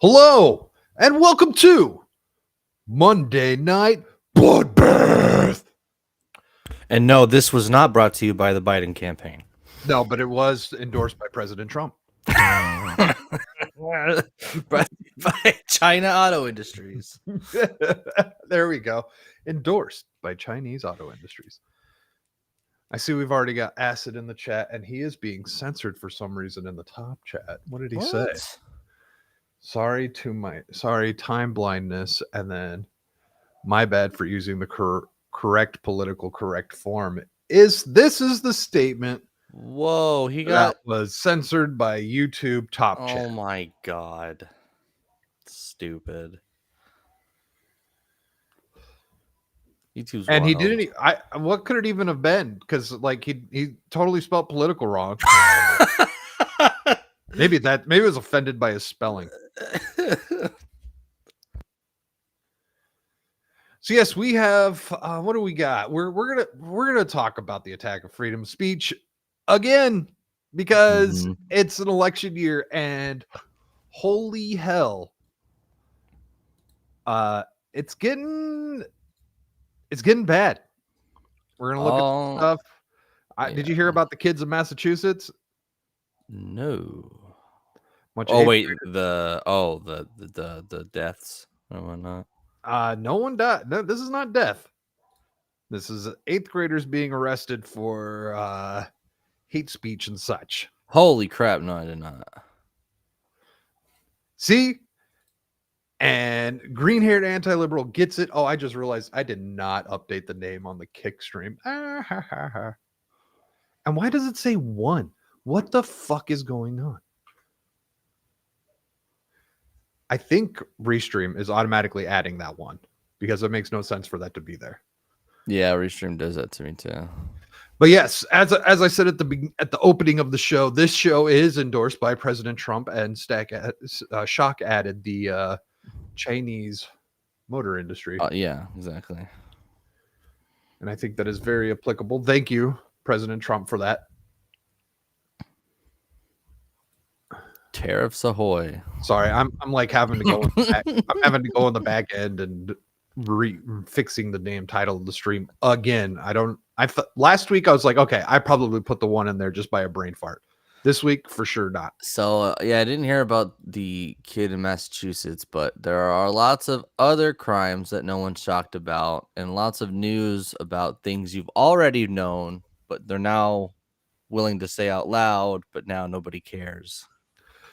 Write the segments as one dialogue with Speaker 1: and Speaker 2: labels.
Speaker 1: Hello, and welcome to Monday Night BloodBath.
Speaker 2: And no, this was not brought to you by the Biden campaign.
Speaker 1: No, but it was endorsed by President Trump.
Speaker 2: by China Auto Industries.
Speaker 1: There we go. Endorsed by Chinese auto industries. I see we've already got Acid in the chat, and he is being censored for some reason in the top chat. What did he say? Sorry, time blindness, and then my bad for using the correct political correct form. This is the statement.
Speaker 2: Whoa,
Speaker 1: That was censored by YouTube top chat.
Speaker 2: Oh my god. Stupid. YouTube's
Speaker 1: and
Speaker 2: wild.
Speaker 1: He didn't. What could it even have been? Because like he totally spelled political wrong. maybe it was offended by his spelling. So yes, we have. What do we got? We're gonna talk about the attack of freedom of speech again because it's an election year, and holy hell, it's getting bad. We're gonna look at stuff. Did you hear about the kids in Massachusetts?
Speaker 2: No.
Speaker 1: Wait,
Speaker 2: the deaths and whatnot.
Speaker 1: No one died. No, this is not death. This is 8th graders being arrested for hate speech and such.
Speaker 2: Holy crap! No, I did not.
Speaker 1: See? And green-haired anti-liberal gets it. Oh, I just realized I did not update the name on the Kick stream. And why does it say 1? What the fuck is going on? I think Restream is automatically adding that 1 because it makes no sense for that to be there.
Speaker 2: Yeah, Restream does that to me too.
Speaker 1: But yes, as I said at the opening of the show, this show is endorsed by President Trump, and Shock added the Chinese motor industry.
Speaker 2: Yeah, exactly.
Speaker 1: And I think that is very applicable. Thank you, President Trump, for that.
Speaker 2: Tariffs ahoy!
Speaker 1: Sorry, I'm like having to go. I'm having to go on the back end and fixing the damn title of the stream again. Last week I was like, okay, I probably put the 1 in there just by a brain fart. This week for sure not.
Speaker 2: So yeah, I didn't hear about the kid in Massachusetts, but there are lots of other crimes that no one's shocked about, and lots of news about things you've already known, but they're now willing to say out loud, but now nobody cares.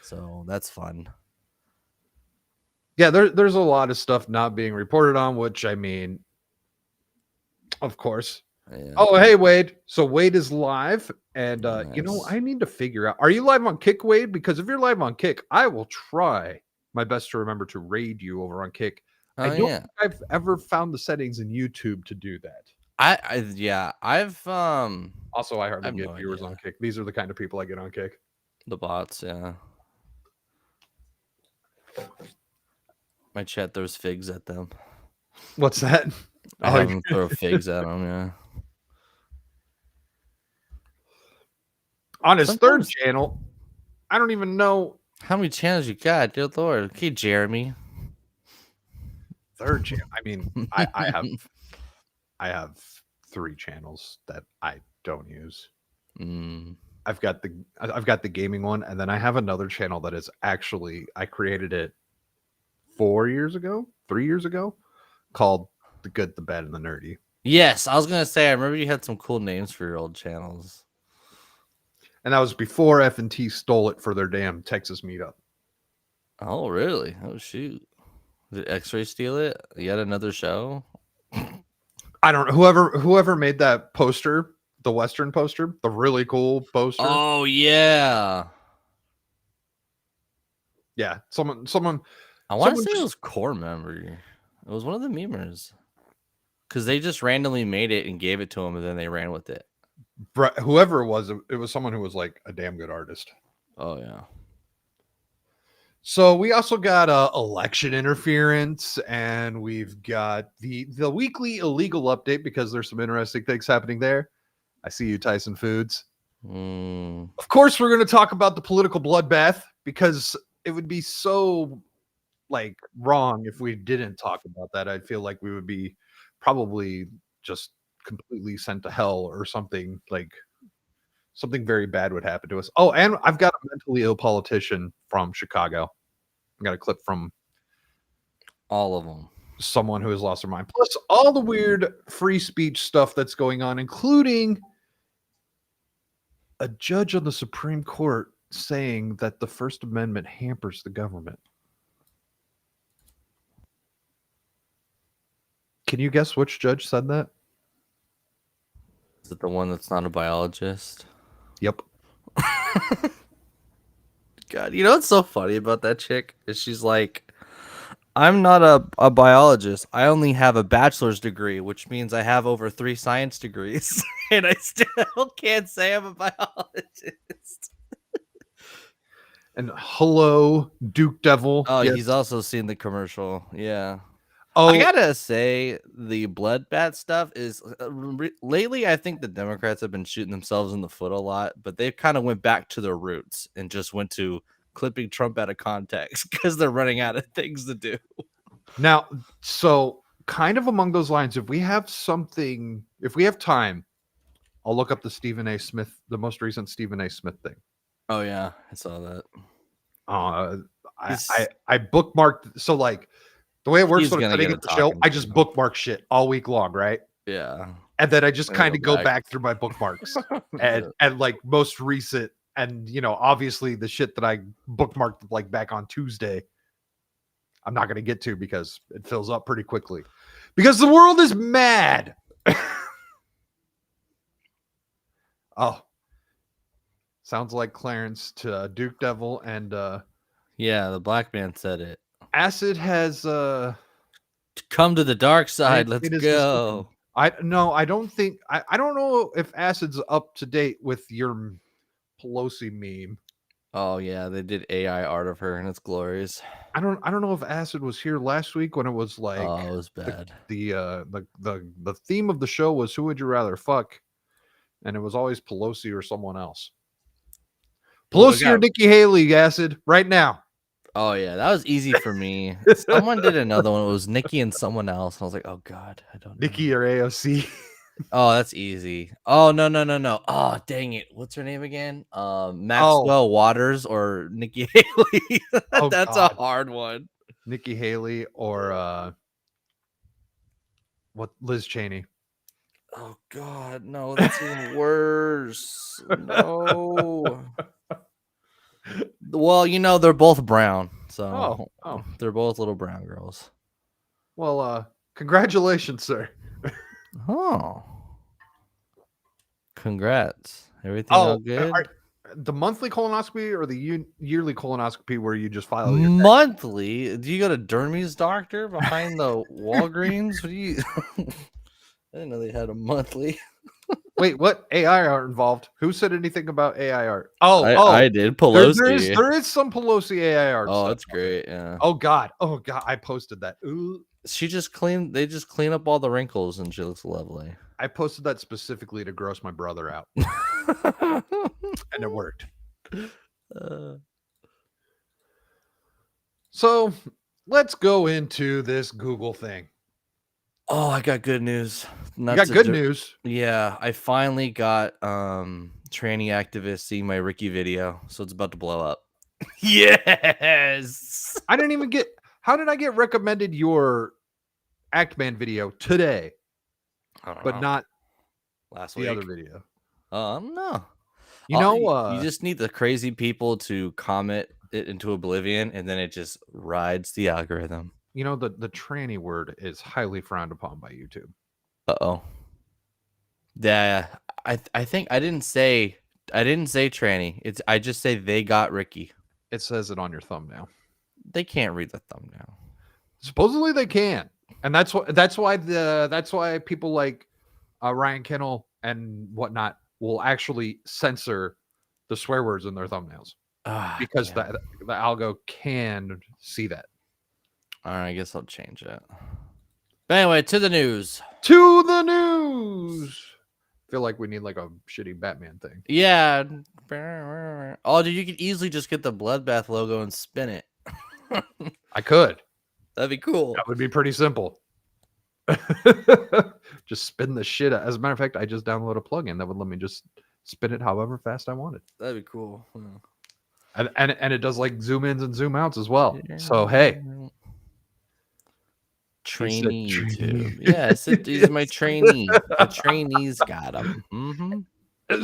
Speaker 2: So that's fun.
Speaker 1: Yeah, there's a lot of stuff not being reported on, which I mean, of course. Yeah. Oh, hey, Wade. So Wade is live, and nice. I need to figure out, are you live on Kick, Wade? Because if you're live on Kick, I will try my best to remember to raid you over on Kick. I don't think I've ever found the settings in YouTube to do that.
Speaker 2: I've
Speaker 1: also, I hardly get viewers on Kick. These are the kind of people I get on Kick.
Speaker 2: The bots, yeah. My chat throws figs at them.
Speaker 1: What's that?
Speaker 2: I have them throw figs at them, yeah.
Speaker 1: On his third channel, I don't even know
Speaker 2: how many channels you got, dear Lord. Okay, Jeremy.
Speaker 1: Third channel. I mean, I have 3 channels that I don't use. I've got the gaming one, and then I have another channel that is actually, I created it 3 years ago, called The Good, the Bad, and the Nerdy.
Speaker 2: Yes, I was gonna say, I remember you had some cool names for your old channels.
Speaker 1: And that was before F&T stole it for their damn Texas meetup.
Speaker 2: Oh, really? Oh, shoot. Did X-Ray steal it? Yet another show?
Speaker 1: I don't know. Whoever made that poster, the Western poster, the really cool poster.
Speaker 2: Oh, yeah.
Speaker 1: Yeah, someone.
Speaker 2: I want to say it was Core Member. It was one of the memers. Because they just randomly made it and gave it to him, and then they ran with it.
Speaker 1: Whoever it was someone who was like a damn good artist.
Speaker 2: Oh, yeah.
Speaker 1: So we also got election interference, and we've got the weekly illegal update because there's some interesting things happening there. I see you, Tyson Foods. Of course, we're going to talk about the political bloodbath because it would be so like wrong if we didn't talk about that. I feel like we would be probably just completely sent to hell or something. Like something very bad would happen to us. Oh, and I've got a mentally ill politician from Chicago. I got a clip from
Speaker 2: All of them.
Speaker 1: someone who has lost their mind. Plus all the weird free speech stuff that's going on, including a judge on the Supreme Court saying that the First Amendment hampers the government. Can you guess which judge said that?
Speaker 2: Is it the one that's not a biologist?
Speaker 1: Yep.
Speaker 2: God, you know what's so funny about that chick? Is she's like, I'm not a biologist. I only have a bachelor's degree, which means I have over 3 science degrees. And I still can't say I'm a biologist.
Speaker 1: And hello, Duke Devil.
Speaker 2: Oh,
Speaker 1: Yes.
Speaker 2: he's also seen the commercial. Yeah.
Speaker 1: Oh,
Speaker 2: I gotta say, the bloodbath stuff is lately. I think the Democrats have been shooting themselves in the foot a lot, but they kind of went back to their roots and just went to clipping Trump out of context because they're running out of things to do.
Speaker 1: now, so kind of among those lines, if we have time, I'll look up the Stephen A. Smith, the most recent Stephen A. Smith thing.
Speaker 2: Oh yeah, I saw that.
Speaker 1: I bookmarked. So like the way it works
Speaker 2: He's
Speaker 1: when I'm
Speaker 2: gonna
Speaker 1: setting
Speaker 2: get
Speaker 1: up
Speaker 2: a
Speaker 1: the show,
Speaker 2: talking
Speaker 1: I just
Speaker 2: to.
Speaker 1: bookmark shit all week long, right?
Speaker 2: Yeah,
Speaker 1: And then I just
Speaker 2: And
Speaker 1: kind of
Speaker 2: go
Speaker 1: go back through my bookmarks
Speaker 2: Yeah.
Speaker 1: and like most recent, and obviously the shit that I bookmarked like back on Tuesday, I'm not going to get to because it fills up pretty quickly because the world is mad. Oh, sounds like Clarence to Duke Devil and
Speaker 2: Yeah, the black man said it.
Speaker 1: Acid has
Speaker 2: Come to the dark side.
Speaker 1: made
Speaker 2: Let's
Speaker 1: his decision.
Speaker 2: go.
Speaker 1: I don't know if Acid's up to date with your Pelosi meme.
Speaker 2: Oh yeah, they did AI art of her, and it's glorious.
Speaker 1: I don't know if Acid was here last week when it was like
Speaker 2: Oh, it was bad.
Speaker 1: the theme of the show was who would you rather fuck, and it was always Pelosi or someone else.
Speaker 2: Well,
Speaker 1: Pelosi or Nikki Haley, Acid, right now.
Speaker 2: Oh yeah, that was easy for me. Someone did another one. It was Nikki and someone else. And I was like, oh god, I don't know.
Speaker 1: Nikki or AOC.
Speaker 2: Oh, that's easy. Oh no. Oh dang it. What's her name again? Maxwell Waters or Nikki Haley. That's
Speaker 1: God.
Speaker 2: a hard one.
Speaker 1: Nikki Haley or Liz Cheney.
Speaker 2: Oh god, no, that's even worse. No. Well, they're both brown, so
Speaker 1: Oh.
Speaker 2: they're both little brown girls.
Speaker 1: Well, congratulations, sir.
Speaker 2: Oh, congrats! Everything all good?
Speaker 1: The monthly colonoscopy or the yearly colonoscopy where you just file your
Speaker 2: Monthly? Do you go to Dermy's doctor behind the Walgreens? What do you? I didn't know they had a monthly.
Speaker 1: Wait, what? AI art involved? Who said anything about AI art?
Speaker 2: I did. Pelosi.
Speaker 1: There is some Pelosi AI art.
Speaker 2: Oh,
Speaker 1: stuff
Speaker 2: that's great. Yeah.
Speaker 1: Oh god, I posted that. Ooh.
Speaker 2: They just clean up all the wrinkles and she looks lovely.
Speaker 1: I posted that specifically to gross my brother out. And it worked. So let's go into this Google thing.
Speaker 2: Oh, I got good news.
Speaker 1: You got good news.
Speaker 2: Yeah, I finally got tranny activists seeing my Ricky video, so it's about to blow up. Yes.
Speaker 1: I didn't even get. How did I get recommended your Actman video today, but not
Speaker 2: last
Speaker 1: the
Speaker 2: week?
Speaker 1: other video?
Speaker 2: No.
Speaker 1: You
Speaker 2: just need the crazy people to comment it into oblivion, and then it just rides the algorithm.
Speaker 1: The tranny word is highly frowned upon by YouTube.
Speaker 2: Uh-oh. Yeah, I think I didn't say tranny. I just say they got Ricky.
Speaker 1: It says it on your thumbnail.
Speaker 2: They can't read the thumbnail.
Speaker 1: Supposedly they can, and that's why people like Ryan Kennel and whatnot will actually censor the swear words in their thumbnails because the algo can see that.
Speaker 2: All right, I guess I'll change it. But anyway, to the news.
Speaker 1: To the news. I feel like we need like a shitty Batman thing.
Speaker 2: Yeah. Oh, dude, you could easily just get the bloodbath logo and spin it.
Speaker 1: I could.
Speaker 2: That'd be cool.
Speaker 1: That would be pretty simple. Just spin the shit out. As a matter of fact, I just downloaded a plugin that would let me just spin it however fast I wanted.
Speaker 2: That'd be cool.
Speaker 1: And it does like zoom ins and zoom outs as well. So hey,
Speaker 2: trainee
Speaker 1: he said
Speaker 2: YouTube.
Speaker 1: trainee.
Speaker 2: Yes, he's my trainee. The trainees got him. Mm-hmm.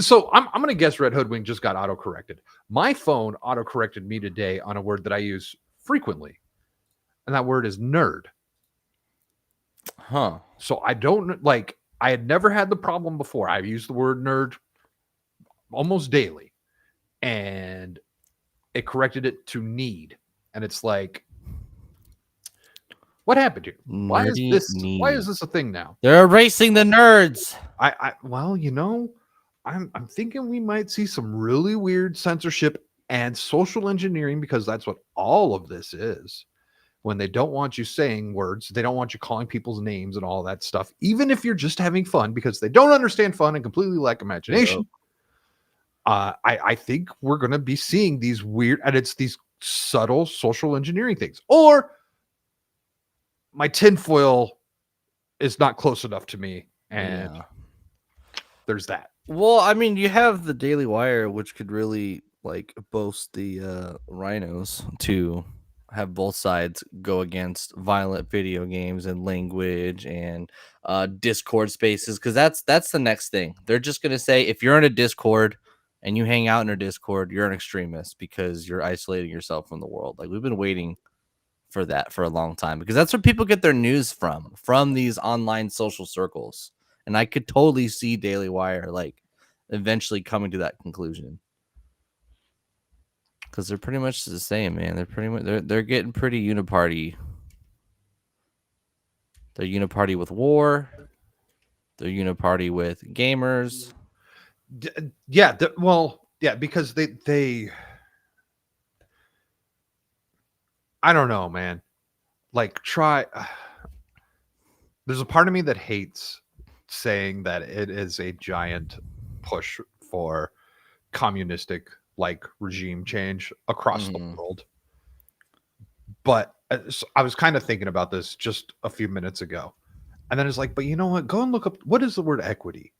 Speaker 1: So I'm gonna guess Red Hoodwink just got auto corrected. My phone auto corrected me today on a word that I use frequently, and that word is nerd.
Speaker 2: Huh.
Speaker 1: So I don't like. I had never had the problem before. I've used the word nerd almost daily, and it corrected it to need, and it's like, what happened here? Why is this a thing now?
Speaker 2: They're erasing the nerds.
Speaker 1: Well, I'm thinking we might see some really weird censorship and social engineering, because that's what all of this is. When they don't want you saying words, they don't want you calling people's names and all that stuff, even if you're just having fun, because they don't understand fun and completely lack imagination. Yep. I think we're going to be seeing these weird, and it's these subtle social engineering things. Or my tinfoil is not close enough to me, and there's that.
Speaker 2: Well, I mean, you have the Daily Wire, which could really like boast the rhinos to have both sides go against violent video games and language and Discord spaces, because that's the next thing. They're just gonna say, if you're in a Discord and you hang out in a Discord, you're an extremist because you're isolating yourself from the world. Like, we've been waiting for that for a long time, because that's where people get their news from these online social circles. And I could totally see Daily Wire like eventually coming to that conclusion, because they're pretty much the same, man. They're getting pretty uniparty. They're uniparty with war. They're uniparty with gamers.
Speaker 1: Because they I don't know, man. Like, there's a part of me that hates saying that it is a giant push for communistic like regime change across the world. But I was kind of thinking about this just a few minutes ago, and then it's like, but you know what? Go and look up, what is the word equity?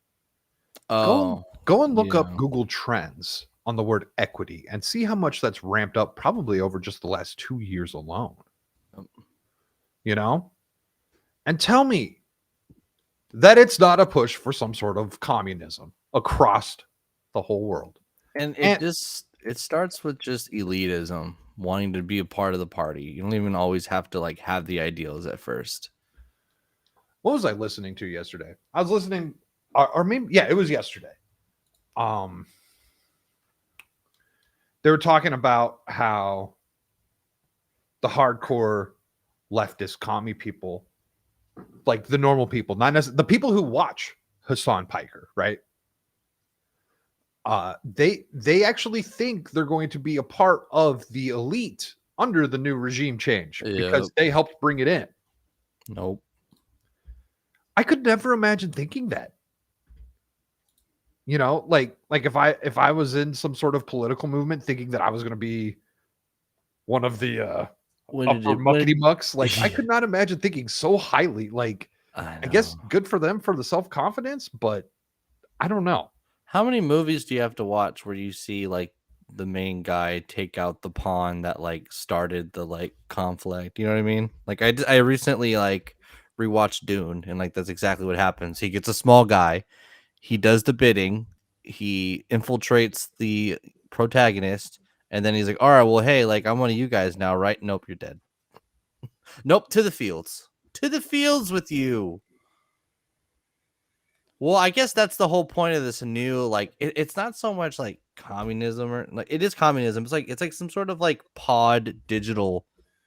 Speaker 1: Go and look up Google Trends on the word equity and see how much that's ramped up, probably over just the last 2 years alone. And tell me that it's not a push for some sort of communism across the whole world.
Speaker 2: And it starts with just elitism, wanting to be a part of the party. You don't even always have to like have the ideals at first.
Speaker 1: What was I listening to yesterday? I was listening, or maybe, it was yesterday. They were talking about how the hardcore leftist commie people, like the normal people, not necessarily the people who watch Hassan Piker, right? They actually think they're going to be a part of the elite under the new regime change because they helped bring it in.
Speaker 2: Nope.
Speaker 1: I could never imagine thinking that. Like if I was in some sort of political movement, thinking that I was going to be one of the upper muckety mucks, like I could not imagine thinking so highly. Like, I guess good for them for the self-confidence, but I don't know.
Speaker 2: How many movies do you have to watch where you see like the main guy take out the pawn that like started the like conflict? You know what I mean? Like I recently like rewatched Dune, and like that's exactly what happens. He gets a small guy, he does the bidding, he infiltrates the protagonist, and then he's like, all right, well, hey, like I'm one of you guys now, right? Nope, you're dead. Nope, to the fields with you. Well, I guess that's the whole point of this new, like, it's not so much like communism, or like it is communism. It's like some sort of like pod digital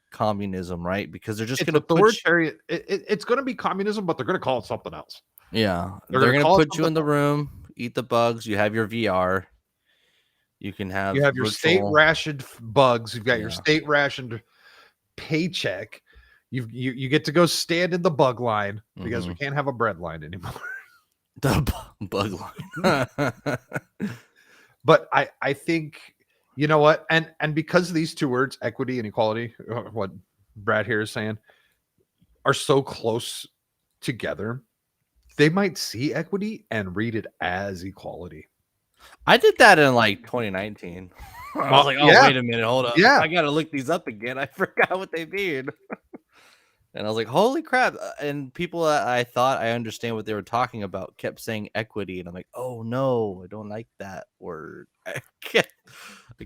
Speaker 2: communism, right? Because they're just going to
Speaker 1: it's going to be communism, but they're going to call it something else.
Speaker 2: Yeah, they're going to put you in the room, eat the bugs. You have your VR. You can have
Speaker 1: your state rationed bugs. You've got your state rationed paycheck. You get to go stand in the bug line because we can't have a bread line anymore.
Speaker 2: The bug line.
Speaker 1: But I think You know what? And because these two words, equity and equality, what Brad here is saying, are so close together, they might see equity and read it as equality.
Speaker 2: I did that in like 2019. I was like, oh,
Speaker 1: yeah,
Speaker 2: wait a minute, hold up.
Speaker 1: yeah.
Speaker 2: I gotta look these up again. I forgot what they mean. And I was like, holy crap. And people that I thought I understand what they were talking about kept saying equity. And I'm like, oh no, I don't like that word. I kept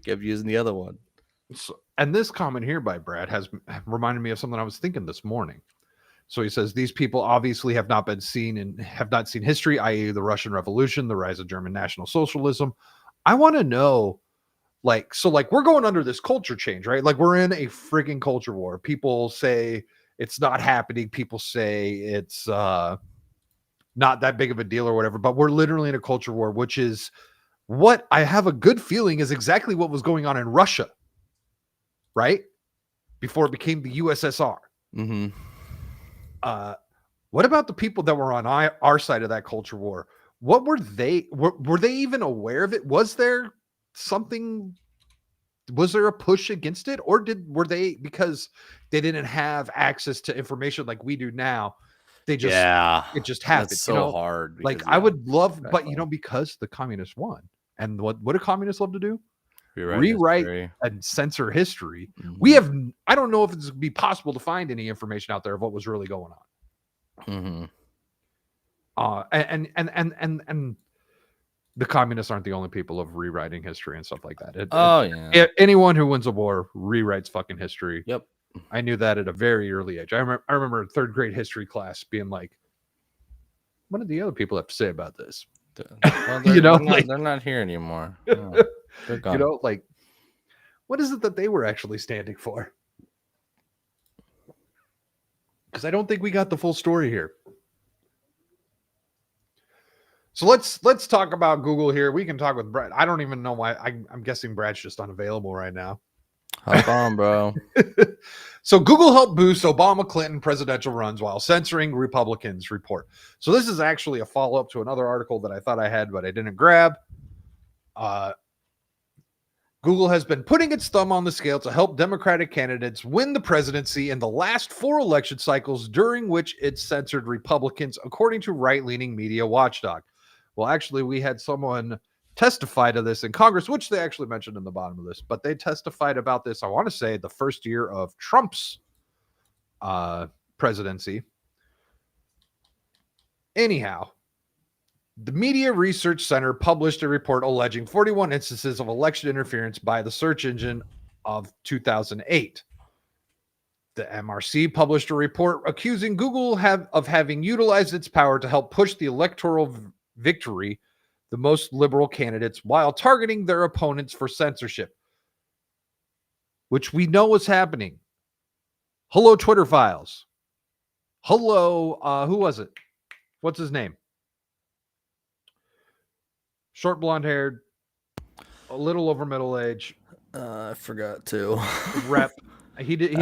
Speaker 2: using the other one.
Speaker 1: So, and this comment here by Brad has reminded me of something I was thinking this morning. So he says these people obviously have not been seen and have not seen history, i.e., the Russian Revolution, the rise of German National Socialism. I want to know, like, so like we're going under this culture change, right? Like we're in a freaking culture war. People say it's not happening. People say it's not that big of a deal or whatever. But we're literally in a culture war, which is what I have a good feeling is exactly what was going on in Russia, right? Before it became the USSR.
Speaker 2: Mm-hmm.
Speaker 1: What about the people that were on our side of that culture war? What were they? Were they even aware of it? Was there something? Was there a push against it, or were they, because they didn't have access to information like we do now? They just it just happened.
Speaker 2: That's so hard.
Speaker 1: Because, like I would love, but because the communists won, and what do communists love to do? Rewrite and censor history. Mm-hmm. We have, I don't know if it's be possible to find any information out there of what was really going on.
Speaker 2: Mm-hmm.
Speaker 1: And the communists aren't the only people of rewriting history and stuff like that. Anyone who wins a war rewrites fucking history.
Speaker 2: Yep.
Speaker 1: I knew that at a very early age. I remember third grade history class being like, what did the other people have to say about this?
Speaker 2: Well, they're not here anymore. No.
Speaker 1: You know, like, what is it that they were actually standing for? Because I don't think we got the full story here. So let's talk about Google here. We can talk with Brad. I don't even know why. I'm guessing Brad's just unavailable right now.
Speaker 2: Hop on, bro.
Speaker 1: So Google helped boost Obama-Clinton presidential runs while censoring Republicans, report. So this is actually a follow-up to another article that I thought I had, but I didn't grab. Google has been putting its thumb on the scale to help Democratic candidates win the presidency in the last 4 election cycles, during which it censored Republicans, according to right-leaning media watchdog. Well, actually, we had someone testify to this in Congress, which they actually mentioned in the bottom of this, but they testified about this, I want to say, the first year of Trump's presidency. Anyhow, the Media Research Center published a report alleging 41 instances of election interference by the search engine of 2008. The MRC published a report accusing Google of having utilized its power to help push the electoral victory, the most liberal candidates, while targeting their opponents for censorship, which we know is happening. Hello, Twitter files. Hello, who was it? What's his name? Short blonde haired, a little over middle age.
Speaker 2: I forgot to.
Speaker 1: Rep. He did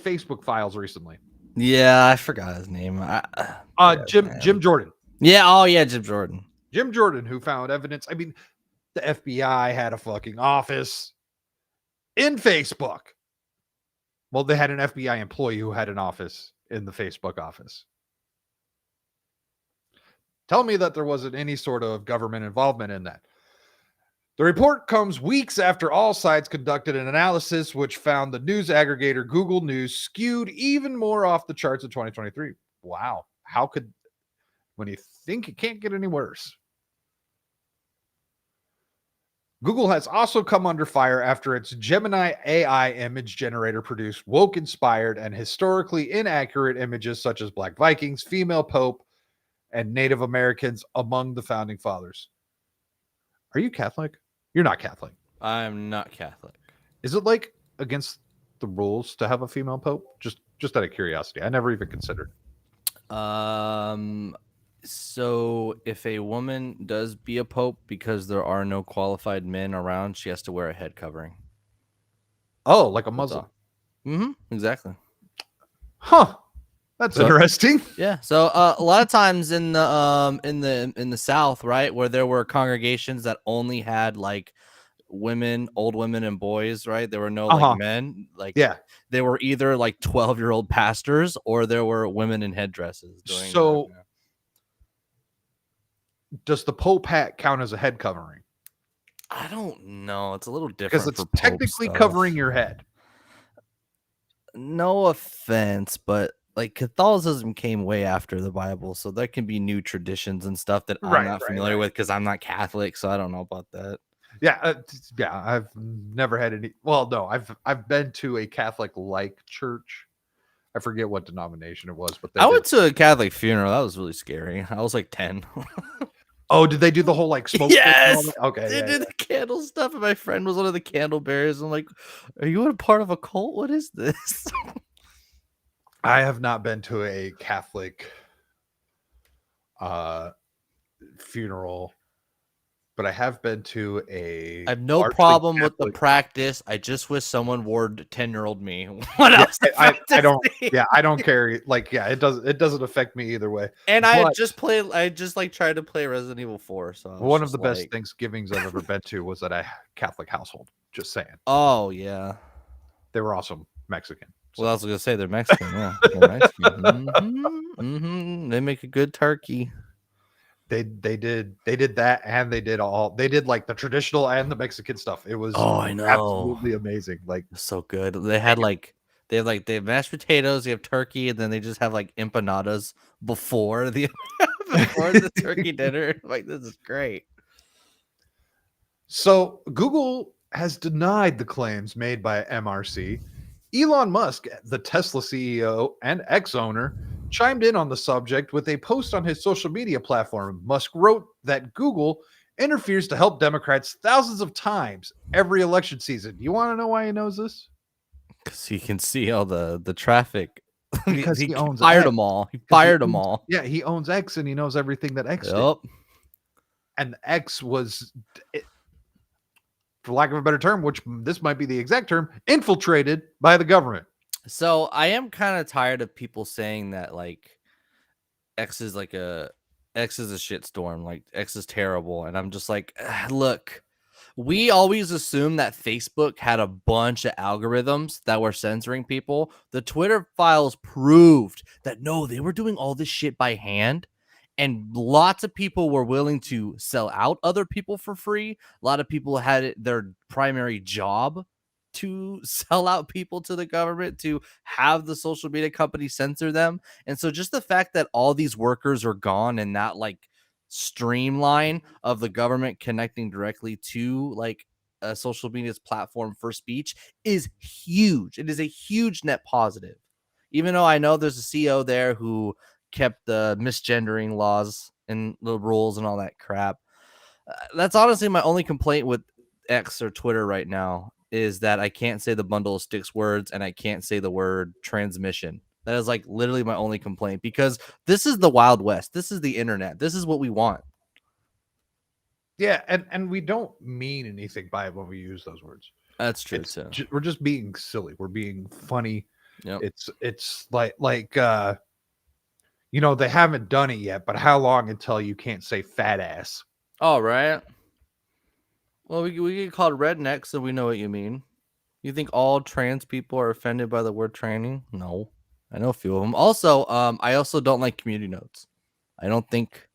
Speaker 1: Facebook files recently.
Speaker 2: Yeah, I forgot his name.
Speaker 1: Jim Jordan.
Speaker 2: Yeah, oh yeah, Jim Jordan.
Speaker 1: Jim Jordan, who found evidence. I mean, the FBI had a fucking office in Facebook. Well, they had an FBI employee who had an office in the Facebook office. Tell me that there wasn't any sort of government involvement in that. The report comes weeks after all sides conducted an analysis which found the news aggregator Google News skewed even more off the charts in 2023. Wow. How could, when you think it can't get any worse? Google has also come under fire after its Gemini AI image generator produced woke-inspired and historically inaccurate images such as Black Vikings, female Pope, and Native Americans among the founding fathers. Are you Catholic? You're not Catholic.
Speaker 2: I'm not Catholic.
Speaker 1: Is it like against the rules to have a female Pope? Just out of curiosity. I never even considered.
Speaker 2: So if a woman does be a pope because there are no qualified men around, she has to wear a head covering.
Speaker 1: Oh, like a Muslim.
Speaker 2: Mm-hmm. Exactly.
Speaker 1: Huh. That's interesting.
Speaker 2: Yeah. So a lot of times in the South, right, where there were congregations that only had like women, old women and boys, right? There were no like
Speaker 1: Uh-huh.
Speaker 2: men. Like
Speaker 1: Yeah.
Speaker 2: they were either like 12-year-old pastors or there were women in headdresses doing that.
Speaker 1: So does the Pope hat count as a head covering?
Speaker 2: I don't know. It's a little
Speaker 1: Because
Speaker 2: different
Speaker 1: it's
Speaker 2: for Pope
Speaker 1: technically covering
Speaker 2: stuff.
Speaker 1: your head.
Speaker 2: No offense, but like Catholicism came way after the Bible, so there can be new traditions and stuff that I'm
Speaker 1: Right,
Speaker 2: not
Speaker 1: right,
Speaker 2: familiar
Speaker 1: right.
Speaker 2: with because I'm not Catholic, so I don't know about that.
Speaker 1: Yeah, yeah. I've never had any. Well, no, I've been to a Catholic-like church. I forget what denomination it was, but they
Speaker 2: I
Speaker 1: did.
Speaker 2: went to a Catholic funeral. That was really scary. I was like 10.
Speaker 1: Oh, did they do the whole like smoke thing and all
Speaker 2: Yes,
Speaker 1: that? Okay,
Speaker 2: they
Speaker 1: yeah,
Speaker 2: did
Speaker 1: yeah.
Speaker 2: the candle stuff, and my friend was one of the candle bearers. I'm like, "Are you a part of a cult? What is this?"
Speaker 1: I have not been to a Catholic uh funeral, but I have been to a
Speaker 2: I have no
Speaker 1: largely
Speaker 2: problem with the
Speaker 1: Catholic.
Speaker 2: practice. I just wish someone warned 10-year-old me what
Speaker 1: Yeah,
Speaker 2: else the
Speaker 1: I
Speaker 2: practice
Speaker 1: don't.
Speaker 2: means.
Speaker 1: Yeah, I don't care. Like, yeah, it doesn't affect me either way.
Speaker 2: And
Speaker 1: But
Speaker 2: I just like tried to play Resident Evil 4, so I was
Speaker 1: one of
Speaker 2: just
Speaker 1: the best
Speaker 2: like,
Speaker 1: Thanksgivings I've ever been to was at a Catholic household. Just saying,
Speaker 2: oh yeah.
Speaker 1: they were awesome Mexican.
Speaker 2: Well, I
Speaker 1: So
Speaker 2: was gonna say they're Mexican, yeah. They're Mexican. They make a good turkey.
Speaker 1: they did that, and they did like the traditional and the Mexican stuff. It was
Speaker 2: Oh, I know.
Speaker 1: absolutely amazing. Like,
Speaker 2: It's so good. They have mashed potatoes, they have turkey, and then they just have like empanadas before the before the turkey dinner. Like this is great.
Speaker 1: so Google has denied the claims made by MRC. Elon Musk, the Tesla CEO and ex-owner, chimed in on the subject with a post on his social media platform. Musk wrote that Google interferes to help Democrats thousands of times every election season. You want to know why he knows this?
Speaker 2: Because he can see all the traffic.
Speaker 1: Because
Speaker 2: he
Speaker 1: he owns
Speaker 2: fired
Speaker 1: X.
Speaker 2: them all. He
Speaker 1: Because
Speaker 2: fired them all.
Speaker 1: yeah, he owns X and he knows everything that X did.
Speaker 2: Yep.
Speaker 1: And X was, for lack of a better term, which this might be the exact term, infiltrated by the government.
Speaker 2: So I am kind of tired of people saying that like X is like a X is a shitstorm, like X is terrible, and I'm just like, look, we always assumed that Facebook had a bunch of algorithms that were censoring people. The Twitter files proved that no, they were doing all this shit by hand. And lots of people were willing to sell out other people for free. A lot of people had it their primary job to sell out people to the government to have the social media company censor them. And so just the fact that all these workers are gone and that like streamline of the government connecting directly to like a social media's platform for speech is huge. It is a huge net positive. Even though I know there's a CEO there who kept the misgendering laws and the rules and all that crap. That's honestly my only complaint with X or Twitter right now is that I can't say the bundle of sticks words and I can't say the word transmission. That is like literally my only complaint because this is the Wild West. This is the internet. This is what we want.
Speaker 1: Yeah, and we don't mean anything by it when we use those words.
Speaker 2: That's true too.
Speaker 1: We're just being silly. We're being funny.
Speaker 2: Yep.
Speaker 1: It's like they haven't done it yet, but how long until you can't say fat ass?
Speaker 2: All right. Well, we get called rednecks, so we know what you mean. You think all trans people are offended by the word tranny? No, I know a few of them. Also, I also don't like community notes. I don't think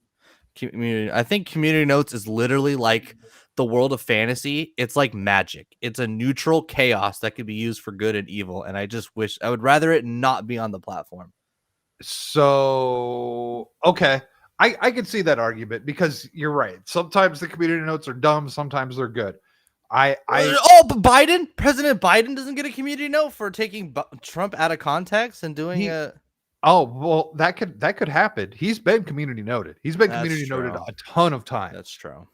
Speaker 2: community. I think community notes is literally like the world of fantasy. It's like magic. It's a neutral chaos that could be used for good and evil. And I just wish I would rather it not be on the platform.
Speaker 1: So okay. I can see that argument because you're right. Sometimes the community notes are dumb, sometimes they're good. I
Speaker 2: But President Biden doesn't get a community note for taking Trump out of context and doing
Speaker 1: he,
Speaker 2: a.
Speaker 1: oh well, that could happen. He's been community noted. He's been
Speaker 2: That's
Speaker 1: community noted
Speaker 2: true.
Speaker 1: a ton of times.
Speaker 2: That's true.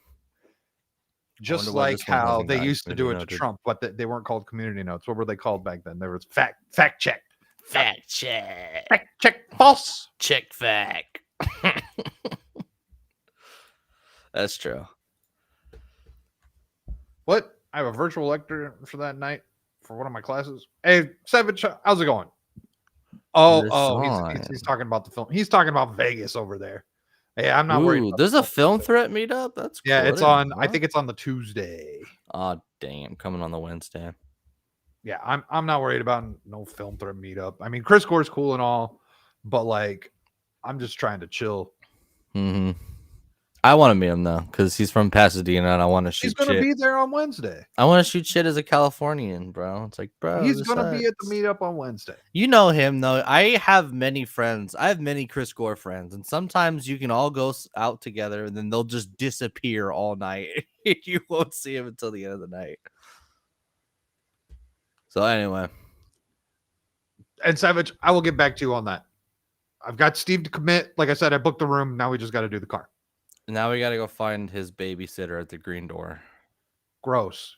Speaker 1: Just
Speaker 2: wonder why
Speaker 1: like
Speaker 2: this one
Speaker 1: how
Speaker 2: hasn't
Speaker 1: they
Speaker 2: gotten
Speaker 1: used to do it to
Speaker 2: community noted.
Speaker 1: Trump, but they weren't called community notes. What were they called back then? There was fact check,
Speaker 2: Fact check.
Speaker 1: fact check, false.
Speaker 2: Check fact. That's true.
Speaker 1: What? I have a virtual lecture for that night for one of my classes. Hey, Savage, how's it going? He's talking about the film. He's talking about Vegas over there. Hey, I'm not worried.
Speaker 2: Ooh, there's a film threat meetup. That's cool.
Speaker 1: Yeah,
Speaker 2: I
Speaker 1: it's
Speaker 2: didn't
Speaker 1: on.
Speaker 2: know
Speaker 1: I
Speaker 2: that.
Speaker 1: think it's on the Tuesday.
Speaker 2: Dang, I'm coming on the Wednesday.
Speaker 1: Yeah, I'm not worried about no film thread meetup. I mean, Chris Gore's cool and all, but like, I'm just trying to chill.
Speaker 2: Mm-hmm. I want to meet him though, because he's from Pasadena, and I want to
Speaker 1: He's
Speaker 2: shoot
Speaker 1: gonna
Speaker 2: shit.
Speaker 1: be there on Wednesday.
Speaker 2: I want to shoot shit as a Californian, bro. It's like, bro,
Speaker 1: He's
Speaker 2: this
Speaker 1: gonna be at the
Speaker 2: sucks.
Speaker 1: meetup on Wednesday.
Speaker 2: You know him though. I have many friends. I have many Chris Gore friends, and sometimes you can all go out together, and then they'll just disappear all night. You won't see him until the end of the night. So anyway,
Speaker 1: And Savage, I will get back to you on that. I've got Steve to commit. Like I said, I booked the room. Now we just got to do the car.
Speaker 2: now we got to go find his babysitter at the green door.
Speaker 1: Gross.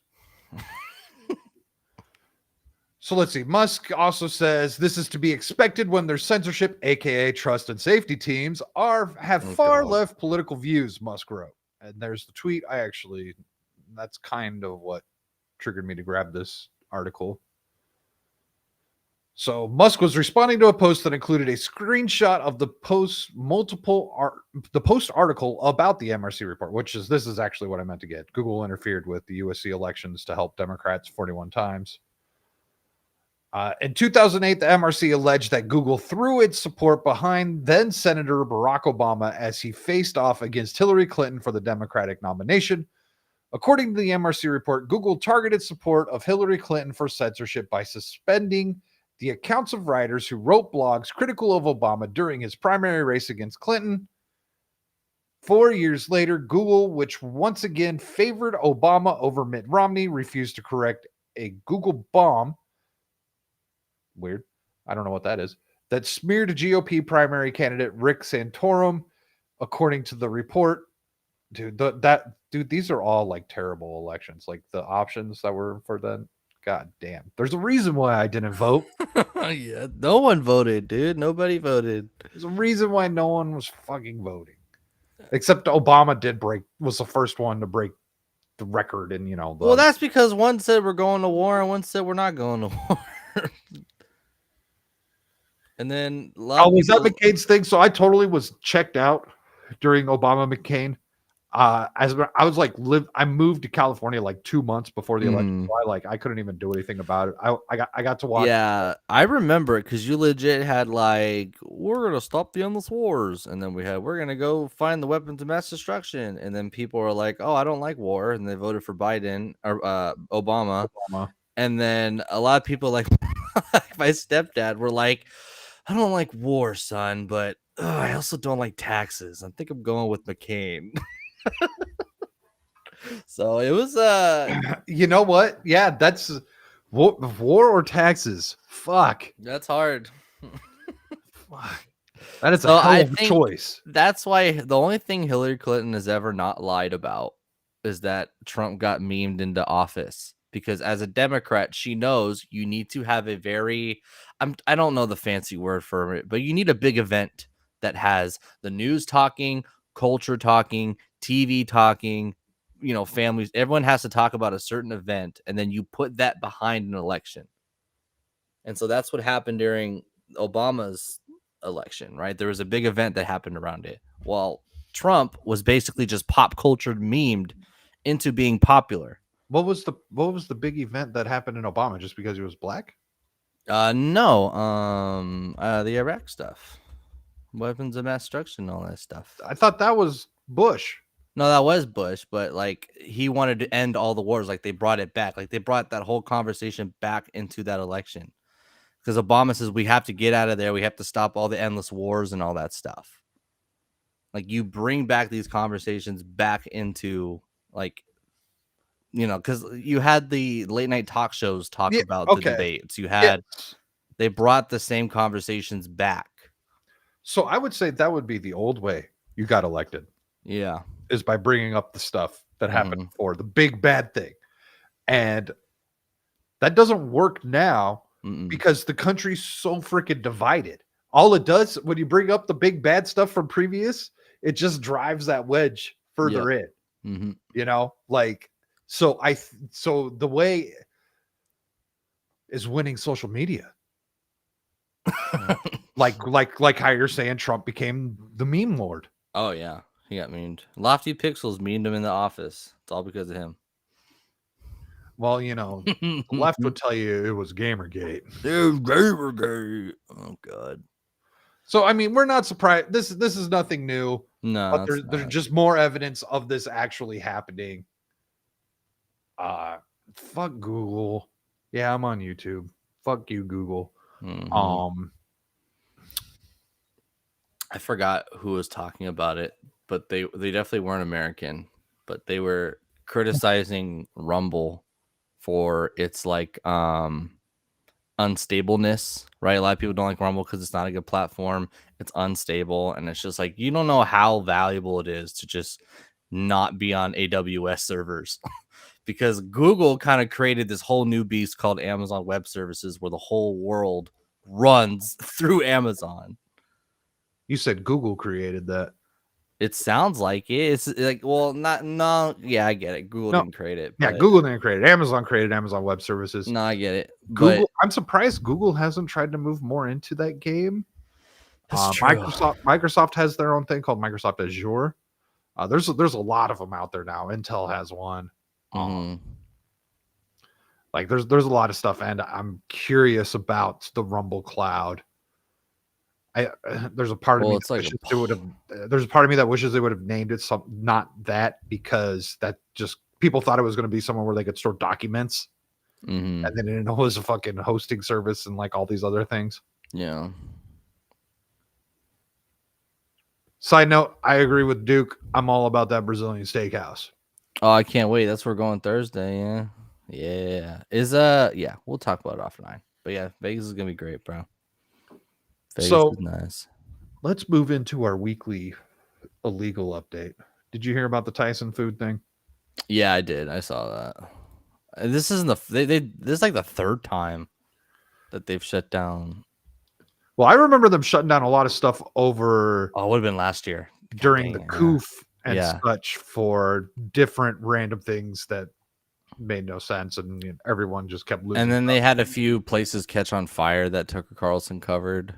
Speaker 1: So let's see. Musk also says this is to be expected when their censorship, aka trust and safety teams, have far left political views. Musk wrote, and there's the tweet. That's kind of what triggered me to grab this article. So Musk was responding to a post that included a screenshot of the post article about the MRC report, this is actually what I meant to get. Google interfered with the USC elections to help Democrats 41 times. In 2008, the MRC alleged that Google threw its support behind then Senator Barack Obama as he faced off against Hillary Clinton for the Democratic nomination. According to the MRC report, Google targeted support of Hillary Clinton for censorship by suspending the accounts of writers who wrote blogs critical of Obama during his primary race against Clinton. 4 years later, Google, which once again favored Obama over Mitt Romney, refused to correct a Google bomb. Weird. I don't know what that is. That smeared GOP primary candidate Rick Santorum, according to the report. Dude, these are all like terrible elections. Like the options that were for them. God damn. There's a reason why I didn't vote.
Speaker 2: Yeah, no one voted, dude. Nobody voted.
Speaker 1: There's a reason why no one was fucking voting. Except Obama was the first one to break the record. And,
Speaker 2: well, that's because one said we're going to war and one said we're not going to war. And then
Speaker 1: was that McCain's thing? So I totally was checked out during Obama McCain. As I was like, I moved to California like 2 months before the election. So I couldn't even do anything about it. I got to watch.
Speaker 2: Yeah, I remember it because you legit had like, we're gonna stop the endless wars, and then we're gonna go find the weapons of mass destruction, and then people were like, oh, I don't like war, and they voted for Biden or Obama. And then a lot of people like my stepdad were like, I don't like war, son, but I also don't like taxes. I think I'm going with McCain. So it was
Speaker 1: you know what? Yeah, that's war or taxes. Fuck.
Speaker 2: That's hard.
Speaker 1: Fuck. That is a hell of a choice.
Speaker 2: That's why the only thing Hillary Clinton has ever not lied about is that Trump got memed into office. Because as a Democrat, she knows you need to have a very, I don't know the fancy word for it, but you need a big event that has the news talking, culture talking, TV talking, families. Everyone has to talk about a certain event, and then you put that behind an election. And so that's what happened during Obama's election, right? There was a big event that happened around it. Well, Trump was basically just pop culture memed into being popular.
Speaker 1: What was the big event that happened in Obama just because he was black?
Speaker 2: No. The Iraq stuff. Weapons of mass destruction, all that stuff.
Speaker 1: I thought that was Bush.
Speaker 2: No, that was Bush, but like he wanted to end all the wars. Like they brought it back. Like they brought that whole conversation back into that election. Because Obama says we have to get out of there. We have to stop all the endless wars and all that stuff. Like you bring back these conversations back into like, because you had the late night talk shows talk about the debates. You had, they brought the same conversations back.
Speaker 1: So I would say that would be the old way you got elected.
Speaker 2: Yeah.
Speaker 1: Is by bringing up the stuff that happened before, the big bad thing. And that doesn't work now because the country's so freaking divided. All it does when you bring up the big bad stuff from previous, it just drives that wedge further in. So the way is winning social media. like how you're saying Trump became the meme lord.
Speaker 2: Oh yeah, he got memed. Lofty Pixels memed him in the office. It's all because of him.
Speaker 1: Well, the left would tell you it was Gamergate.
Speaker 2: Dude, Gamergate. Oh god.
Speaker 1: So I mean, we're not surprised. This is nothing new, but
Speaker 2: No, it's
Speaker 1: there's
Speaker 2: not.
Speaker 1: just more evidence of this actually happening. Fuck Google. Yeah, I'm on YouTube. Fuck you, Google.
Speaker 2: Mhm. I forgot who was talking about it, but they definitely weren't American, but they were criticizing Rumble for its like unstableness, right? A lot of people don't like Rumble because it's not a good platform. It's unstable, and it's just like you don't know how valuable it is to just not be on AWS servers. Because Google kind of created this whole new beast called Amazon Web Services where the whole world runs through Amazon.
Speaker 1: You said Google created that.
Speaker 2: It sounds like it. It's like, well, not no, yeah, I get it. Google
Speaker 1: No,
Speaker 2: didn't create it,
Speaker 1: yeah,
Speaker 2: but
Speaker 1: Google didn't create it. Amazon created Amazon Web Services.
Speaker 2: no, I get it.
Speaker 1: Google.
Speaker 2: But
Speaker 1: I'm surprised Google hasn't tried to move more into that game.
Speaker 2: that's true.
Speaker 1: Microsoft has their own thing called Microsoft Azure. There's a lot of them out there now. Intel has one.
Speaker 2: Mhm.
Speaker 1: Like there's a lot of stuff, and I'm curious about the Rumble Cloud. There's a part of me
Speaker 2: Well,
Speaker 1: that
Speaker 2: it's like
Speaker 1: wishes they would have. There's a part of me that wishes they would have named it not that, because that just people thought it was going to be somewhere where they could store documents,
Speaker 2: Mhm.
Speaker 1: and then it was a fucking hosting service and like all these other things.
Speaker 2: Yeah.
Speaker 1: Side note, I agree with Duke. I'm all about that Brazilian steakhouse.
Speaker 2: Oh, I can't wait. That's where we're going Thursday. Yeah. Yeah. Yeah, we'll talk about it offline. But yeah, Vegas is gonna be great, bro. Vegas
Speaker 1: So
Speaker 2: is nice.
Speaker 1: let's move into our weekly illegal update. Did you hear about the Tyson food thing?
Speaker 2: Yeah, I did. I saw that. This isn't this is like the third time that they've shut down.
Speaker 1: Well, I remember them shutting down a lot of stuff over
Speaker 2: Oh, it would have been last year. God
Speaker 1: during
Speaker 2: dang
Speaker 1: the
Speaker 2: it,
Speaker 1: coof and
Speaker 2: yeah.
Speaker 1: such for different random things that made no sense, and everyone just kept losing.
Speaker 2: And then they had a few places catch on fire that Tucker Carlson covered.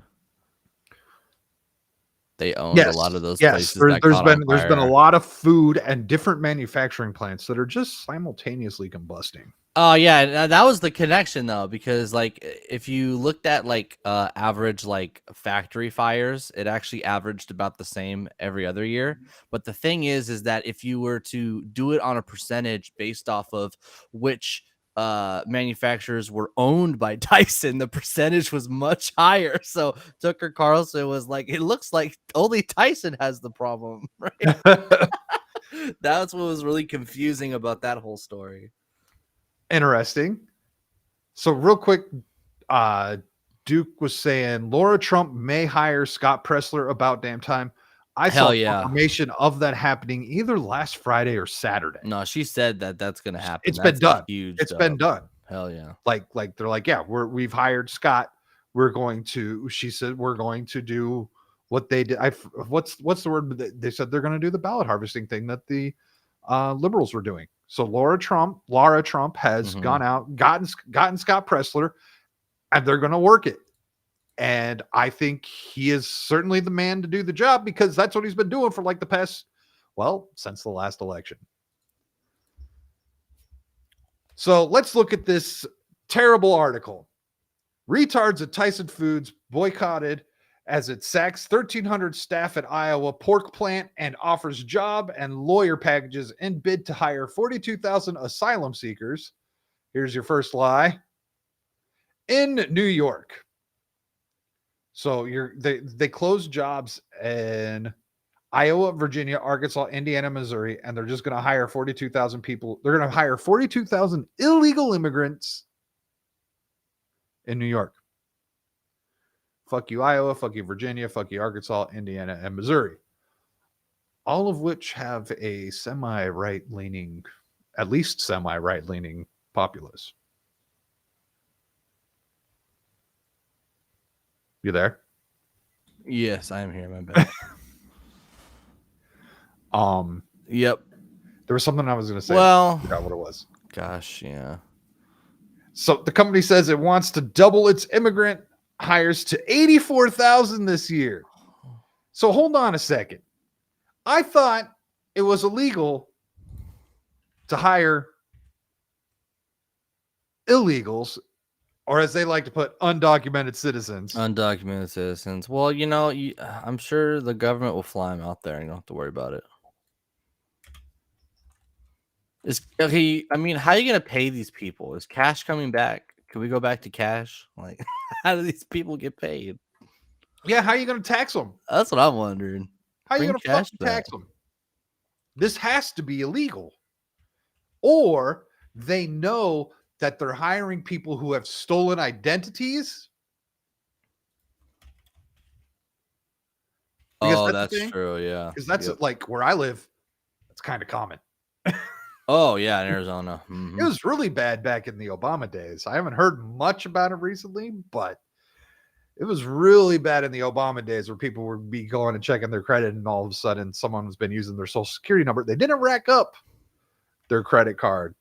Speaker 2: They owned a lot of those places that caught on
Speaker 1: There's been a
Speaker 2: fire.
Speaker 1: lot of food and different manufacturing plants that are just simultaneously combusting.
Speaker 2: Oh yeah, that was the connection though, because like if you looked at like average like factory fires, it actually averaged about the same every other year. But the thing is that if you were to do it on a percentage based off of which manufacturers were owned by Tyson, the percentage was much higher. So Tucker Carlson was like, it looks like only Tyson has the problem, right? That's what was really confusing about that whole story.
Speaker 1: Interesting. So real quick, Duke was saying Laura Trump may hire Scott Pressler about damn time. I saw
Speaker 2: Hell yeah.
Speaker 1: confirmation of that happening either last Friday or Saturday.
Speaker 2: No, she said that that's gonna happen.
Speaker 1: It's
Speaker 2: That's
Speaker 1: been done.
Speaker 2: huge.
Speaker 1: It's been done.
Speaker 2: Hell yeah.
Speaker 1: Like they're like, yeah, we've hired Scott. We're going to. She said we're going to do what they did. What's the word? They said they're going to do the ballot harvesting thing that the liberals were doing. So Laura Trump has gone out, gotten Scott Pressler, and they're going to work it. And I think he is certainly the man to do the job, because that's what he's been doing for like the past, since the last election. So let's look at this terrible article. Retards at Tyson Foods boycotted as it sacks 1,300 staff at Iowa pork plant and offers job and lawyer packages in bid to hire 42,000 asylum seekers. Here's your first lie. In New York. So they closed jobs in Iowa, Virginia, Arkansas, Indiana, Missouri, and they're just going to hire 42,000 people. They're going to hire 42,000 illegal immigrants in New York. Fuck you, Iowa. Fuck you, Virginia. Fuck you, Arkansas, Indiana, and Missouri. All of which have a at least semi-right leaning populace. You there?
Speaker 2: Yes, I am here. My bad. Yep.
Speaker 1: There was something I was going to say.
Speaker 2: Well,
Speaker 1: I forgot what it was.
Speaker 2: Gosh, yeah.
Speaker 1: So the company says it wants to double its immigrant hires to 84,000 this year. So hold on a second. I thought it was illegal to hire illegals, or as they like to put, undocumented citizens.
Speaker 2: Undocumented citizens. Well, I'm sure the government will fly them out there, and you don't have to worry about it. Okay, I mean, how are you gonna pay these people? Is cash coming back? Can we go back to cash? Like, how do these people get paid?
Speaker 1: Yeah, how are you going to tax them?
Speaker 2: That's what I'm wondering.
Speaker 1: How are you
Speaker 2: Bring
Speaker 1: going to
Speaker 2: cash
Speaker 1: fucking
Speaker 2: back.
Speaker 1: tax them? This has to be illegal. Or they know that they're hiring people who have stolen identities. Because
Speaker 2: Oh,
Speaker 1: that's the
Speaker 2: that's
Speaker 1: thing.
Speaker 2: true. Yeah.
Speaker 1: Because that's
Speaker 2: Yep.
Speaker 1: like where I live. It's kind of common.
Speaker 2: Oh, yeah, in Arizona.
Speaker 1: It
Speaker 2: Mhm.
Speaker 1: was really bad back in the Obama days. I haven't heard much about it recently, but it was really bad in the Obama days where people would be going and checking their credit, and all of a sudden someone's been using their social security number. They didn't rack up their credit card,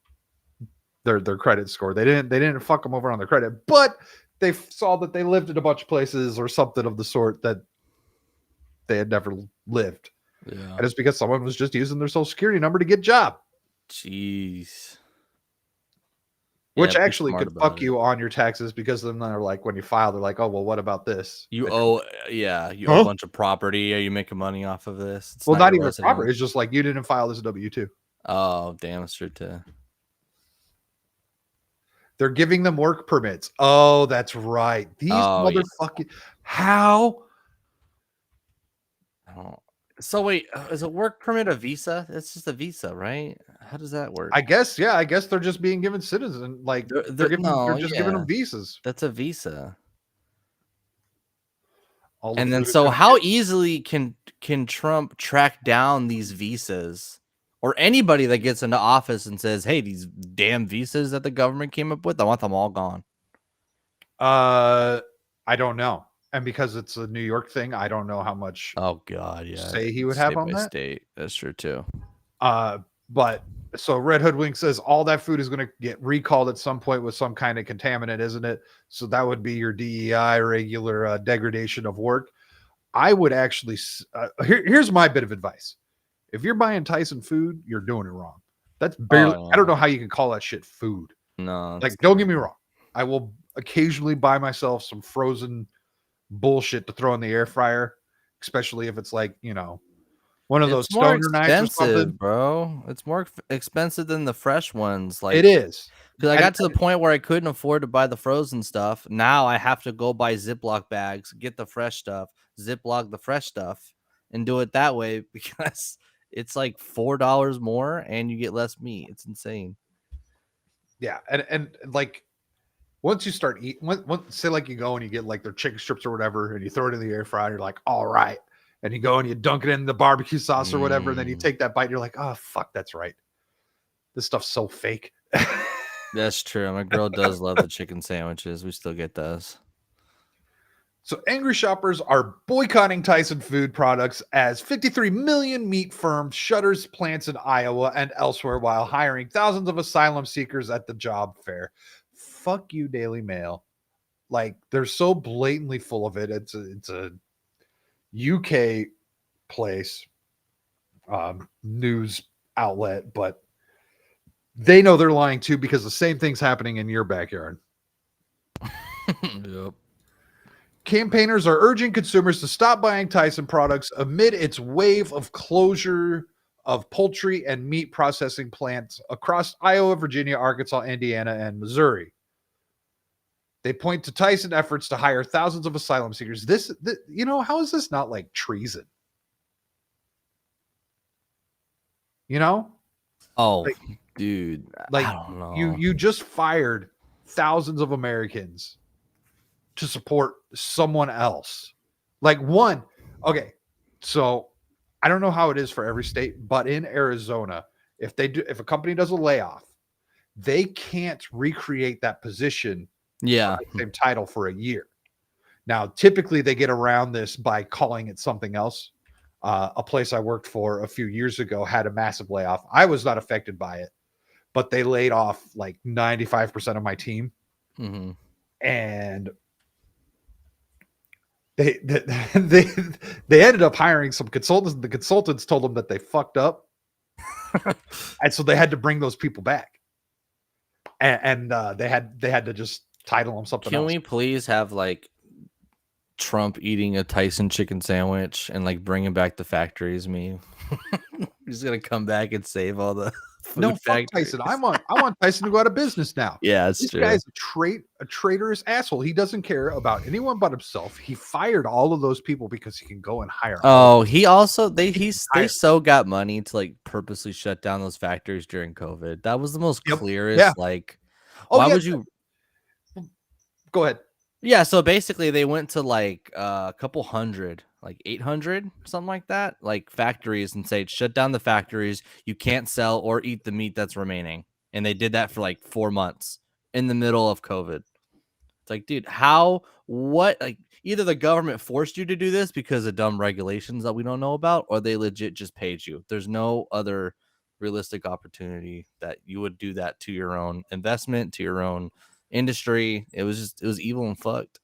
Speaker 1: their credit score. They didn't fuck them over on their credit, but they saw that they lived in a bunch of places or something of the sort that they had never lived.
Speaker 2: Yeah.
Speaker 1: And it's because someone was just using their social security number to get a job.
Speaker 2: Jeez.
Speaker 1: Which
Speaker 2: Yeah, be
Speaker 1: actually
Speaker 2: smart
Speaker 1: could
Speaker 2: about
Speaker 1: fuck
Speaker 2: it.
Speaker 1: you on your taxes, because then they're like, when you file, they're like, oh, well, what about this?
Speaker 2: You
Speaker 1: And
Speaker 2: owe, you owe a bunch of property. Are you making money off of this? It's
Speaker 1: well,
Speaker 2: not
Speaker 1: not
Speaker 2: your
Speaker 1: even proper.
Speaker 2: residence.
Speaker 1: It's just like, you didn't file this W-2.
Speaker 2: Oh, damn, it's true too.
Speaker 1: They're giving them work permits. Oh, that's right. These
Speaker 2: Oh, yeah.
Speaker 1: motherfucking how?
Speaker 2: Oh. So wait, is a work permit a visa? It's just a visa, right? How does that work?
Speaker 1: I guess, yeah. I guess they're just being given citizen. Like they're
Speaker 2: No,
Speaker 1: just giving
Speaker 2: yeah,
Speaker 1: them visas.
Speaker 2: that's a visa.
Speaker 1: All the
Speaker 2: And then
Speaker 1: food is
Speaker 2: so
Speaker 1: gonna
Speaker 2: how
Speaker 1: get.
Speaker 2: easily can Trump track down these visas, or anybody that gets into office and says, "Hey, these damn visas that the government came up with, I want them all gone."
Speaker 1: I don't know. And because it's a New York thing, I don't know how much
Speaker 2: Oh God, yeah,
Speaker 1: say he would have
Speaker 2: state
Speaker 1: on
Speaker 2: by
Speaker 1: that.
Speaker 2: state. That's true too.
Speaker 1: But so Red Hood Wing says all that food is going to get recalled at some point with some kind of contaminant, isn't it? So that would be your DEI, regular degradation of work. I would actually, here's my bit of advice. If you're buying Tyson food, you're doing it wrong. That's barely,
Speaker 2: Oh
Speaker 1: I don't
Speaker 2: yeah,
Speaker 1: know how you can call that shit food.
Speaker 2: no,
Speaker 1: Like, don't get me wrong. I will occasionally buy myself some frozen bullshit to throw in the air fryer, especially if it's like, one of those
Speaker 2: it's more
Speaker 1: stoner nights or something.
Speaker 2: expensive, bro. It's more expensive than the fresh ones.
Speaker 1: It
Speaker 2: Like,
Speaker 1: is.
Speaker 2: because I
Speaker 1: And,
Speaker 2: got to the point where I couldn't afford to buy the frozen stuff. Now I have to go buy Ziploc bags, get the fresh stuff, Ziploc the fresh stuff, and do it that way because it's like $4 more and you get less meat. It's insane.
Speaker 1: yeah. And like, once you start eating, say like you go and you get like their chicken strips or whatever, and you throw it in the air fryer, you're like, all right. And you go and you dunk it in the barbecue sauce or whatever, and then you
Speaker 2: Mm,
Speaker 1: take that bite, and you're like, oh fuck, that's right. This stuff's so fake.
Speaker 2: that's true. My girl does love the chicken sandwiches. We still get those.
Speaker 1: So angry shoppers are boycotting Tyson food products as 53 million meat firms shutters plants in Iowa and elsewhere while hiring thousands of asylum seekers at the job fair. Fuck you, Daily Mail. Like, they're so blatantly full of it. It's a UK place, news outlet, but they know they're lying too, because the same thing's happening in your backyard.
Speaker 2: Yep.
Speaker 1: Campaigners are urging consumers to stop buying Tyson products amid its wave of closure of poultry and meat processing plants across Iowa, Virginia, Arkansas, Indiana, and Missouri. They point to Tyson efforts to hire thousands of asylum seekers. This how is this not like treason?
Speaker 2: Oh,
Speaker 1: Like,
Speaker 2: dude,
Speaker 1: like
Speaker 2: I don't know.
Speaker 1: you just fired thousands of Americans to support someone else. Like, one, okay, so I don't know how it is for every state, but in Arizona, if a company does a layoff, they can't recreate that position
Speaker 2: Yeah.
Speaker 1: the same title for a year. Now, typically they get around this by calling it something else. A place I worked for a few years ago had a massive layoff. I was not affected by it, but they laid off like 95% of my team.
Speaker 2: Mm-hmm.
Speaker 1: And they they ended up hiring some consultants, and the consultants told them that they fucked up. And so they had to bring those people back. and they had to just title him something
Speaker 2: Can
Speaker 1: else.
Speaker 2: we please have like Trump eating a Tyson chicken sandwich and like bringing back the factories meme? He's gonna come back and save all the
Speaker 1: No,
Speaker 2: food
Speaker 1: fuck
Speaker 2: factories.
Speaker 1: Tyson. I want Tyson to go out of business now.
Speaker 2: Yeah, it's
Speaker 1: This
Speaker 2: true.
Speaker 1: guy's a traitorous asshole. He doesn't care about anyone but himself. He fired all of those people because he can go and hire.
Speaker 2: Oh, he also they
Speaker 1: hired.
Speaker 2: so got money to like purposely shut down those factories during COVID. That was the most
Speaker 1: Yep.
Speaker 2: clearest.
Speaker 1: Yeah.
Speaker 2: Like,
Speaker 1: Oh
Speaker 2: why
Speaker 1: yeah.
Speaker 2: would you?
Speaker 1: Go ahead.
Speaker 2: Yeah, so basically they went to like a couple hundred, like 800, something like that, like factories and say shut down the factories. You can't sell or eat the meat that's remaining. And they did that for like 4 months in the middle of COVID. It's like, dude, what, like either the government forced you to do this because of dumb regulations that we don't know about, or they legit just paid you. There's no other realistic opportunity that you would do that to your own investment, to your own industry. It was evil and fucked.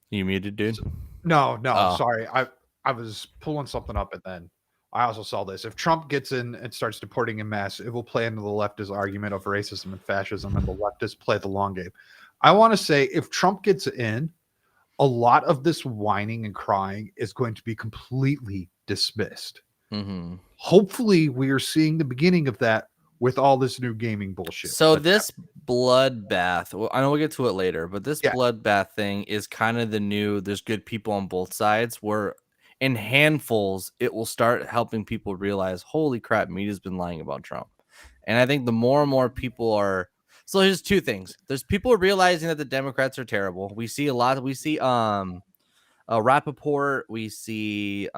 Speaker 2: You muted, dude?
Speaker 1: No,
Speaker 2: Oh.
Speaker 1: sorry. I was pulling something up, and then I also saw this. If Trump gets in and starts deporting in mass, it will play into the leftist argument of racism and fascism, and the leftists play the long game. I want to say if Trump gets in, a lot of this whining and crying is going to be completely dismissed.
Speaker 2: Mm-hmm.
Speaker 1: Hopefully, we are seeing the beginning of that with all this new gaming bullshit.
Speaker 2: So this bloodbath, well, I know we'll get to it later, but this
Speaker 1: Yeah.
Speaker 2: bloodbath thing is kind of the new, there's good people on both sides, where in handfuls, it will start helping people realize, holy crap, media's been lying about Trump. And I think the more and more people are, so here's two things. There's people realizing that the Democrats are terrible. We see Rappaport, we see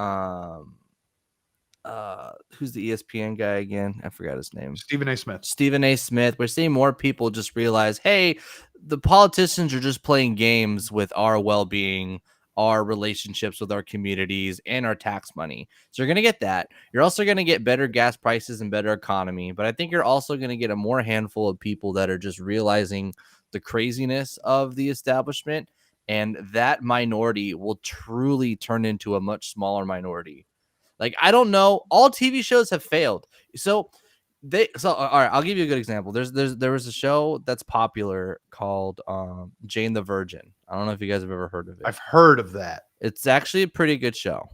Speaker 2: who's the ESPN guy again? I forgot his name.
Speaker 1: Stephen A. Smith.
Speaker 2: Stephen A. Smith. We're seeing more people just realize, hey, the politicians are just playing games with our well-being, our relationships with our communities, and our tax money. So you're going to get that. You're also going to get better gas prices and better economy. But I think you're also going to get a more handful of people that are just realizing the craziness of the establishment. And that minority will truly turn into a much smaller minority. Like, I don't know. All TV shows have failed. So all right, I'll give you a good example. There was a show that's popular called Jane the Virgin. I don't know if you guys have ever heard of it.
Speaker 1: I've heard of that.
Speaker 2: It's actually a pretty good show.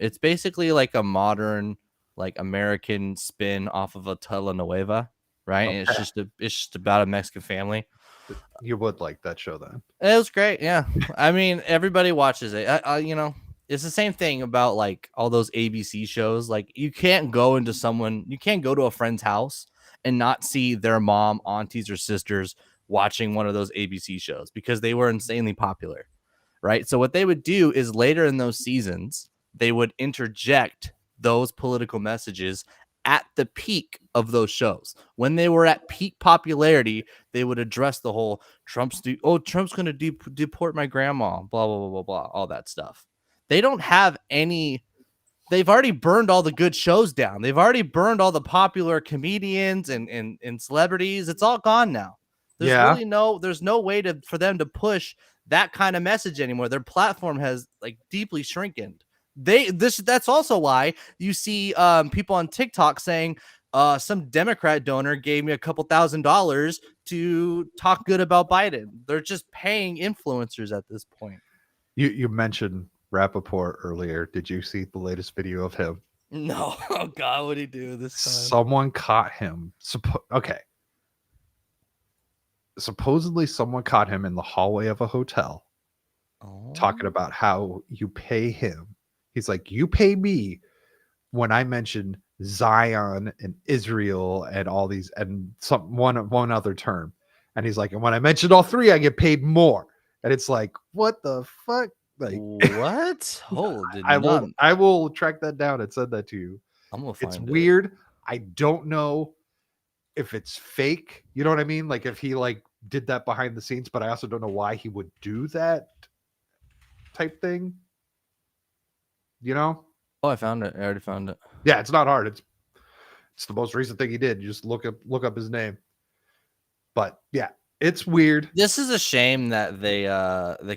Speaker 2: It's basically like a modern, like American spin off of a telenovela, right?
Speaker 1: Okay.
Speaker 2: And it's just about a Mexican family.
Speaker 1: You would like that show then.
Speaker 2: It was great, yeah. I mean, everybody watches it. It's the same thing about like all those ABC shows. Like you can't go to a friend's house and not see their mom, aunties, or sisters watching one of those ABC shows because they were insanely popular, right? So what they would do is later in those seasons, they would interject those political messages at the peak of those shows. When they were at peak popularity, they would address the whole Trump's going to deport my grandma, blah, blah, blah, blah, blah, all that stuff. They don't have any. They've already burned all the good shows down. They've already burned all the popular comedians and celebrities. It's all gone now. There's no way for them to push that kind of message anymore. Their platform has like deeply shrinkened. That's also why you see people on TikTok saying some Democrat donor gave me a couple $1,000 to talk good about Biden. They're just paying influencers at this point.
Speaker 1: You mentioned Rappaport earlier. Did you see the latest video of him?
Speaker 2: No. Oh God, what did he do this time?
Speaker 1: Someone caught him. Okay. Supposedly someone caught him in the hallway of a hotel talking about how you pay him. He's like, you pay me when I mention Zion and Israel and all these and one other term. And he's like, and when I mention all three, I get paid more. And it's like, what the fuck? Like
Speaker 2: what?
Speaker 1: I will track that down and send that to you.
Speaker 2: I'm gonna find
Speaker 1: it's
Speaker 2: it.
Speaker 1: Weird. I don't know if it's fake. You know what I mean? Like if he like did that behind the scenes, but I also don't know why he would do that type thing. You know?
Speaker 2: Oh, I found it. I already found it.
Speaker 1: Yeah, it's not hard. It's the most recent thing he did. You just look up his name. But yeah, it's weird.
Speaker 2: This is a shame that they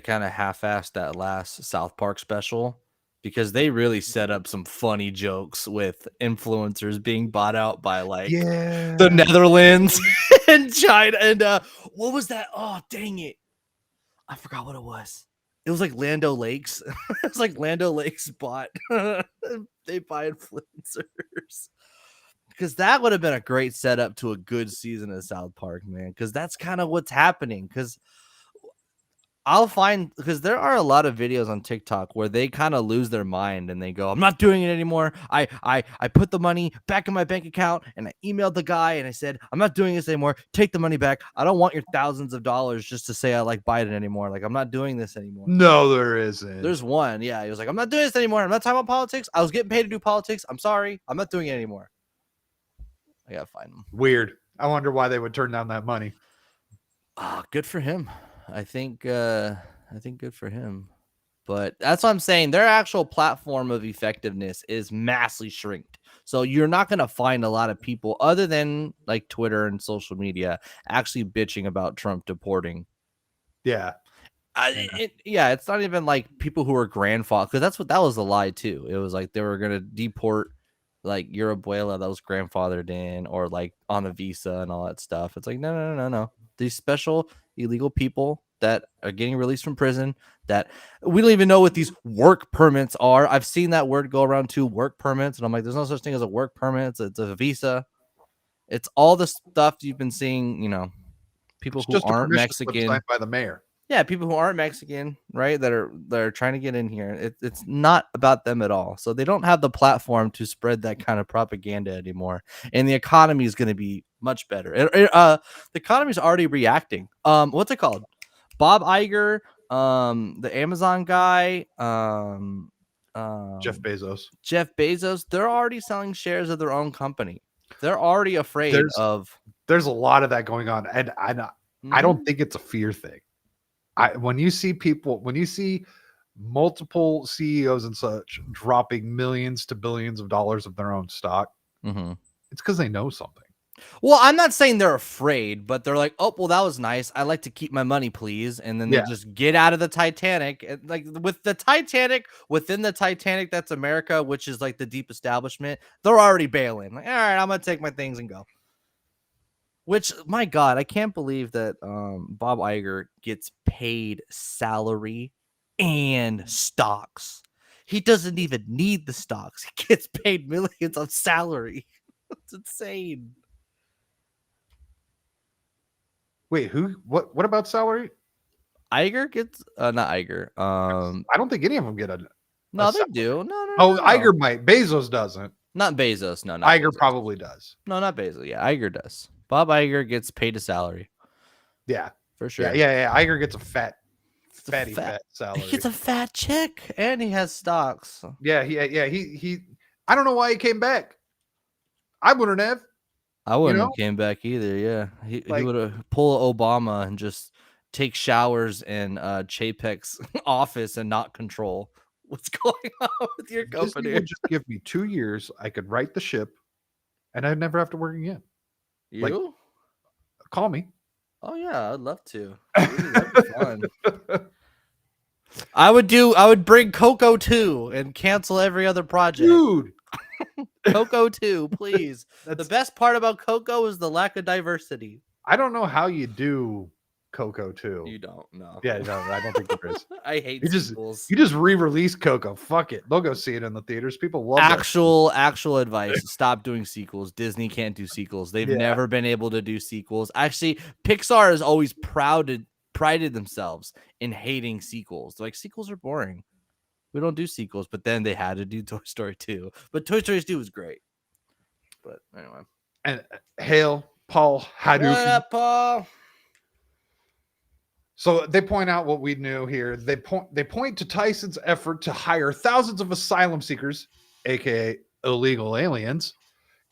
Speaker 2: kind of half-assed that last South Park special because they really set up some funny jokes with influencers being bought out by like the Netherlands and China. And what was that? Oh, dang it. I forgot what it was. It was like Lando Lakes. It was like Lando Lakes bought. They buy influencers. Because that would have been a great setup to a good season of South Park, man. Because that's kind of what's happening. Because because there are a lot of videos on TikTok where they kind of lose their mind and they go, I'm not doing it anymore. I put the money back in my bank account and I emailed the guy and I said, I'm not doing this anymore. Take the money back. I don't want your thousands of dollars just to say I like Biden anymore. Like, I'm not doing this anymore.
Speaker 1: No, there isn't.
Speaker 2: There's one. Yeah. He was like, I'm not doing this anymore. I'm not talking about politics. I was getting paid to do politics. I'm sorry. I'm not doing it anymore. I gotta find him.
Speaker 1: Weird. I wonder why they would turn down that money.
Speaker 2: Good for him. I think good for him. But that's what I'm saying. Their actual platform of effectiveness is massively shrinked. So you're not going to find a lot of people other than like Twitter and social media actually bitching about Trump deporting.
Speaker 1: Yeah.
Speaker 2: It's not even like people who are grandfathered, because that was the lie too. It was like they were going to deport like your abuela that was grandfathered in, or like on a visa and all that stuff. It's like, no. These special illegal people that are getting released from prison, that we don't even know what these work permits are. I've seen that word go around too, work permits. And I'm like, there's no such thing as a work permit. It's a visa. It's all the stuff you've been seeing, people
Speaker 1: It's
Speaker 2: who
Speaker 1: just
Speaker 2: aren't
Speaker 1: a Mexican
Speaker 2: Mexican.
Speaker 1: signed by the mayor.
Speaker 2: Yeah, people who aren't Mexican, right? That are trying to get in here. It's not about them at all. So they don't have the platform to spread that kind of propaganda anymore. And the economy is going to be much better. The economy is already reacting. What's it called? Bob Iger, the Amazon guy,
Speaker 1: Jeff
Speaker 2: Bezos. They're already selling shares of their own company. They're already afraid of.
Speaker 1: There's a lot of that going on, and I don't think it's a fear thing. When you see multiple CEOs and such dropping millions to billions of dollars of their own stock, it's because they know something.
Speaker 2: Well, I'm not saying they're afraid, but they're like, oh, well, that was nice. I like to keep my money, please. And then they just get out of the Titanic. And like with the Titanic, within the Titanic, that's America, which is like the deep establishment. They're already bailing. Like, all right, I'm going to take my things and go. Which, my God, I can't believe that Bob Iger gets paid salary and stocks. He doesn't even need the stocks. He gets paid millions on salary. It's insane.
Speaker 1: Wait, who? What about salary?
Speaker 2: Iger gets not Iger.
Speaker 1: I don't think any of them get a.
Speaker 2: No, they do. No.
Speaker 1: Oh, Iger might. Bezos doesn't.
Speaker 2: Not Bezos. No,
Speaker 1: not Iger
Speaker 2: Bezos.
Speaker 1: Probably does.
Speaker 2: No, not Bezos. Yeah, Iger does. Bob Iger gets paid a salary.
Speaker 1: Yeah,
Speaker 2: for sure.
Speaker 1: Yeah. Iger gets a fat salary.
Speaker 2: He gets a fat check, and he has stocks.
Speaker 1: Yeah. He. I don't know why he came back. I wouldn't have.
Speaker 2: I wouldn't have came back either. Yeah, he would have pulled Obama and just take showers in Chapek's office and not control what's going on with your company.
Speaker 1: Disney would just give me 2 years. I could right the ship, and I'd never have to work again.
Speaker 2: You
Speaker 1: call me.
Speaker 2: Oh yeah, I'd love to. That'd be fun. I would bring Coco 2 and cancel every other project.
Speaker 1: Dude.
Speaker 2: Coco 2, please. The best part about Coco is the lack of diversity.
Speaker 1: I don't know how you do Coco 2.
Speaker 2: You don't know.
Speaker 1: Yeah, no, I don't think there is.
Speaker 2: I hate sequels.
Speaker 1: You just re-release Coco. Fuck it. They'll go see it in the theaters. People love
Speaker 2: actual advice. Stop doing sequels. Disney can't do sequels. They've never been able to do sequels. Actually, Pixar has always prided themselves in hating sequels. They're like, sequels are boring. We don't do sequels, but then they had to do Toy Story 2. But Toy Story 2 was great. But anyway.
Speaker 1: And hail Paul Hadouken.
Speaker 2: What up, Paul?
Speaker 1: So they point out what we knew here. They point to Tyson's effort to hire thousands of asylum seekers, aka illegal aliens,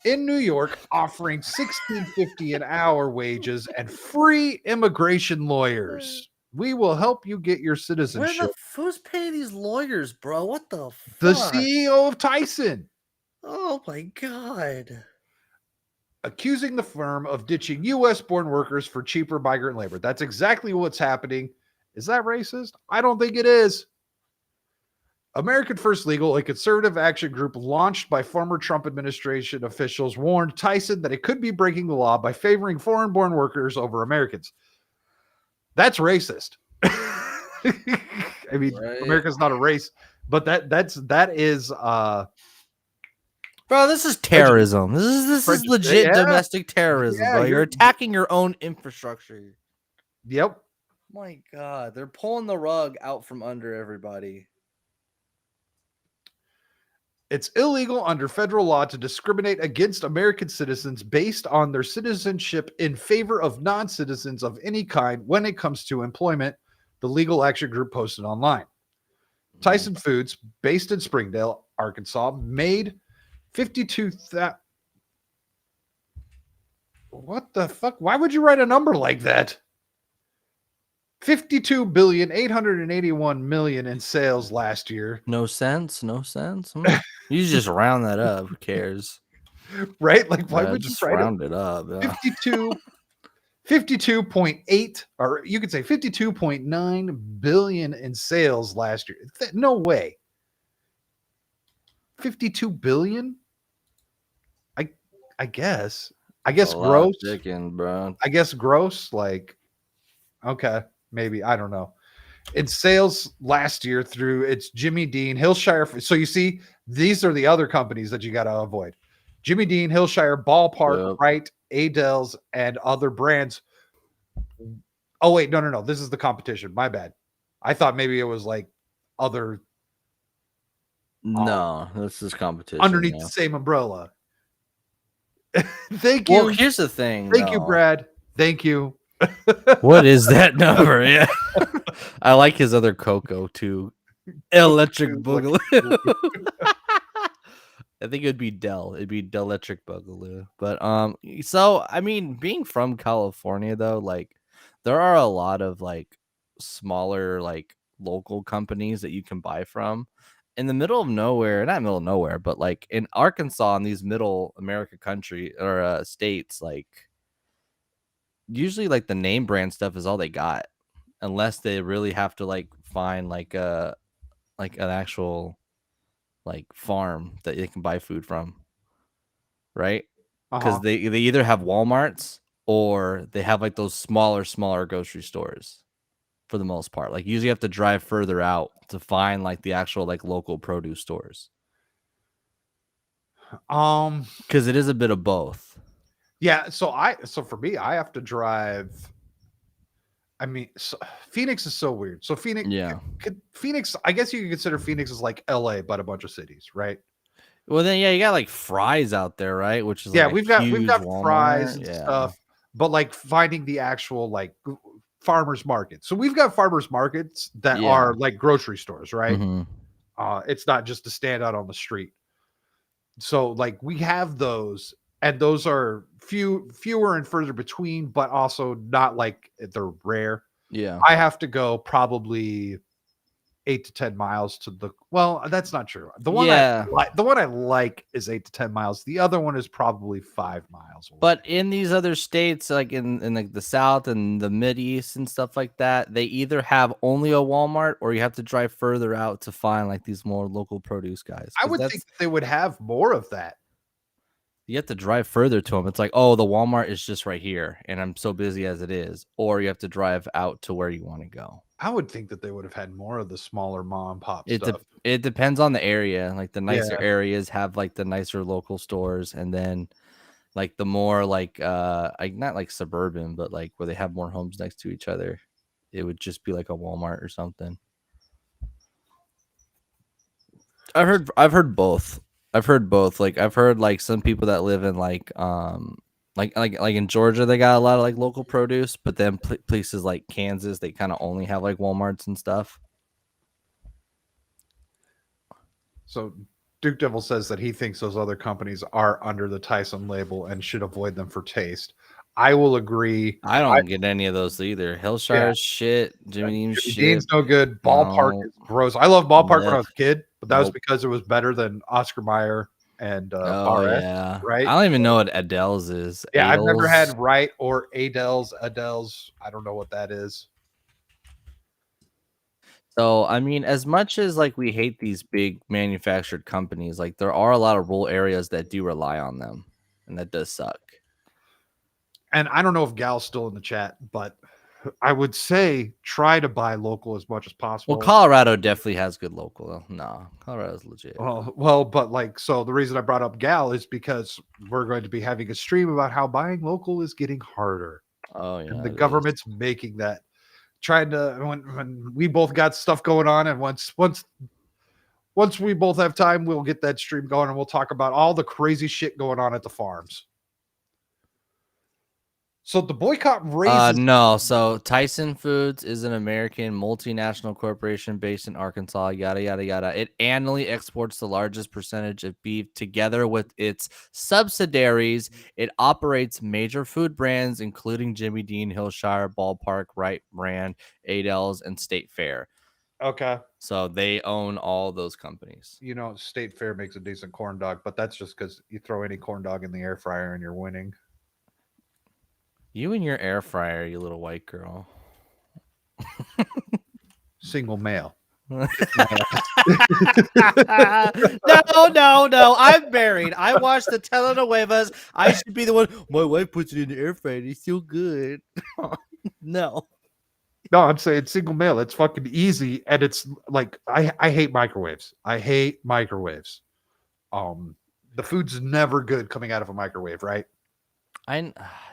Speaker 1: in New York, offering $16.50 an hour wages and free immigration lawyers. We will help you get your citizenship.
Speaker 2: Who's paying these lawyers, bro? What the fuck?
Speaker 1: The CEO of Tyson.
Speaker 2: Oh my God.
Speaker 1: Accusing the firm of ditching U.S.-born workers for cheaper migrant labor. That's exactly what's happening. Is that racist? I don't think it is. American First Legal, a conservative action group launched by former Trump administration officials, warned Tyson that it could be breaking the law by favoring foreign-born workers over Americans. That's racist. I mean,
Speaker 2: Right.
Speaker 1: America's not a race, but that is
Speaker 2: Bro, this is terrorism. This is
Speaker 1: prejudice.
Speaker 2: legit
Speaker 1: Yeah,
Speaker 2: domestic terrorism,
Speaker 1: yeah,
Speaker 2: bro. You're attacking your own infrastructure.
Speaker 1: yep.
Speaker 2: My God, they're pulling the rug out from under everybody.
Speaker 1: It's illegal under federal law to discriminate against American citizens based on their citizenship in favor of non-citizens of any kind when it comes to employment, the legal action group posted online. Tyson Foods, based in Springdale, Arkansas, made 52,000. What the fuck? Why would you write a number like that? 52,881,000,000 in sales last year.
Speaker 2: No sense. No sense. You just round that up. Who cares?
Speaker 1: Right? Like, why would you
Speaker 2: just
Speaker 1: write
Speaker 2: round it up? Yeah.
Speaker 1: 52.8, or you could say 52.9 billion in sales last year. No way. 52 billion? I guess. I guess
Speaker 2: A lot of
Speaker 1: gross.
Speaker 2: chicken, bro.
Speaker 1: I guess gross. Like, okay, maybe. I don't know. In sales last year through it's Jimmy Dean, Hillshire. So you see, these are the other companies that you got to avoid. Jimmy Dean, Hillshire, Ballpark,
Speaker 2: Yep.
Speaker 1: Wright, Adels, and other brands. Oh, wait, no. This is the competition. My bad. I thought maybe it was like other
Speaker 2: No, this is competition.
Speaker 1: underneath the same umbrella. Thank you.
Speaker 2: Well, here's the thing.
Speaker 1: Thank you, Brad. Thank you.
Speaker 2: What is that number? Yeah. I like his other Coco too. Electric Boogaloo. I think it would be Dell. It'd be Dell-electric Boogaloo. But so I mean, being from California though, like there are a lot of like smaller like local companies that you can buy from in the middle of nowhere, not middle of nowhere, but like in Arkansas in these middle America country or states, like usually like the name brand stuff is all they got, unless they really have to like find like an actual like farm that they can buy food from, right? Because they either have Walmarts or they have like those smaller grocery stores for the most part. Like usually you have to drive further out to find like the actual like local produce stores. Because it is a bit of both.
Speaker 1: Yeah, so for me, I have to drive. I mean, Phoenix is so weird. So Phoenix, Phoenix, I guess you could consider Phoenix as like LA, but a bunch of cities, right?
Speaker 2: Well, then yeah, you got like Fry's out there, right? Which is
Speaker 1: yeah,
Speaker 2: like
Speaker 1: we've got
Speaker 2: Walmart.
Speaker 1: Fry's and stuff, but like finding the actual like farmers market. So we've got farmers markets that are like grocery stores, right? It's not just to stand out on the street. So like we have those, and those are fewer and further between, but also not like they're rare.
Speaker 2: Yeah,
Speaker 1: I have to go probably 8 to 10 miles to the. Well, that's not true. The one I like is 8 to 10 miles. The other one is probably 5 miles away.
Speaker 2: But in these other states, like in like the South and the Mid-East and stuff like that, they either have only a Walmart or you have to drive further out to find like these more local produce guys.
Speaker 1: I would think they would have more of that.
Speaker 2: You have to drive further to them. It's like, oh, the Walmart is just right here, and I'm so busy as it is. Or you have to drive out to where you want to go.
Speaker 1: I would think that they would have had more of the smaller mom and pop stuff.
Speaker 2: It depends on the area. Like the nicer areas have like the nicer local stores, and then like the more like not like suburban, but like where they have more homes next to each other, it would just be like a Walmart or something. I've heard both. Like I've heard like some people that live in like in Georgia, they got a lot of like local produce, but then places like Kansas, they kind of only have like Walmarts and stuff.
Speaker 1: So Duke Devil says that he thinks those other companies are under the Tyson label and should avoid them for taste. I will agree.
Speaker 2: I don't get any of those either. Hillshire's shit. Jimmy Dean's shit.
Speaker 1: Dean's no good. Ballpark is gross. I love Ballpark when I was a kid, but that was because it was better than Oscar Mayer and
Speaker 2: yeah,
Speaker 1: right?
Speaker 2: I don't even know what Adele's is.
Speaker 1: Yeah, I've never had Wright or Adele's. I don't know what that is.
Speaker 2: So, I mean, as much as like we hate these big manufactured companies, like there are a lot of rural areas that do rely on them, and that does suck.
Speaker 1: And I don't know if Gal's still in the chat, but I would say try to buy local as much as
Speaker 2: Well,
Speaker 1: possible.
Speaker 2: Colorado definitely has good local. No, Colorado's legit.
Speaker 1: But like, so the reason I brought up Gal is because we're going to be having a stream about how buying local is getting harder,
Speaker 2: Oh
Speaker 1: and
Speaker 2: yeah,
Speaker 1: the
Speaker 2: it is.
Speaker 1: government's making that. Trying to when we both got stuff going on, and once we both have time, we'll get that stream going, and we'll talk about all the crazy shit going on at the farms. So the boycott raises.
Speaker 2: No. So Tyson Foods is an American multinational corporation based in Arkansas. Yada yada yada. It annually exports the largest percentage of beef. Together with its subsidiaries, it operates major food brands, including Jimmy Dean, Hillshire, Ballpark, Wright Brand, Adels, and State Fair.
Speaker 1: Okay.
Speaker 2: So they own all those companies.
Speaker 1: You know, State Fair makes a decent corn dog, but that's just because you throw any corn dog in the air fryer and you're winning.
Speaker 2: You and your air fryer, you little white girl.
Speaker 1: Single male.
Speaker 2: No. I'm married. I watched the telenovelas. I should be the one. My wife puts it in the air fryer. It's so good. No.
Speaker 1: No, I'm saying single male. It's fucking easy, and it's like I hate microwaves. I hate microwaves. The food's never good coming out of a microwave, right?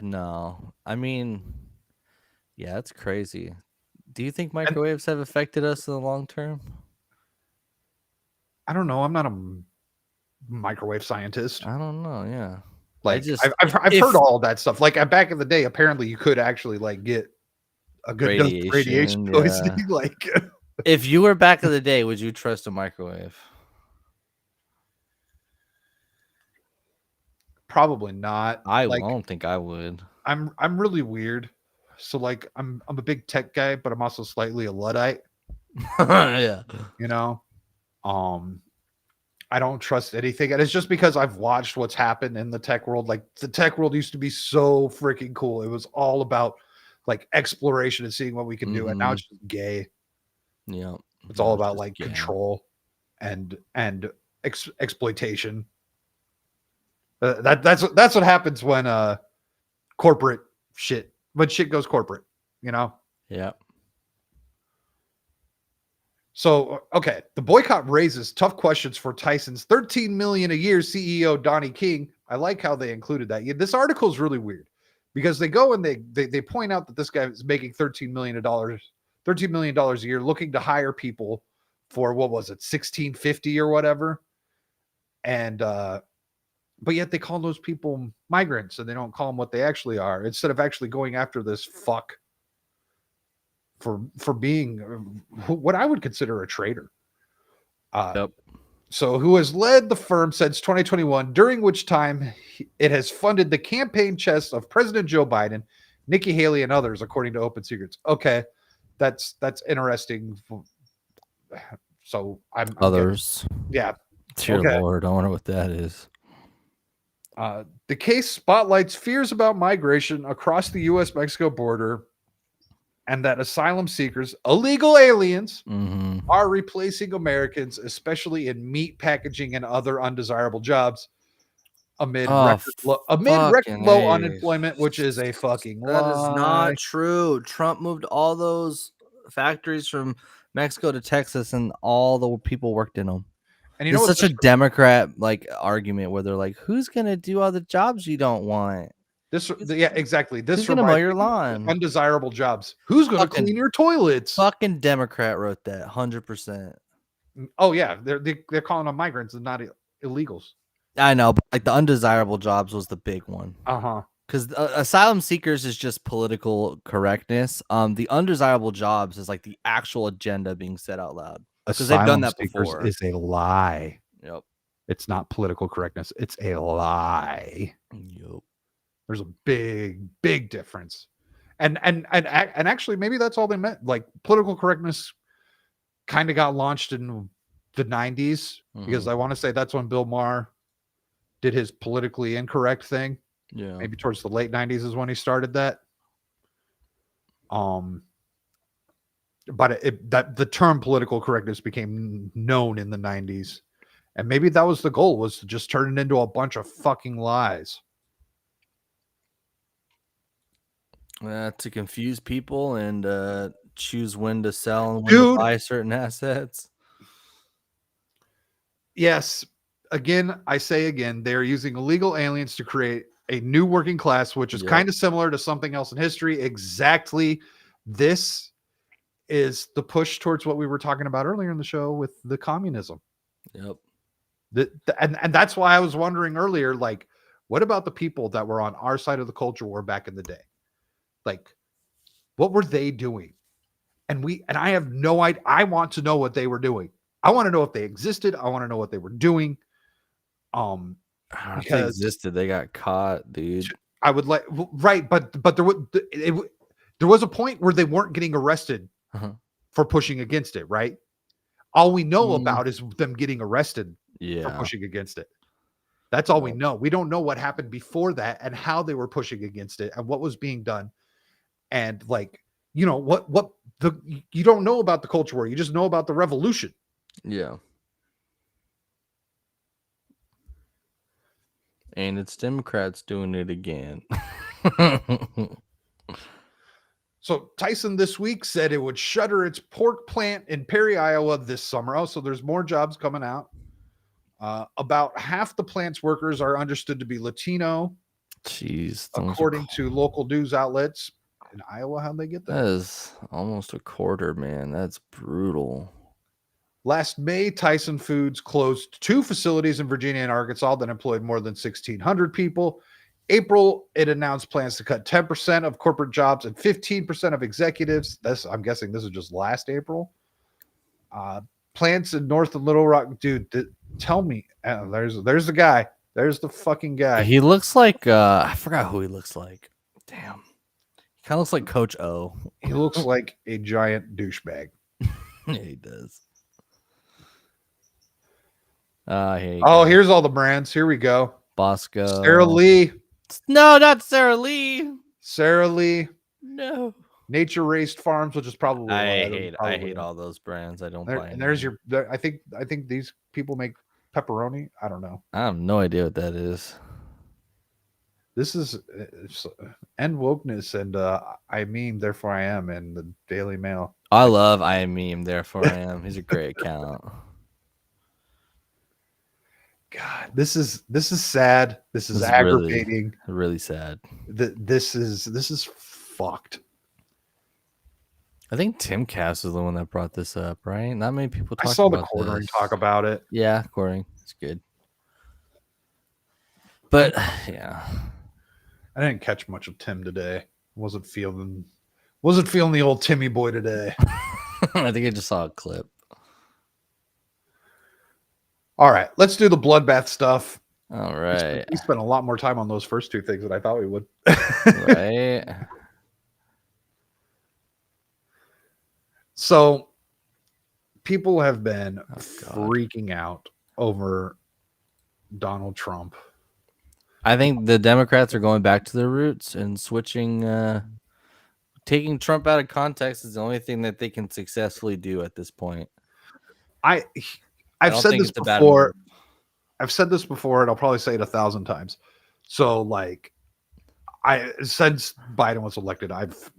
Speaker 2: No. I mean, yeah, it's crazy. Do you think microwaves have affected us in the long term?
Speaker 1: I don't know. I'm not a microwave scientist.
Speaker 2: I don't know. Yeah.
Speaker 1: Like I've heard all that stuff. Like back in the day, apparently you could actually like get a good dose of radiation poisoning.
Speaker 2: Yeah.
Speaker 1: Like
Speaker 2: If you were back in the day, would you trust a microwave?
Speaker 1: probably not.
Speaker 2: I
Speaker 1: Like
Speaker 2: don't think I would.
Speaker 1: I'm really weird. So like I'm a big tech guy, but I'm also slightly a Luddite,
Speaker 2: Yeah.
Speaker 1: you know. I don't trust anything. And it's just because I've watched what's happened in the tech world. Like the tech world used to be so freaking cool. It was all about like exploration and seeing what we can do. And now it's just gay.
Speaker 2: Yeah.
Speaker 1: It's all about like control and exploitation. That's what happens when corporate shit when shit goes corporate, you know?
Speaker 2: Yeah.
Speaker 1: So okay, the boycott raises tough questions for Tyson's $13 million a year CEO Donnie King. I like how they included that. Yeah, this article is really weird because they go and they point out that this guy is making $13 million a year, looking to hire people for what was it, 1650 or whatever. And but yet they call those people migrants and they don't call them what they actually are, instead of actually going after this fuck for being what I would consider a traitor.
Speaker 2: Yep.
Speaker 1: So who has led the firm since 2021, during which time it has funded the campaign chests of President Joe Biden, Nikki Haley, and others, according to Open Secrets. Okay, that's interesting. So I'm
Speaker 2: Others.
Speaker 1: yeah.
Speaker 2: Dear Lord, I wonder what that is.
Speaker 1: The case spotlights fears about migration across the U.S.-Mexico border, and that asylum seekers, illegal aliens, are replacing Americans, especially in meat packaging and other undesirable jobs, amid record low unemployment, which is a fucking lie.
Speaker 2: That is not true. Trump moved all those factories from Mexico to Texas, and all the people worked in them. And you know, it's such a Democrat like argument where they're like, "Who's gonna do all the jobs you don't want?"
Speaker 1: Yeah, exactly. This
Speaker 2: who's gonna mow your lawn?
Speaker 1: Undesirable jobs. Who's gonna clean your toilets?
Speaker 2: Fucking Democrat wrote that 100%.
Speaker 1: Oh yeah, they're calling them migrants and not illegals.
Speaker 2: I know, but like the undesirable jobs was the big one. Because asylum seekers is just political correctness. The undesirable jobs is like the actual agenda being said out loud. Because they've done that before.
Speaker 1: Is a lie.
Speaker 2: Yep.
Speaker 1: It's not political correctness. It's a lie.
Speaker 2: Yep.
Speaker 1: There's a big difference. And actually maybe that's all they meant. Like political correctness kind of got launched in the 90s because I want to say that's when Bill Maher did his politically incorrect thing.
Speaker 2: Yeah.
Speaker 1: Maybe towards the late 90s is when he started that. but that the term political correctness became known in the 90s. And maybe that was the goal, was to just turn it into a bunch of fucking lies.
Speaker 2: To confuse people and choose when to sell and when to
Speaker 1: Dude,
Speaker 2: buy certain assets.
Speaker 1: yes. Again, I say again, they're using illegal aliens to create a new working class, which is kind of similar to something else in history. Exactly. This is the push towards what we were talking about earlier in the show with the communism.
Speaker 2: Yep.
Speaker 1: And that's why I was wondering earlier, like, what about the people that were on our side of the culture war back in the day? Like, what were they doing? And I have no idea. I want to know what they were doing. I want to know if they existed. I want to know what they were doing.
Speaker 2: If they existed, they got caught, dude.
Speaker 1: I would like, right, but there was a point where they weren't getting arrested for pushing against it, right? All we know about is them getting arrested for pushing against it. That's all we know. We don't know what happened before that and how they were pushing against it and what was being done. And like, you know, you don't know about the culture war. You just know about the revolution.
Speaker 2: Yeah. And it's Democrats doing it again.
Speaker 1: So Tyson this week said it would shutter its pork plant in Perry, Iowa this summer. Oh, so there's more jobs coming out. About half the plant's workers are understood to be Latino.
Speaker 2: Jeez.
Speaker 1: According to local news outlets in Iowa. How'd they get that?
Speaker 2: That is almost a quarter, man. That's brutal.
Speaker 1: Last May, Tyson Foods closed 2 facilities in Virginia and Arkansas that employed more than 1,600 people. April, it announced plans to cut 10% of corporate jobs and 15% of executives. I'm guessing this is just last April. Plants in North and Little Rock. Dude, tell me. There's the guy. There's the fucking guy.
Speaker 2: He looks like, I forgot who he looks like. Damn. He kind of looks like Coach O.
Speaker 1: He looks like a giant douchebag.
Speaker 2: Yeah, he does.
Speaker 1: Here's all the brands. Here we go.
Speaker 2: Bosco.
Speaker 1: Sara Lee.
Speaker 2: No, not Sara Lee.
Speaker 1: Sara Lee.
Speaker 2: No.
Speaker 1: Nature Raised Farms, which is probably
Speaker 2: I hate all those brands. I don't buy
Speaker 1: and there's your I think these people make pepperoni. I don't know.
Speaker 2: I have no idea what that is.
Speaker 1: This is End Wokeness and I Meme, Therefore I Am, and the Daily Mail.
Speaker 2: I love I Meme, Therefore I Am. He's a great account.
Speaker 1: God, this is sad. This is aggravating.
Speaker 2: Really sad.
Speaker 1: This is fucked.
Speaker 2: I think Tim Cass is the one that brought this up, right? Not many people talk about this.
Speaker 1: I saw the Quartering talk about it.
Speaker 2: Yeah, Quartering. It's good. But yeah.
Speaker 1: I didn't catch much of Tim today. Wasn't feeling the old Timmy boy today.
Speaker 2: I think I just saw a clip.
Speaker 1: All right, let's do the bloodbath stuff.
Speaker 2: All right.
Speaker 1: We spent a lot more time on those first 2 things than I thought we would.
Speaker 2: Right.
Speaker 1: So people have been freaking out over Donald Trump.
Speaker 2: I think the Democrats are going back to their roots and switching, taking Trump out of context is the only thing that they can successfully do at this point.
Speaker 1: I've said this before. I've said this before, and I'll probably say it 1,000 times. So, like, since Biden was elected, I've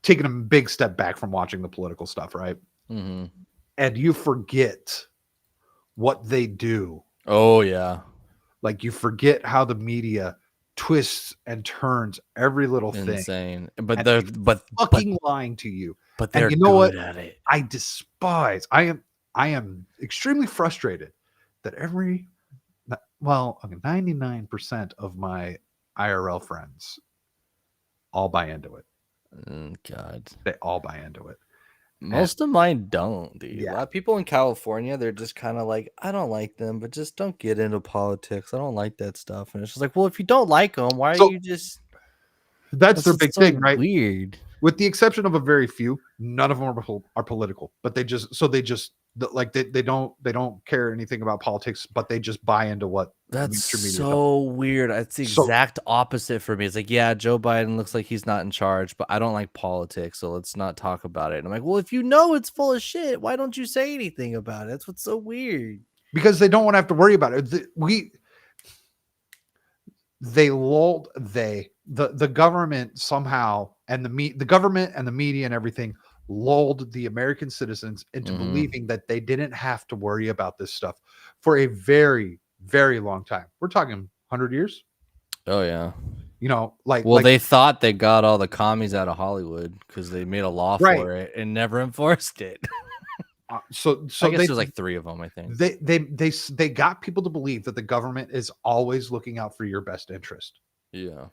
Speaker 1: taken a big step back from watching the political stuff, right?
Speaker 2: Mm-hmm.
Speaker 1: And you forget what they do.
Speaker 2: Oh, yeah.
Speaker 1: Like, you forget how the media twists and turns every little thing.
Speaker 2: Insane. But they're
Speaker 1: fucking lying to you.
Speaker 2: But they're
Speaker 1: you know
Speaker 2: good
Speaker 1: what?
Speaker 2: at it.
Speaker 1: I despise. I am extremely frustrated that 99% of my IRL friends all buy into it.
Speaker 2: God.
Speaker 1: They all buy into it.
Speaker 2: Most of mine don't, dude.
Speaker 1: Yeah.
Speaker 2: A lot of people in California, they're just kind of like, I don't like them, but just don't get into politics. I don't like that stuff. And it's just like, well, if you don't like them, why are you just...
Speaker 1: That's their big thing, right?
Speaker 2: Weird.
Speaker 1: With the exception of a very few, none of them are political, but they just They don't care anything about politics, but they just buy into what the
Speaker 2: That's
Speaker 1: mainstream media tells them.
Speaker 2: so weird. It's the
Speaker 1: So
Speaker 2: exact opposite for me. It's like, yeah, Joe Biden looks like he's not in charge, but I don't like politics, so let's not talk about it. And I'm like, well, if you know it's full of shit, why don't you say anything about it? That's what's so weird.
Speaker 1: because they don't want to have to worry about it. They lulled the government somehow, and the government and the media and everything lulled the American citizens into believing that they didn't have to worry about this stuff for a very, very long time. We're talking 100 years.
Speaker 2: Oh yeah.
Speaker 1: Well,
Speaker 2: they thought they got all the commies out of Hollywood because they made a law
Speaker 1: right.
Speaker 2: for it and never enforced it.
Speaker 1: So
Speaker 2: I guess there's like 3 of them. I think
Speaker 1: they got people to believe that the government is always looking out for your best interest.
Speaker 2: Yeah.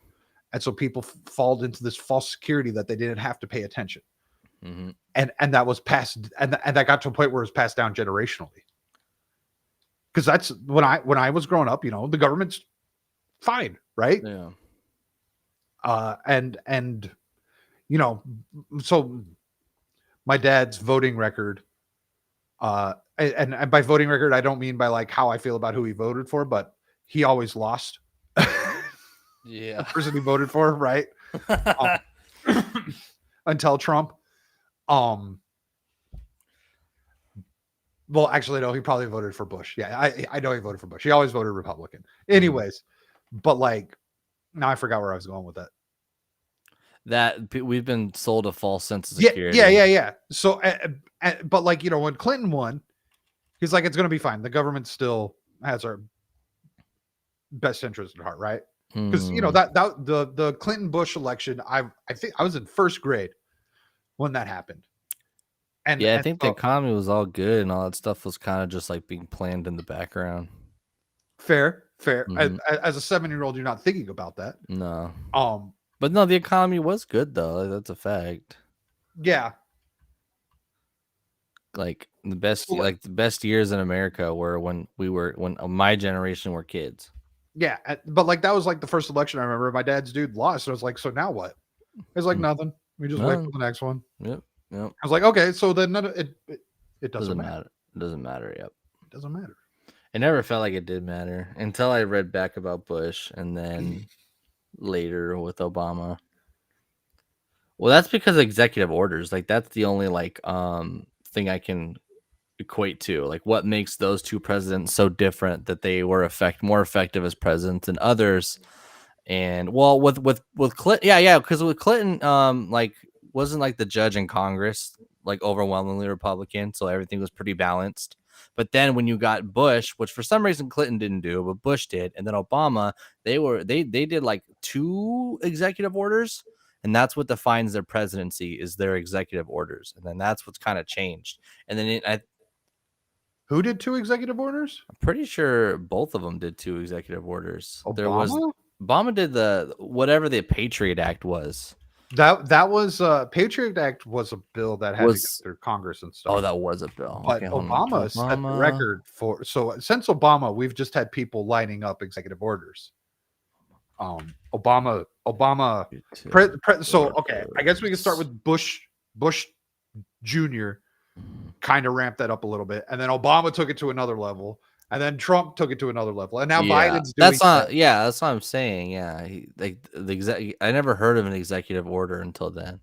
Speaker 1: And so people fall into this false security that they didn't have to pay attention.
Speaker 2: Mm-hmm.
Speaker 1: And that was passed, and that got to a point where it was passed down generationally. Because that's when I was growing up, the government's fine, right?
Speaker 2: Yeah.
Speaker 1: And so my dad's voting record, and by voting record, I don't mean by like how I feel about who he voted for, but he always lost.
Speaker 2: Yeah.
Speaker 1: The person he voted for, right? Until Trump. Well, actually, no, he probably voted for Bush. Yeah, I know he voted for Bush. He always voted Republican. Anyways, but like, now I forgot where I was going with that.
Speaker 2: That we've been sold a false sense of security.
Speaker 1: Yeah. So, but like, when Clinton won, he's like, it's going to be fine. The government still has our best interest at heart, right? Because that the Clinton Bush election, I think I was in first grade when that happened. And
Speaker 2: yeah, I think the economy was all good and all that stuff was kind of just like being planned in the background.
Speaker 1: Fair. As a 7-year-old, you're not thinking about that.
Speaker 2: No. But no, the economy was good though. That's a fact.
Speaker 1: Yeah.
Speaker 2: Like the best years in America were when my generation were kids.
Speaker 1: Yeah, but like that was like the first election I remember. My dad's dude lost. And I was like, so now what? It's like nothing. We just wait for the next one.
Speaker 2: Yep.
Speaker 1: I was like, okay, so then it doesn't matter.
Speaker 2: It doesn't matter. Yep.
Speaker 1: It doesn't matter.
Speaker 2: It never felt like it did matter until I read back about Bush and then later with Obama. Well, that's because of executive orders. Like that's the only thing I can equate to. Like what makes those two presidents so different that they were more effective as presidents than others. And well, with Clinton, yeah, because with Clinton, wasn't like the judge in Congress like overwhelmingly Republican, so everything was pretty balanced. But then when you got Bush, which for some reason Clinton didn't do, but Bush did, and then Obama, they did like 2 executive orders, and that's what defines their presidency is their executive orders, and then that's what's kind of changed. And then
Speaker 1: who did 2 executive orders?
Speaker 2: I'm pretty sure both of them did 2 executive orders.
Speaker 1: Obama?
Speaker 2: Obama did the whatever the Patriot Act was.
Speaker 1: That was Patriot Act was a bill that had to go through Congress and stuff.
Speaker 2: Oh, that was a bill.
Speaker 1: But okay, Obama set the record for. So since Obama, we've just had people lining up executive orders. Obama. So okay, I guess we can start with Bush Jr. Kind of ramped that up a little bit, and then Obama took it to another level. And then Trump took it to another level, and now Biden's doing.
Speaker 2: That's what I'm saying. Yeah, I never heard of an executive order until then.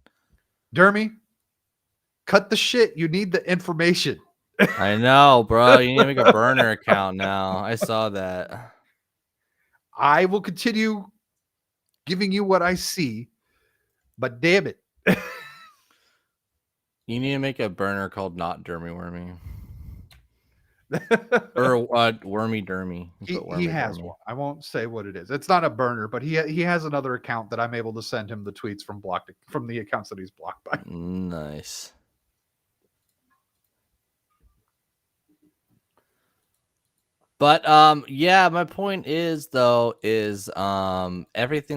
Speaker 1: Dermy, cut the shit. You need the information.
Speaker 2: I know, bro. You need to make a burner account now. I saw that.
Speaker 1: I will continue giving you what I see, but damn it,
Speaker 2: you need to make a burner called Not Dermy Wormy. Or Wormy Dermy.
Speaker 1: He has one. I won't say what it is. It's not a burner, but he has another account that I'm able to send him the tweets from the accounts that he's blocked by.
Speaker 2: Nice. But yeah, my point is everything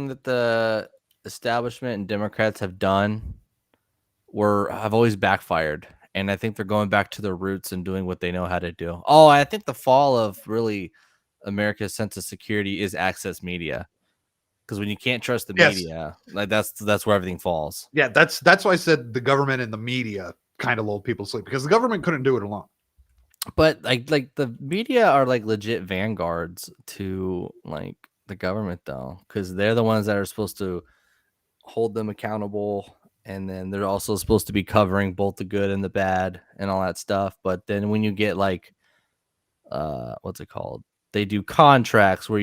Speaker 2: that the establishment and Democrats have done have always backfired. And I think they're going back to their roots and doing what they know how to do. Oh, I think the fall of really America's sense of security is access media. Because when you can't trust the media, like that's where everything falls.
Speaker 1: Yeah, that's why I said the government and the media kind of lulled people to sleep, because the government couldn't do it alone.
Speaker 2: But like the media are like legit vanguards to like the government though, because they're the ones that are supposed to hold them accountable, and then they're also supposed to be covering both the good and the bad and all that stuff. But then when you get like what's it called, they do contracts where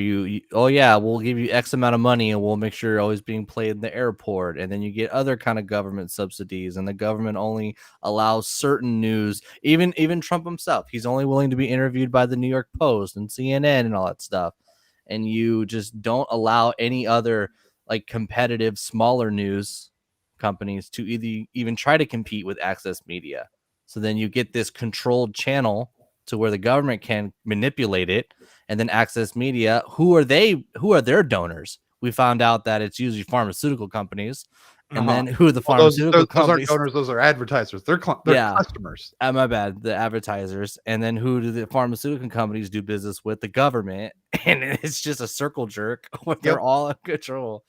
Speaker 2: oh yeah, we'll give you X amount of money and we'll make sure you're always being played in the airport, and then you get other kind of government subsidies, and the government only allows certain news. Even Trump himself, he's only willing to be interviewed by the New York Post and CNN and all that stuff, and you just don't allow any other like competitive smaller news companies to even try to compete with access media. So then you get this controlled channel to where the government can manipulate it, and then access media, who are their donors? We found out that it's usually pharmaceutical companies, and then who are the
Speaker 1: Well,
Speaker 2: pharmaceutical
Speaker 1: those aren't
Speaker 2: companies?
Speaker 1: donors; those are advertisers. They're
Speaker 2: Yeah,
Speaker 1: customers.
Speaker 2: my bad, the advertisers. And then who do the pharmaceutical companies do business with? The government. And it's just a circle jerk where they're
Speaker 1: Yep.
Speaker 2: all in control.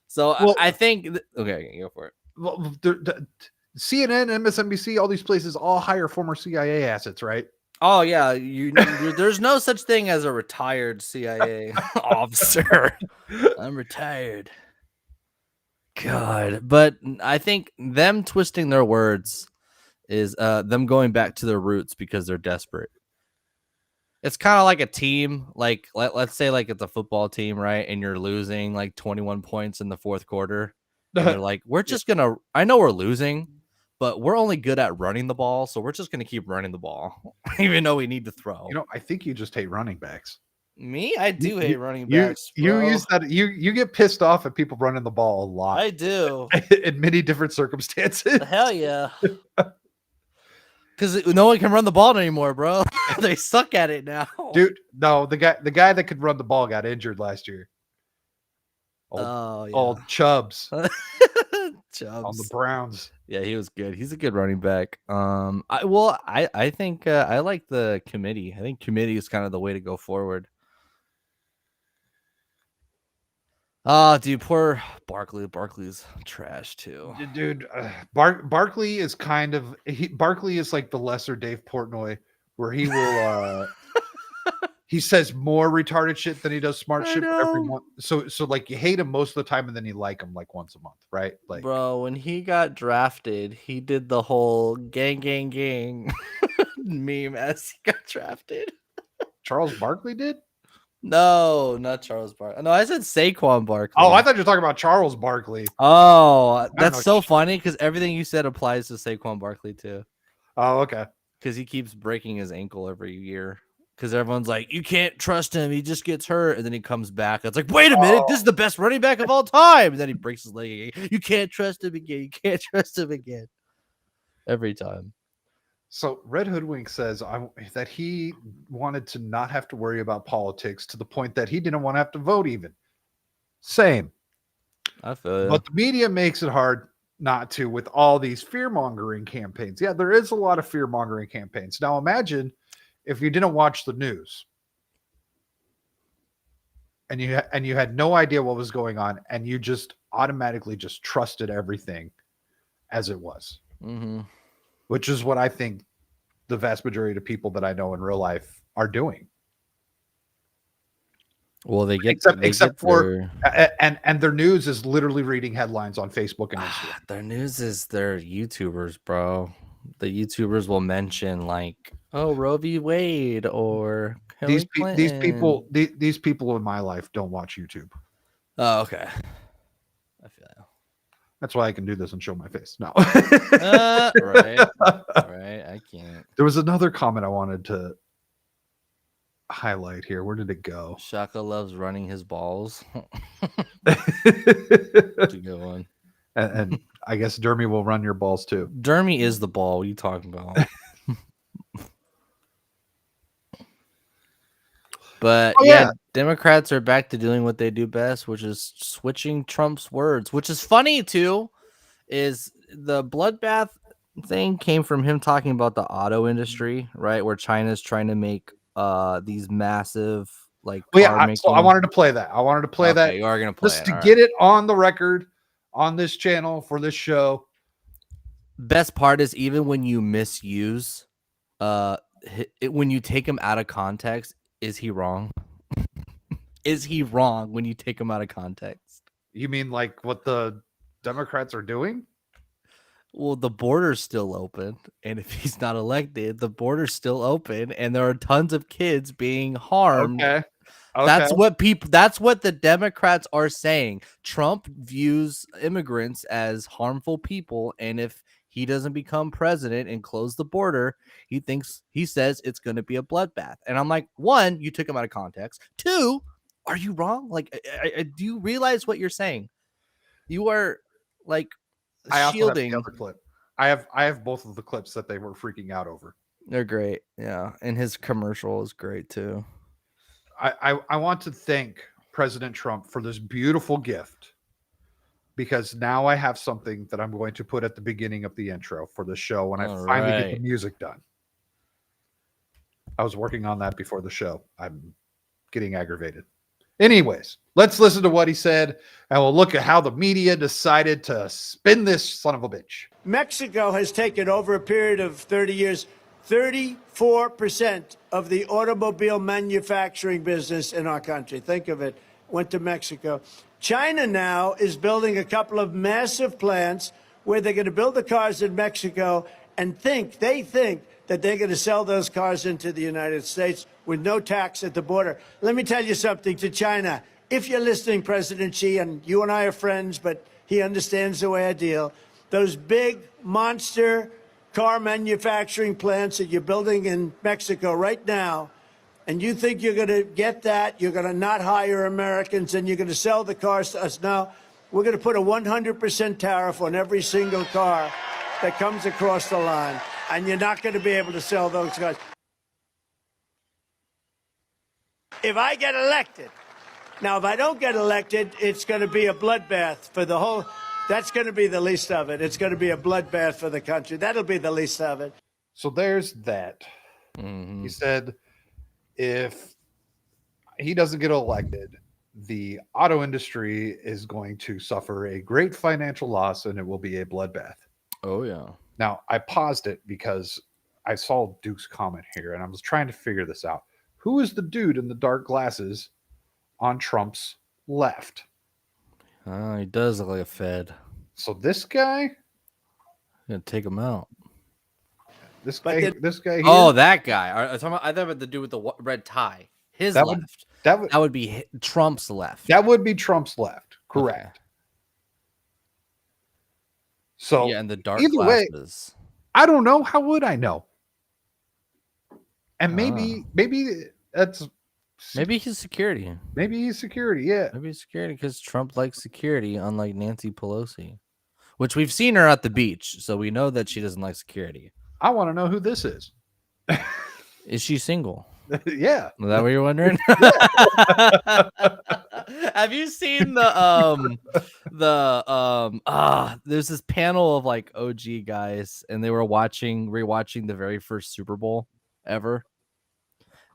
Speaker 2: So
Speaker 1: Well,
Speaker 2: I think okay, go for it.
Speaker 1: well, CNN, MSNBC, all these places all hire former CIA assets, right?
Speaker 2: Oh yeah, there's no such thing as a retired CIA officer. I'm retired. God, but I think them twisting their words is them going back to their roots because they're desperate. It's kind of like a team, like let's say like it's a football team, right? And you're losing like 21 points in the fourth quarter, and they're like, "We're just gonna. I know we're losing, but we're only good at running the ball, so we're just gonna keep running the ball, even though we need to throw."
Speaker 1: I think you just hate running backs.
Speaker 2: Me, I do hate running
Speaker 1: You
Speaker 2: backs, bro.
Speaker 1: use that you get pissed off at people running the ball a lot.
Speaker 2: I do.
Speaker 1: In many different circumstances.
Speaker 2: Hell yeah. Because no one can run the ball anymore, bro. They suck at it now.
Speaker 1: Dude, no, the guy that could run the ball got injured last year. Old Chubbs on the Browns.
Speaker 2: Yeah, he was good. He's a good running back. I think I like the committee. I think committee is kind of the way to go forward. Dude, poor Barkley. Barkley's trash too.
Speaker 1: Dude, Barkley is Barkley is like the lesser Dave Portnoy, where he will he says more retarded shit than he does smart shit for everyone. So like you hate him most of the time and then you like him like once a month, right? Like,
Speaker 2: bro, when he got drafted, he did the whole gang meme as he got drafted.
Speaker 1: Charles Barkley did?
Speaker 2: No, not Charles Barkley. No, I said Saquon Barkley.
Speaker 1: Oh, I thought you were talking about Charles Barkley.
Speaker 2: Oh, that's so funny because everything you said applies to Saquon Barkley too.
Speaker 1: Oh, okay.
Speaker 2: Because he keeps breaking his ankle every year. Because everyone's like, you can't trust him. He just gets hurt. And then he comes back. It's like, wait a minute. This is the best running back of all time. And then he breaks his leg again. You can't trust him again. You can't trust him again. Every time.
Speaker 1: So Red Hoodwink says that he wanted to not have to worry about politics to the point that he didn't want to have to vote even. Same.
Speaker 2: I feel you.
Speaker 1: But the media makes it hard not to with all these fear-mongering campaigns. Yeah, there is a lot of fear-mongering campaigns. Now imagine if you didn't watch the news and you had no idea what was going on and you just automatically just trusted everything as it was.
Speaker 2: Mm-hmm.
Speaker 1: Which is what I think the vast majority of people that I know in real life are doing.
Speaker 2: Well, they get
Speaker 1: except for and their news is literally reading headlines on Facebook and Instagram.
Speaker 2: Their news is their YouTubers, bro. The YouTubers will mention like, oh, Roe v. Wade or Hillary Clinton.
Speaker 1: These people in my life don't watch YouTube.
Speaker 2: Oh, okay. I feel you.
Speaker 1: That's why I can do this and show my face. No.
Speaker 2: Right. I can't.
Speaker 1: There was another comment I wanted to highlight here. Where did it go?
Speaker 2: Shaka loves running his balls. That's a good one.
Speaker 1: And I guess Dermy will run your balls too.
Speaker 2: Dermy is the ball. What are you talking about? But yeah, Democrats are back to doing what they do best, which is switching Trump's words, which is funny too. Is the bloodbath thing came from him talking about the auto industry, right? Where China's trying to make these massive like
Speaker 1: so I wanted to play that. That.
Speaker 2: You are gonna play
Speaker 1: just to get it on the record on this channel for this show.
Speaker 2: Best part is even when you misuse when you take him out of context, is he wrong? Is he wrong when you take him out of context?
Speaker 1: You mean like what the Democrats are doing?
Speaker 2: Well, the border's still open, and if he's not elected, the border's still open, and there are tons of kids being harmed.
Speaker 1: Okay.
Speaker 2: That's what the Democrats are saying. Trump views immigrants as harmful people, and if he doesn't become president and close the border, he says it's going to be a bloodbath. And I'm like, one, you took him out of context. Two, are you wrong? Like, do you realize what you're saying? You are like
Speaker 1: I also have the
Speaker 2: shielding.
Speaker 1: other clip. I have both of the clips that they were freaking out over.
Speaker 2: They're great. Yeah. And his commercial is great too.
Speaker 1: I want to thank President Trump for this beautiful gift, because now I have something that I'm going to put at the beginning of the intro for the show when I finally get the music done. I was working on that before the show. I'm getting aggravated. Anyways, let's listen to what he said, and we'll look at how the media decided to spin this son of a bitch.
Speaker 3: Mexico has taken, over a period of 30 years, 34% of the automobile manufacturing business in our country. Think of it, went to Mexico. China now is building a couple of massive plants where they're going to build the cars in Mexico and they think that they're going to sell those cars into the United States with no tax at the border. Let me tell you something to China. If you're listening, President Xi, and you and I are friends, but he understands the way I deal, those big monster car manufacturing plants that you're building in Mexico right now, and you think you're going to get that, you're going to not hire Americans, and you're going to sell the cars to us now, we're going to put a 100% tariff on every single car that comes across the line, and you're not going to be able to sell those cars. If I get elected, now if I don't get elected, it's going to be a bloodbath for the whole, that's going to be the least of it. It's going to be a bloodbath for the country. That'll be the least of it.
Speaker 1: So there's that.
Speaker 2: Mm-hmm.
Speaker 1: He said if he doesn't get elected, the auto industry is going to suffer a great financial loss and it will be a bloodbath.
Speaker 2: Oh, yeah.
Speaker 1: Now, I paused it because I saw Duke's comment here and I was trying to figure this out. Who is the dude in the dark glasses on Trump's left?
Speaker 2: He does look like a Fed.
Speaker 1: So this guy?
Speaker 2: I'm going to take him out.
Speaker 1: This guy here?
Speaker 2: Oh, that guy. I thought about the dude with the red tie. His
Speaker 1: that
Speaker 2: left.
Speaker 1: Would,
Speaker 2: that would be Trump's left.
Speaker 1: That would be Trump's left. Correct. Okay. So
Speaker 2: yeah, and the dark
Speaker 1: either
Speaker 2: glasses.
Speaker 1: Way, I don't know. How would I know? And maybe that's
Speaker 2: maybe he's security.
Speaker 1: Maybe he's security. Yeah.
Speaker 2: Maybe he's security because Trump likes security, unlike Nancy Pelosi, which we've seen her at the beach, so we know that she doesn't like security.
Speaker 1: I want to know who this is.
Speaker 2: Is she single?
Speaker 1: Yeah.
Speaker 2: Is that what you're wondering? Have you seen there's this panel of like OG guys and they were rewatching the very first Super Bowl ever.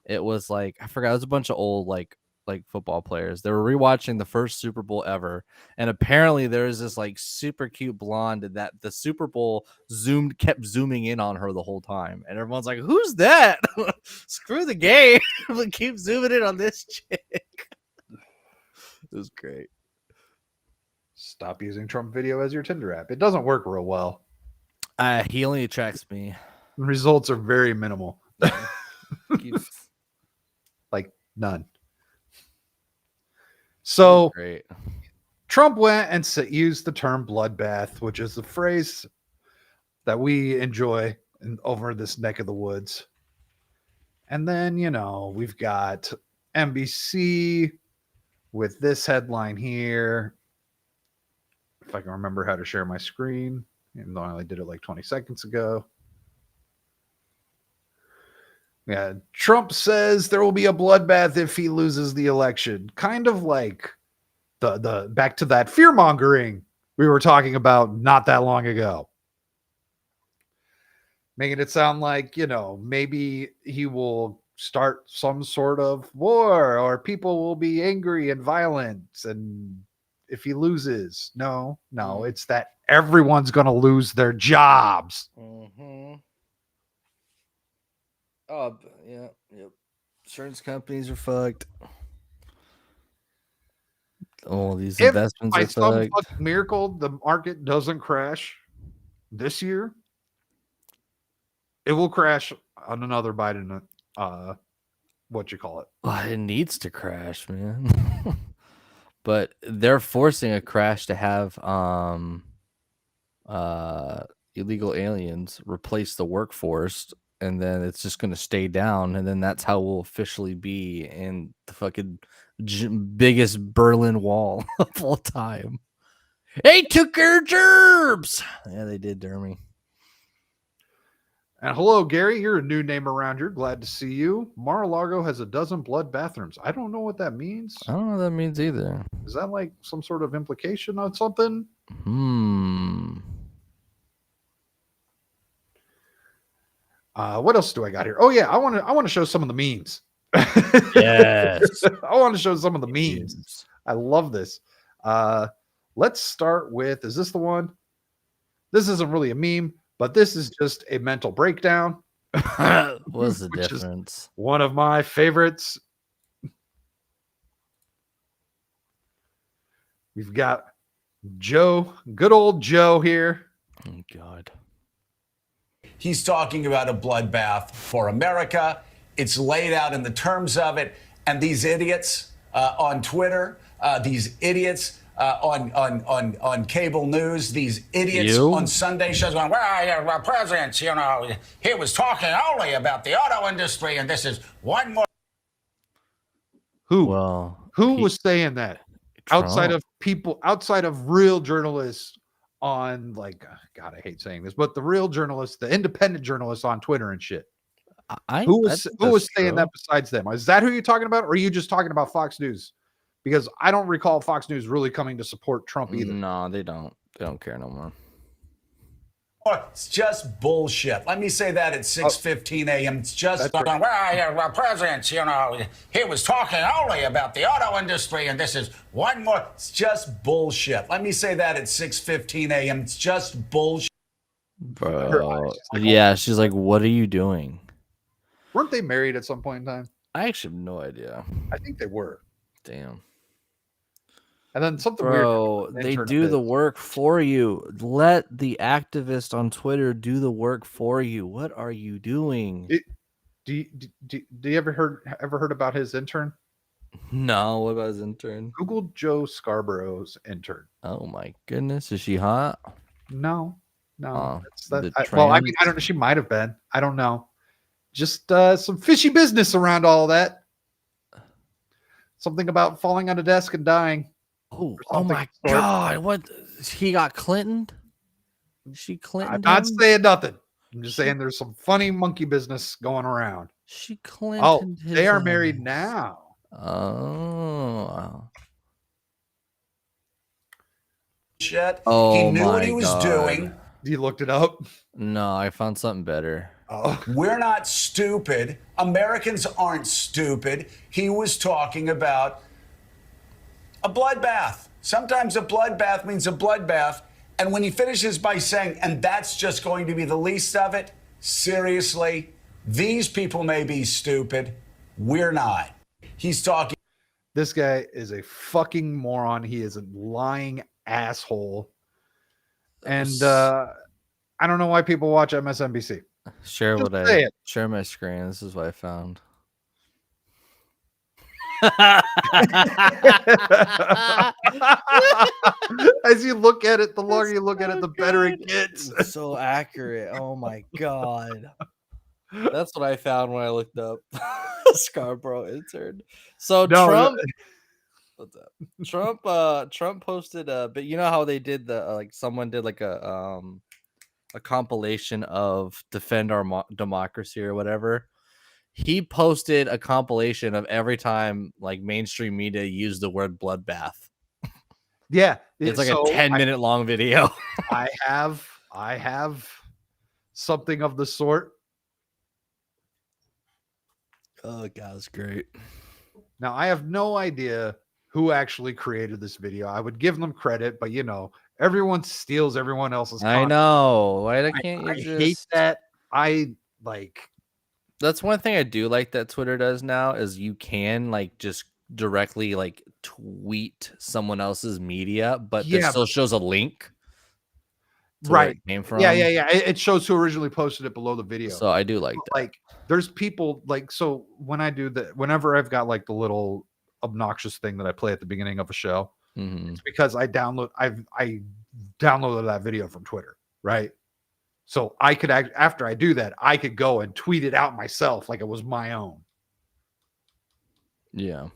Speaker 2: It was like, I forgot, it was a bunch of old like football players. They were rewatching the first Super Bowl ever, and apparently there's this like super cute blonde that the Super Bowl kept zooming in on her the whole time, and everyone's like, "Who's that?" Screw the game, but keep zooming in on this chick. It was great.
Speaker 1: Stop using Trump video as your Tinder app. It doesn't work real well.
Speaker 2: He only attracts me.
Speaker 1: The results are very minimal. Like none. So
Speaker 2: great.
Speaker 1: Trump went and used the term bloodbath, which is the phrase that we enjoy over this neck of the woods. And then, we've got NBC with this headline here. If I can remember how to share my screen, even though I only did it like 20 seconds ago. Yeah, Trump says there will be a bloodbath if he loses the election. Kind of like the back to that fear-mongering we were talking about not that long ago. Making it sound like, maybe he will start some sort of war or people will be angry and violent. And if he loses, no, it's that everyone's going to lose their jobs.
Speaker 2: Mm-hmm. Oh, yeah, yep. Insurance companies are fucked. All these
Speaker 1: If
Speaker 2: investments
Speaker 1: by
Speaker 2: are
Speaker 1: some
Speaker 2: fucked.
Speaker 1: fucking miracle the market doesn't crash this year, it will crash on another Biden. What you call it?
Speaker 2: Oh, it needs to crash, man. But they're forcing a crash to have uh illegal aliens replace the workforce, and then it's just going to stay down, and then that's how we'll officially be in the fucking biggest Berlin Wall of all time. They took our gerbs. Yeah, they did, Dermy.
Speaker 1: And hello, Gary. You're a new name around here. Glad to see you. Mar-a-Lago has a dozen blood bathrooms. I don't know what that means.
Speaker 2: I don't know what that means either.
Speaker 1: Is that like some sort of implication on something? What else do I got here? Oh yeah, I want to show some of the memes.
Speaker 2: Yes.
Speaker 1: I want to show some of the memes. I love this. Let's start with, is this the one? This isn't really a meme, but this is just a mental breakdown.
Speaker 2: What's the
Speaker 1: which is
Speaker 2: difference?
Speaker 1: one of my favorites. We've got Joe, good old Joe here.
Speaker 2: Oh God.
Speaker 4: He's talking about a bloodbath for America. It's laid out in the terms of it. And these idiots on Twitter, these idiots on cable news, these idiots on Sunday shows going, well, president, you know, he was talking only about the auto industry, and this is one more.
Speaker 1: Who
Speaker 2: Well,
Speaker 1: was saying that?
Speaker 2: Trump.
Speaker 1: Outside of real journalists on, like, God, I hate saying this, but the real journalists, the independent journalists on Twitter and shit. Who was saying that besides them? Is that who you're talking about, or are you just talking about Fox News? Because I don't recall Fox News really coming to support Trump either.
Speaker 2: No, they don't. They don't care no more.
Speaker 4: It's just bullshit. Let me say that at 6:15 a.m. It's just going, well, president, you know, he was talking only about the auto industry, and this is one more. It's just bullshit. Let me say that at 6:15 a.m. It's just bullshit.
Speaker 2: Bro. Yeah, she's like, what are you doing?
Speaker 1: Weren't they married at some point in time?
Speaker 2: I actually have no idea.
Speaker 1: I think they were.
Speaker 2: Damn.
Speaker 1: And then something
Speaker 2: Bro,
Speaker 1: weird.
Speaker 2: they do the work for you. Let the activist on Twitter do the work for you. What are you doing?
Speaker 1: Do you ever heard about his intern?
Speaker 2: No, what about his intern?
Speaker 1: Google Joe Scarborough's intern.
Speaker 2: Oh my goodness, is she hot?
Speaker 1: No.
Speaker 2: Oh,
Speaker 1: Well, I mean, I don't know. She might have been. I don't know. Just some fishy business around all that. Something about falling on a desk and dying.
Speaker 2: Oh my God! What? He got Clinton? She Clinton?
Speaker 1: I'm not saying nothing. I'm just saying there's some funny monkey business going around.
Speaker 2: She Clinton.
Speaker 1: Oh, they are married now.
Speaker 2: Oh.
Speaker 4: Shit.
Speaker 2: Oh,
Speaker 4: he knew what he was doing.
Speaker 1: You looked it up?
Speaker 2: No, I found something better.
Speaker 1: Oh.
Speaker 4: We're not stupid. Americans aren't stupid. He was talking about a bloodbath. Sometimes a bloodbath means a bloodbath. And when he finishes by saying, and that's just going to be the least of it, seriously, these people may be stupid. We're not. He's talking.
Speaker 1: This guy is a fucking moron. He is a lying asshole. And I don't know why people watch MSNBC.
Speaker 2: Share my screen. This is what I found.
Speaker 1: As you look at it, the longer you look at it, the better it gets.
Speaker 2: It's so accurate. Oh my God. That's what I found when I looked up Scarborough intern. So Trump. What's up? Trump posted but you know how they did the like someone did like a compilation of defend our democracy or whatever. He posted a compilation of every time like mainstream media used the word bloodbath.
Speaker 1: Yeah,
Speaker 2: it's like a 10-minute long video.
Speaker 1: I have something of the sort.
Speaker 2: Oh God, it's great.
Speaker 1: Now I have no idea who actually created this video. I would give them credit, but you know, everyone steals everyone else's content.
Speaker 2: I know. Why can't you
Speaker 1: I hate that. I like
Speaker 2: That's one thing I do like that Twitter does now is you can like just directly like tweet someone else's media, but it
Speaker 1: Yeah,
Speaker 2: still shows a link to where
Speaker 1: right.
Speaker 2: it came
Speaker 1: Yeah,
Speaker 2: from.
Speaker 1: yeah, yeah. It shows who originally posted it below the video.
Speaker 2: So I do like
Speaker 1: But,
Speaker 2: that.
Speaker 1: like, there's people like, so when I do that, whenever I've got like the little obnoxious thing that I play at the beginning of a show,
Speaker 2: Mhm.
Speaker 1: it's because I downloaded that video from Twitter, right? So I could after I do that, I could go and tweet it out myself like it was my own.
Speaker 2: Yeah.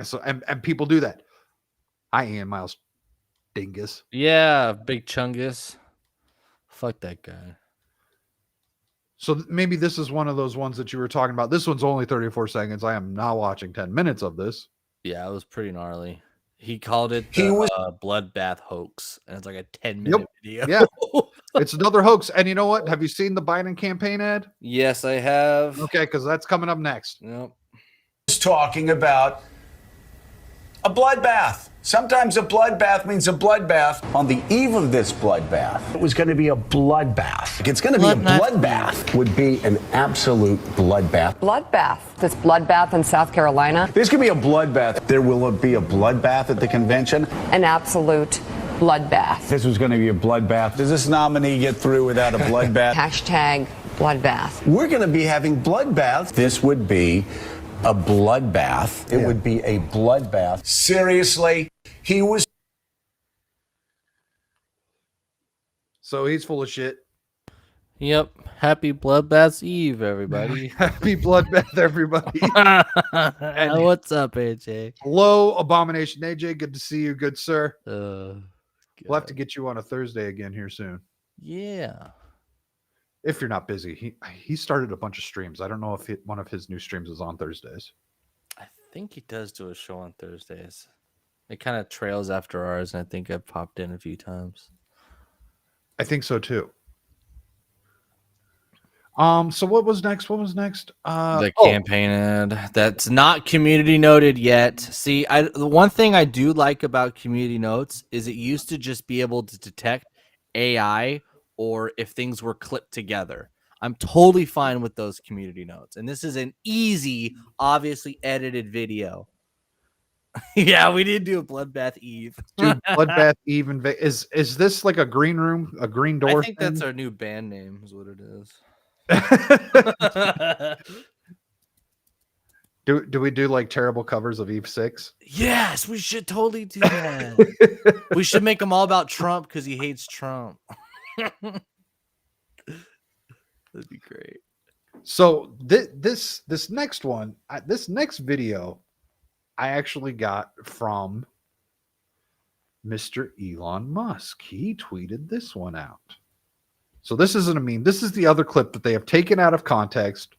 Speaker 1: So and people do that. Hi, Ian Miles Dingus.
Speaker 2: Yeah, Big Chungus. Fuck that guy.
Speaker 1: So maybe this is one of those ones that you were talking about. This one's only 34 seconds. I am now watching 10 minutes of this.
Speaker 2: Yeah, it was pretty gnarly. He called it
Speaker 4: He
Speaker 2: the
Speaker 4: was-
Speaker 2: bloodbath hoax, and it's like a 10-minute video.
Speaker 1: Yeah. It's another hoax. And you know what? Have you seen the Biden campaign ad?
Speaker 2: Yes, I have.
Speaker 1: Okay, because that's coming up next.
Speaker 2: Yep.
Speaker 4: talking about a bloodbath. Sometimes a bloodbath means a bloodbath. On the eve of this bloodbath,
Speaker 5: It was going to be a bloodbath.
Speaker 6: It's going to be a bloodbath. Would be an absolute bloodbath.
Speaker 7: Bloodbath. This bloodbath in South Carolina.
Speaker 6: There's going to be a bloodbath. There will be a bloodbath at the convention.
Speaker 7: An absolute bloodbath.
Speaker 6: This was going to be a bloodbath.
Speaker 4: does this nominee get through without a bloodbath?
Speaker 7: Hashtag bloodbath.
Speaker 6: We're going to be having bloodbaths. This would be a bloodbath. It would be a bloodbath.
Speaker 4: Seriously, he was
Speaker 1: So he's full of shit.
Speaker 2: Yep. Happy Bloodbath's Eve, everybody.
Speaker 1: Happy bloodbath, everybody.
Speaker 2: What's up, AJ?
Speaker 1: Hello, Abomination AJ. Good to see you, good sir.
Speaker 2: Uh,
Speaker 1: We'll have to get you on a Thursday again here soon.
Speaker 2: yeah.
Speaker 1: If you're not busy. He started a bunch of streams. I don't know if one of his new streams is on Thursdays.
Speaker 2: I think he does do a show on Thursdays. It kind of trails after ours, and I think I've popped in a few times.
Speaker 1: I think so too. So what was next?
Speaker 2: The campaign ad that's not community noted yet. See, the one thing I do like about community notes is it used to just be able to detect AI or if things were clipped together. I'm totally fine with those community notes. And this is an easy, obviously edited video. Yeah, we did do a Bloodbath Eve.
Speaker 1: Dude, Bloodbath Eve is this like a green room, a green door?
Speaker 2: I think that's our new band name is what it is.
Speaker 1: Do we do like terrible covers of Eve 6?
Speaker 2: Yes, we should totally do that. We should make them all about Trump because he hates Trump. That'd be great.
Speaker 1: So this next one, this next video, I actually got from Mr. Elon Musk. He tweeted this one out. So this isn't a meme. This is the other clip that they have taken out of context.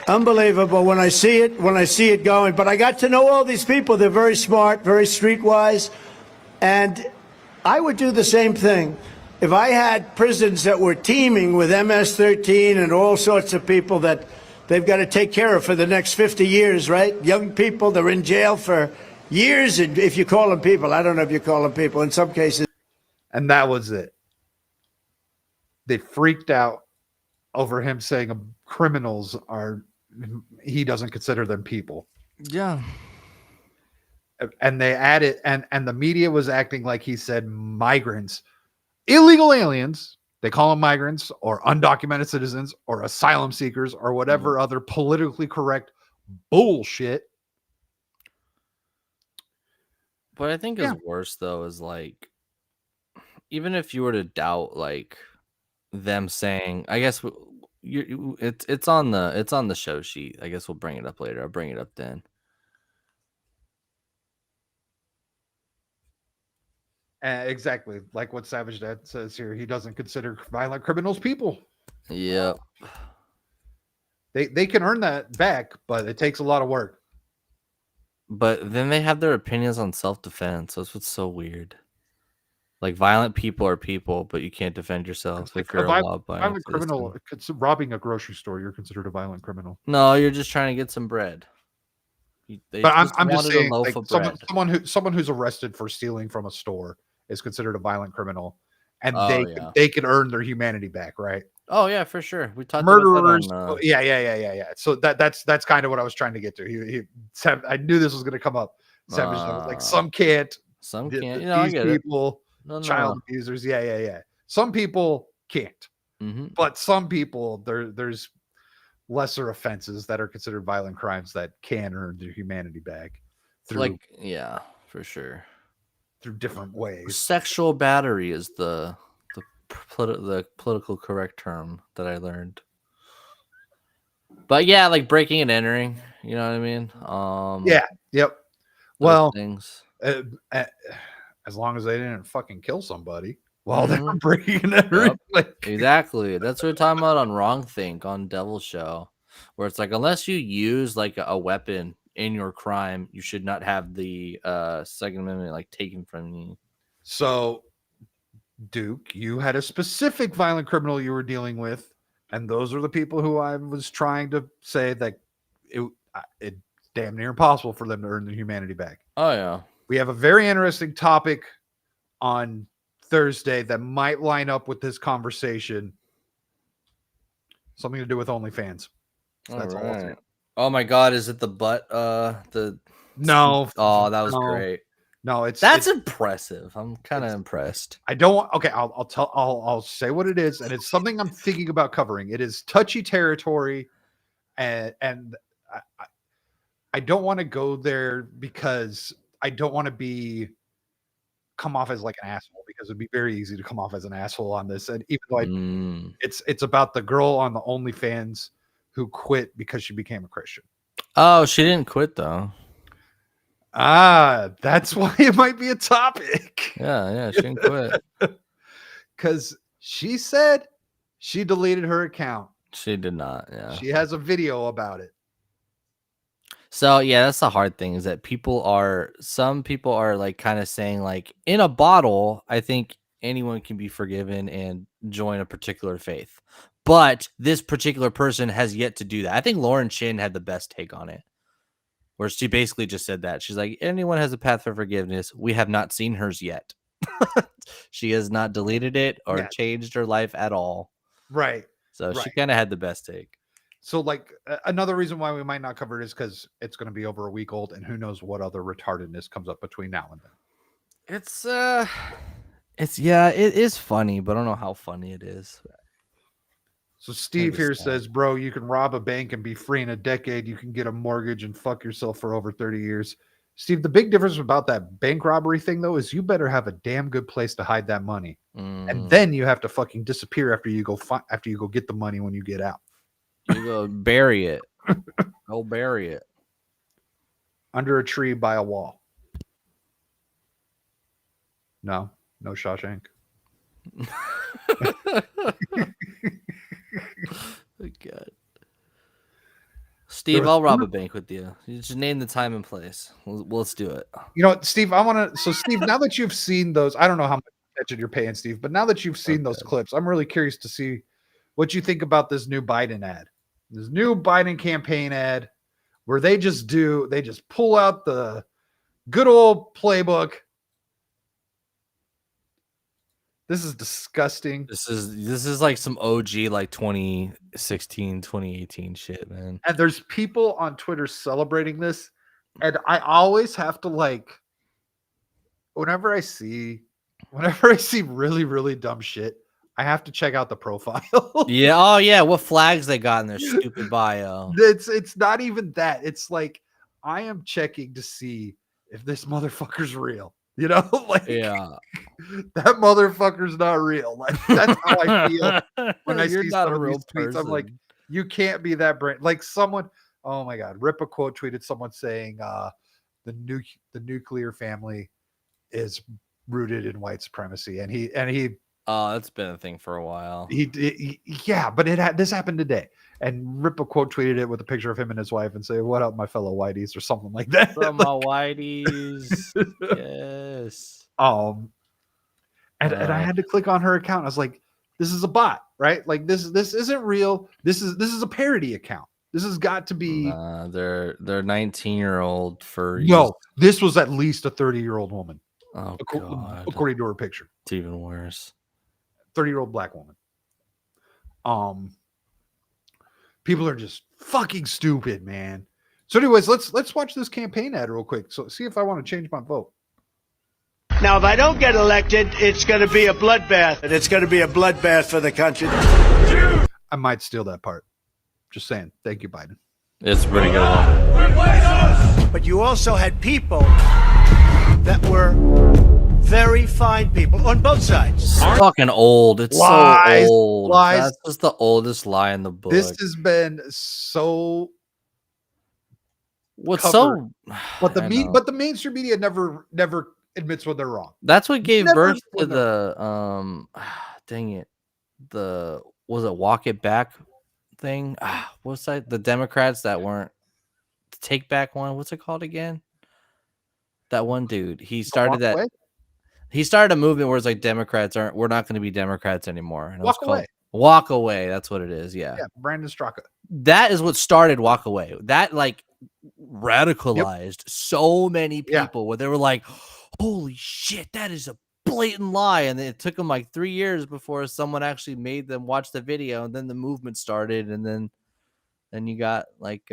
Speaker 3: Unbelievable when I see it going. But I got to know all these people. They're very smart, very streetwise. And I would do the same thing. If I had prisons that were teeming with MS-13 and all sorts of people that they've got to take care of for the next 50 years, right? Young people, they're in jail for years. And if you call them people, I don't know if you call them people. In some cases.
Speaker 1: And that was it. They freaked out over him saying criminals he doesn't consider them people.
Speaker 2: Yeah.
Speaker 1: And they added, and the media was acting like he said migrants, illegal aliens. They call them migrants or undocumented citizens or asylum seekers or whatever other politically correct bullshit.
Speaker 2: What I think is worse though is like, even if you were to doubt like them saying, I guess it's on the show sheet. I guess we'll bring it up later. I'll bring it up then.
Speaker 1: Exactly. Like what Savage Dad says here. He doesn't consider violent criminals people.
Speaker 2: Yep.
Speaker 1: They can earn that back, but it takes a lot of work.
Speaker 2: But then they have their opinions on self-defense. That's what's so weird. Like violent people are people, but you can't defend yourself if you're a
Speaker 1: violent criminal. It's robbing a grocery store. You're considered a violent criminal.
Speaker 2: No, you're just trying to get some bread.
Speaker 1: But I'm just saying, like, someone who's arrested for stealing from a store is considered a violent criminal, and they can earn their humanity back, right?
Speaker 2: Oh yeah, for sure. We talked
Speaker 1: Murderers.
Speaker 2: about that on.
Speaker 1: Yeah. So that's kind of what I was trying to get to. I knew this was going to come up. Savage was like, some can't.
Speaker 2: Some
Speaker 1: The-
Speaker 2: can't.
Speaker 1: the-
Speaker 2: You know, I
Speaker 1: these
Speaker 2: get it.
Speaker 1: people,
Speaker 2: No.
Speaker 1: child abusers. Yeah. Some people can't,
Speaker 2: Mm-hmm.
Speaker 1: but some people there's lesser offenses that are considered violent crimes that can earn their humanity back through
Speaker 2: Yeah, for sure.
Speaker 1: through different ways.
Speaker 2: Sexual battery is the political correct term that I learned. But yeah, like breaking and entering, you know what I mean?
Speaker 1: Yeah. Yep.
Speaker 2: those
Speaker 1: Well,
Speaker 2: things.
Speaker 1: as long as they didn't fucking kill somebody while they were
Speaker 2: Mhm.
Speaker 1: breaking and entering.
Speaker 2: Yep.
Speaker 1: Like,
Speaker 2: Exactly. That's what we're talking about on Wrong Think on Devil Show, where it's like unless you use like a weapon in your crime, you should not have the Second Amendment like taken from you.
Speaker 1: so, Duke, you had a specific violent criminal you were dealing with, and those are the people who I was trying to say that it's damn near impossible for them to earn their humanity back.
Speaker 2: Oh yeah.
Speaker 1: We have a very interesting topic on Thursday that might line up with this conversation. Something to do with OnlyFans. So that's all I'll say.
Speaker 2: Oh my God, is it the butt?
Speaker 1: No.
Speaker 2: Oh, that was
Speaker 1: no,
Speaker 2: great.
Speaker 1: No,
Speaker 2: That's impressive. I'm kind of impressed.
Speaker 1: I don't want. Okay, I'll say what it is, and it's something I'm thinking about covering. It is touchy territory, and I don't want to go there because I don't want to come off as like an asshole, because it'd be very easy to come off as an asshole on this. And even though it's about the girl on the OnlyFans who quit because she became a Christian.
Speaker 2: Oh, she didn't quit though.
Speaker 1: That's why it might be a topic.
Speaker 2: Yeah, she didn't quit.
Speaker 1: Because she said she deleted her account.
Speaker 2: She did not. Yeah.
Speaker 1: She has a video about it.
Speaker 2: So yeah, that's the hard thing is that some people are like kind of saying like in a bottle, I think anyone can be forgiven and join a particular faith. But this particular person has yet to do that. I think Lauren Chin had the best take on it, where she basically just said that. She's like, anyone has a path for forgiveness. We have not seen hers yet. She has not deleted it or changed her life at all.
Speaker 1: Right.
Speaker 2: So she kind of had the best take.
Speaker 1: So like another reason why we might not cover it is because it's going to be over a week old, and who knows what other retardedness comes up between now and then.
Speaker 2: It is funny, but I don't know how funny it is.
Speaker 1: So Steve here says, bro, you can rob a bank and be free in a decade. You can get a mortgage and fuck yourself for over 30 years. Steve, the big difference about that bank robbery thing, though, is you better have a damn good place to hide that money. And then you have to fucking disappear after you go get the money when you get out.
Speaker 2: You go bury it. Go bury it.
Speaker 1: Under a tree by a wall. No Shawshank.
Speaker 2: God. Steve, I'll rob a bank with you. You just name the time and place. Let's do it.
Speaker 1: You know what, Steve, Steve, now that you've seen those, I don't know how much attention you're paying, Steve, but now that you've seen those clips, I'm really curious to see what you think about this new Biden ad. This new Biden campaign ad where they just pull out the good old playbook. This is disgusting.
Speaker 2: This is like some OG like 2016, 2018 shit, man.
Speaker 1: And there's people on Twitter celebrating this. And I always have to like, whenever I see really, really dumb shit, I have to check out the profile.
Speaker 2: Yeah. Oh yeah. What flags they got in their stupid bio?
Speaker 1: It's not even that. It's like I am checking to see if this motherfucker's real. You know, like that motherfucker's not real. Like that's how I feel when I see some of these tweets. I'm like, you can't be that brain. Like someone, oh my god, Rip a quote tweeted someone saying the nuclear family is rooted in white supremacy, and he
Speaker 2: that's been a thing for a while.
Speaker 1: Yeah, but this happened today. And Rip a quote tweeted it with a picture of him and his wife and say, "What up, my fellow whiteys," or something like that.
Speaker 2: From my whiteys. Yes.
Speaker 1: And I had to click on her account. I was like, this is a bot, right? Like this isn't real. This is a parody account. This has got to be
Speaker 2: they're 19-year-old for
Speaker 1: this was at least a 30-year-old woman.
Speaker 2: Oh god.
Speaker 1: According to her picture.
Speaker 2: It's even worse.
Speaker 1: 30-year-old black woman. People are just fucking stupid, man. So, anyways, let's watch this campaign ad real quick. So, see if I want to change my vote.
Speaker 3: Now, if I don't get elected, it's going to be a bloodbath. And it's going to be a bloodbath for the country.
Speaker 1: I might steal that part. Just saying. Thank you, Biden.
Speaker 2: It's a pretty good one.
Speaker 3: But you also had people that were very fine people on both sides.
Speaker 2: It's fucking old. It's
Speaker 1: Lies,
Speaker 2: so old.
Speaker 1: lies.
Speaker 2: That's just the oldest lie in the book.
Speaker 1: This has been so.
Speaker 2: What's
Speaker 1: covered.
Speaker 2: so
Speaker 1: But
Speaker 2: I know.
Speaker 1: the mainstream media never admits when they're wrong.
Speaker 2: That's what gave
Speaker 1: Never
Speaker 2: birth to
Speaker 1: when they're-
Speaker 2: the dang it. Was it walk it back thing? What's that? The Democrats that weren't the take back one. What's it called again? That one dude. He started that.
Speaker 1: Away?
Speaker 2: He started a movement where it's like we're not going to be Democrats anymore. And it was
Speaker 1: Walk
Speaker 2: called
Speaker 1: Away.
Speaker 2: Walk Away. That's what it is. Yeah.
Speaker 1: Yeah, Brandon Straka.
Speaker 2: That is what started Walk Away. That like radicalized so many people where they were like, holy shit, that is a blatant lie. And it took them like 3 years before someone actually made them watch the video, and then the movement started, and then you got like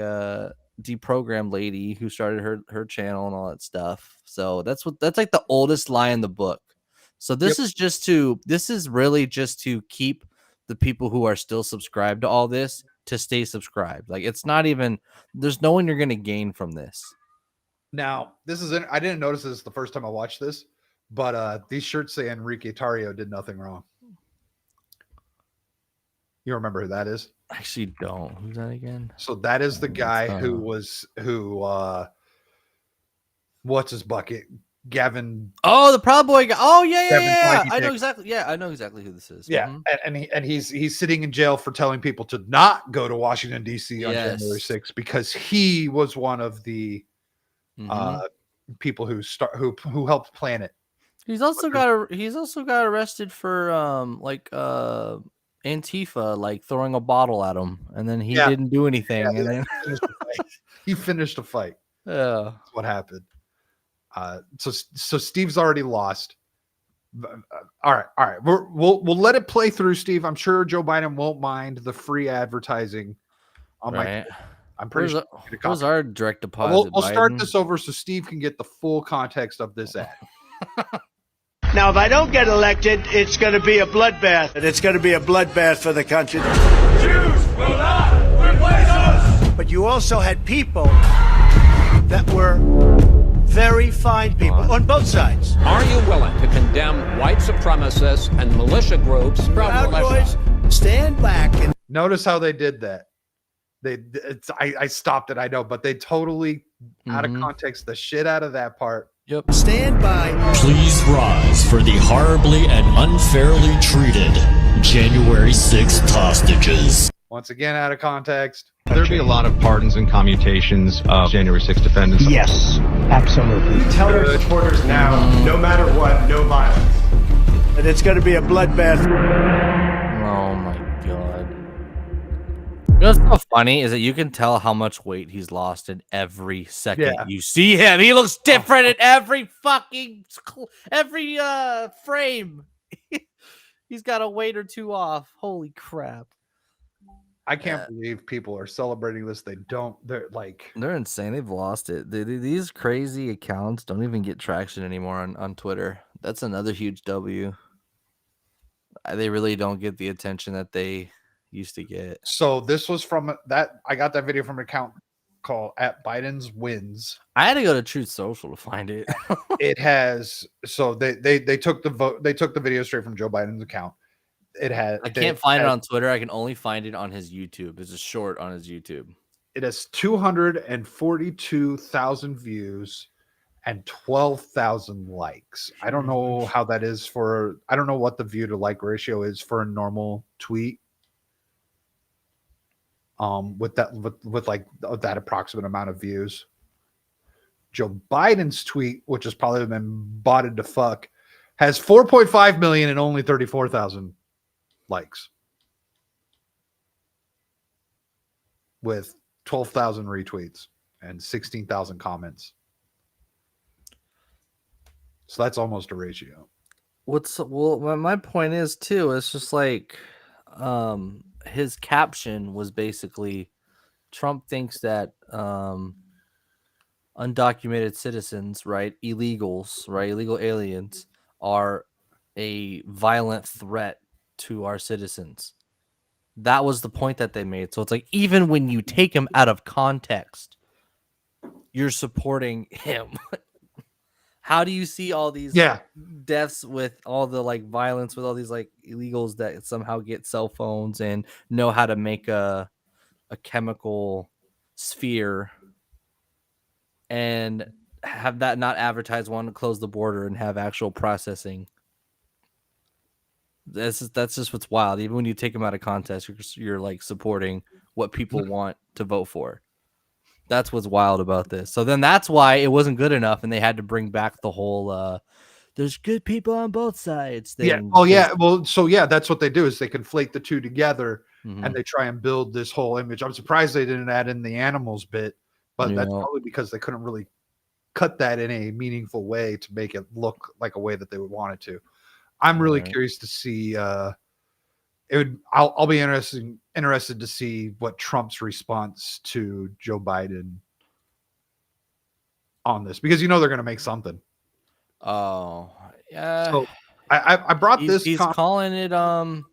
Speaker 2: deprogrammed lady who started her channel and all that stuff. So that's like the oldest lie in the book. So this is really just to keep the people who are still subscribed to all this to stay subscribed. Like it's not even, there's no one you're going to gain from this.
Speaker 1: Now, I didn't notice this the first time I watched this, but these shirts say Enrique Tarrio did nothing wrong. You remember who that is?
Speaker 2: I actually don't. Who's that again?
Speaker 1: So that is the guy who what's his bucket? Gavin.
Speaker 2: Oh, the Proud Boy guy. Oh yeah.
Speaker 1: Gavin
Speaker 2: I know exactly. Yeah, I know exactly who this is.
Speaker 1: Yeah,
Speaker 2: Mhm.
Speaker 1: and he's sitting in jail for telling people to not go to Washington D.C. on
Speaker 2: Yes.
Speaker 1: January 6th because he was one of the
Speaker 2: Mhm.
Speaker 1: people who helped plan it.
Speaker 2: He's also got arrested for Antifa like throwing a bottle at him, and then he didn't do anything, and then
Speaker 1: He finished a fight.
Speaker 2: yeah.
Speaker 1: That's what happened. So Steve's already lost. All right. We'll let it play through, Steve. I'm sure Joe Biden won't mind the free advertising on
Speaker 2: Right.
Speaker 1: I'm pretty sure.
Speaker 2: Where's our direct deposit?
Speaker 1: We'll start
Speaker 2: Biden?
Speaker 1: this over so Steve can get the full context of this ad.
Speaker 3: Now, if I don't get elected, it's going to be a bloodbath. And it's going to be a bloodbath for the country.
Speaker 8: Jews will not replace us!
Speaker 3: But you also had people that were very fine people on both sides.
Speaker 9: Are you willing to condemn white supremacists and militia groups?
Speaker 3: Proud Boys, stand back and
Speaker 1: Notice how they did that. I stopped it, I know, but they totally out of context the shit out of that part.
Speaker 2: Yep.
Speaker 3: stand by.
Speaker 10: Please rise for the horribly and unfairly treated January 6th hostages.
Speaker 1: Once again, out of context.
Speaker 11: There'll be a lot of pardons and commutations of January 6th defendants.
Speaker 5: Yes, absolutely.
Speaker 8: Tell our supporters now, no matter what, no violence.
Speaker 3: And it's going to be a bloodbath.
Speaker 2: Oh my god. You know what's so funny is that you can tell how much weight he's lost in every second you see him. He looks different in every fucking frame. He's got a weight or two off. Holy crap.
Speaker 1: I can't believe people are celebrating this. They're
Speaker 2: insane. They've lost it. These crazy accounts don't even get traction anymore on Twitter. That's another huge W. They really don't get the attention that they used to get.
Speaker 1: So this was from that. I got that video from an account called @Biden's Wins.
Speaker 2: I had to go to Truth Social to find it.
Speaker 1: It has they took the vote. They took the video straight from Joe Biden's account. It had.
Speaker 2: I can't find it on Twitter. I can only find it on his YouTube. It's a short on his YouTube.
Speaker 1: It has 242,000 views and 12,000 likes. I don't know how that is I don't know what the view to like ratio is for a normal tweet. With that approximate amount of views. Joe Biden's tweet, which has probably been botted to fuck, has 4.5 million and only 34,000 likes. With 12,000 retweets and 16,000 comments. So that's almost a ratio.
Speaker 2: My point is too, it's just like his caption was basically Trump thinks that undocumented citizens, right, illegals, right, illegal aliens are a violent threat to our citizens. That was the point that they made. So it's like, even when you take him out of context, you're supporting him. How do you see all these deaths with all the like violence with all these like illegals that somehow get cell phones and know how to make a chemical sphere and have that not advertised, want to close the border and have actual processing? That's just what's wild. Even when you take them out of context, you're like supporting what people want to vote for. That's what's wild about this. So then that's why it wasn't good enough, and they had to bring back the whole "there's good people on both sides" thing.
Speaker 1: Yeah. Oh, yeah. Well, so yeah, that's what they do is they conflate the two together,
Speaker 2: Mhm.
Speaker 1: and they try and build this whole image. I'm surprised they didn't add in the animals bit, but that's probably because they couldn't really cut that in a meaningful way to make it look like a way that they would want it to. I'm really curious to see. I'll be interested to see what Trump's response to Joe Biden on this, because they're going to make something.
Speaker 2: Oh, yeah.
Speaker 1: So I brought this.
Speaker 2: He's calling it Bloodbath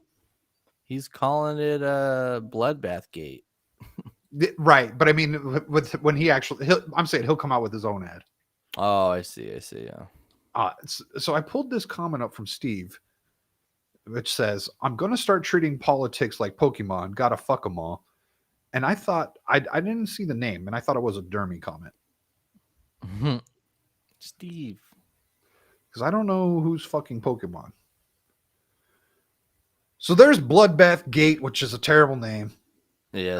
Speaker 2: Gate.
Speaker 1: Right, but I mean, when he actually, I'm saying he'll come out with his own ad.
Speaker 2: Oh, I see. Yeah.
Speaker 1: So I pulled this comment up from Steve, which says, "I'm going to start treating politics like Pokemon. Gotta fuck them all." And I thought I didn't see the name, and I thought it was a Dermy comment.
Speaker 2: Steve,
Speaker 1: because I don't know who's fucking Pokemon. So there's Bloodbath Gate, which is a terrible name.
Speaker 2: Yeah,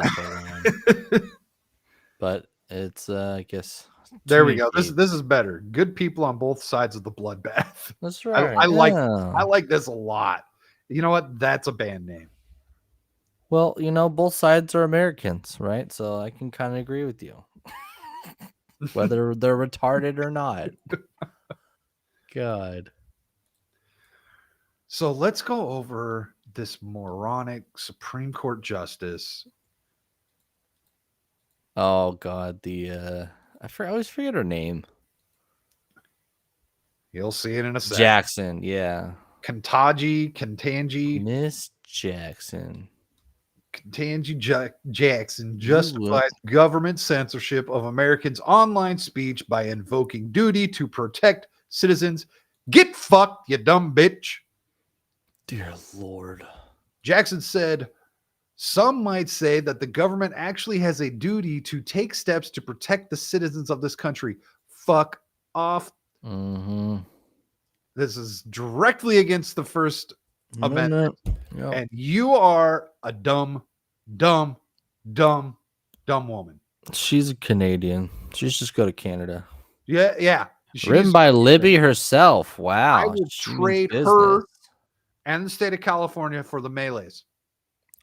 Speaker 2: but it's I guess
Speaker 1: there we go. This is better. Good people on both sides of the bloodbath.
Speaker 2: That's right.
Speaker 1: I like this a lot. You know what? That's a band name.
Speaker 2: Well, both sides are Americans, right? So I can kind of agree with you, whether they're retarded or not. God.
Speaker 1: So let's go over this moronic Supreme Court justice.
Speaker 2: Oh God, I always forget her name.
Speaker 1: You'll see it in a second.
Speaker 2: Jackson, yeah.
Speaker 1: Ketanji.
Speaker 2: Miss Jackson.
Speaker 1: Ketanji Jackson justifies government censorship of Americans' online speech by invoking duty to protect citizens. Get fucked, you dumb bitch.
Speaker 2: Dear Lord.
Speaker 1: Jackson said, "Some might say that the government actually has a duty to take steps to protect the citizens of this country. Fuck off."
Speaker 2: Mm-hmm.
Speaker 1: This is directly against the First Amendment.
Speaker 2: Yep.
Speaker 1: And you are a dumb woman.
Speaker 2: She's a Canadian. She should just go to Canada.
Speaker 1: Yeah.
Speaker 2: Written by Libby herself. Wow.
Speaker 1: I will trade her and the state of California for the Malays.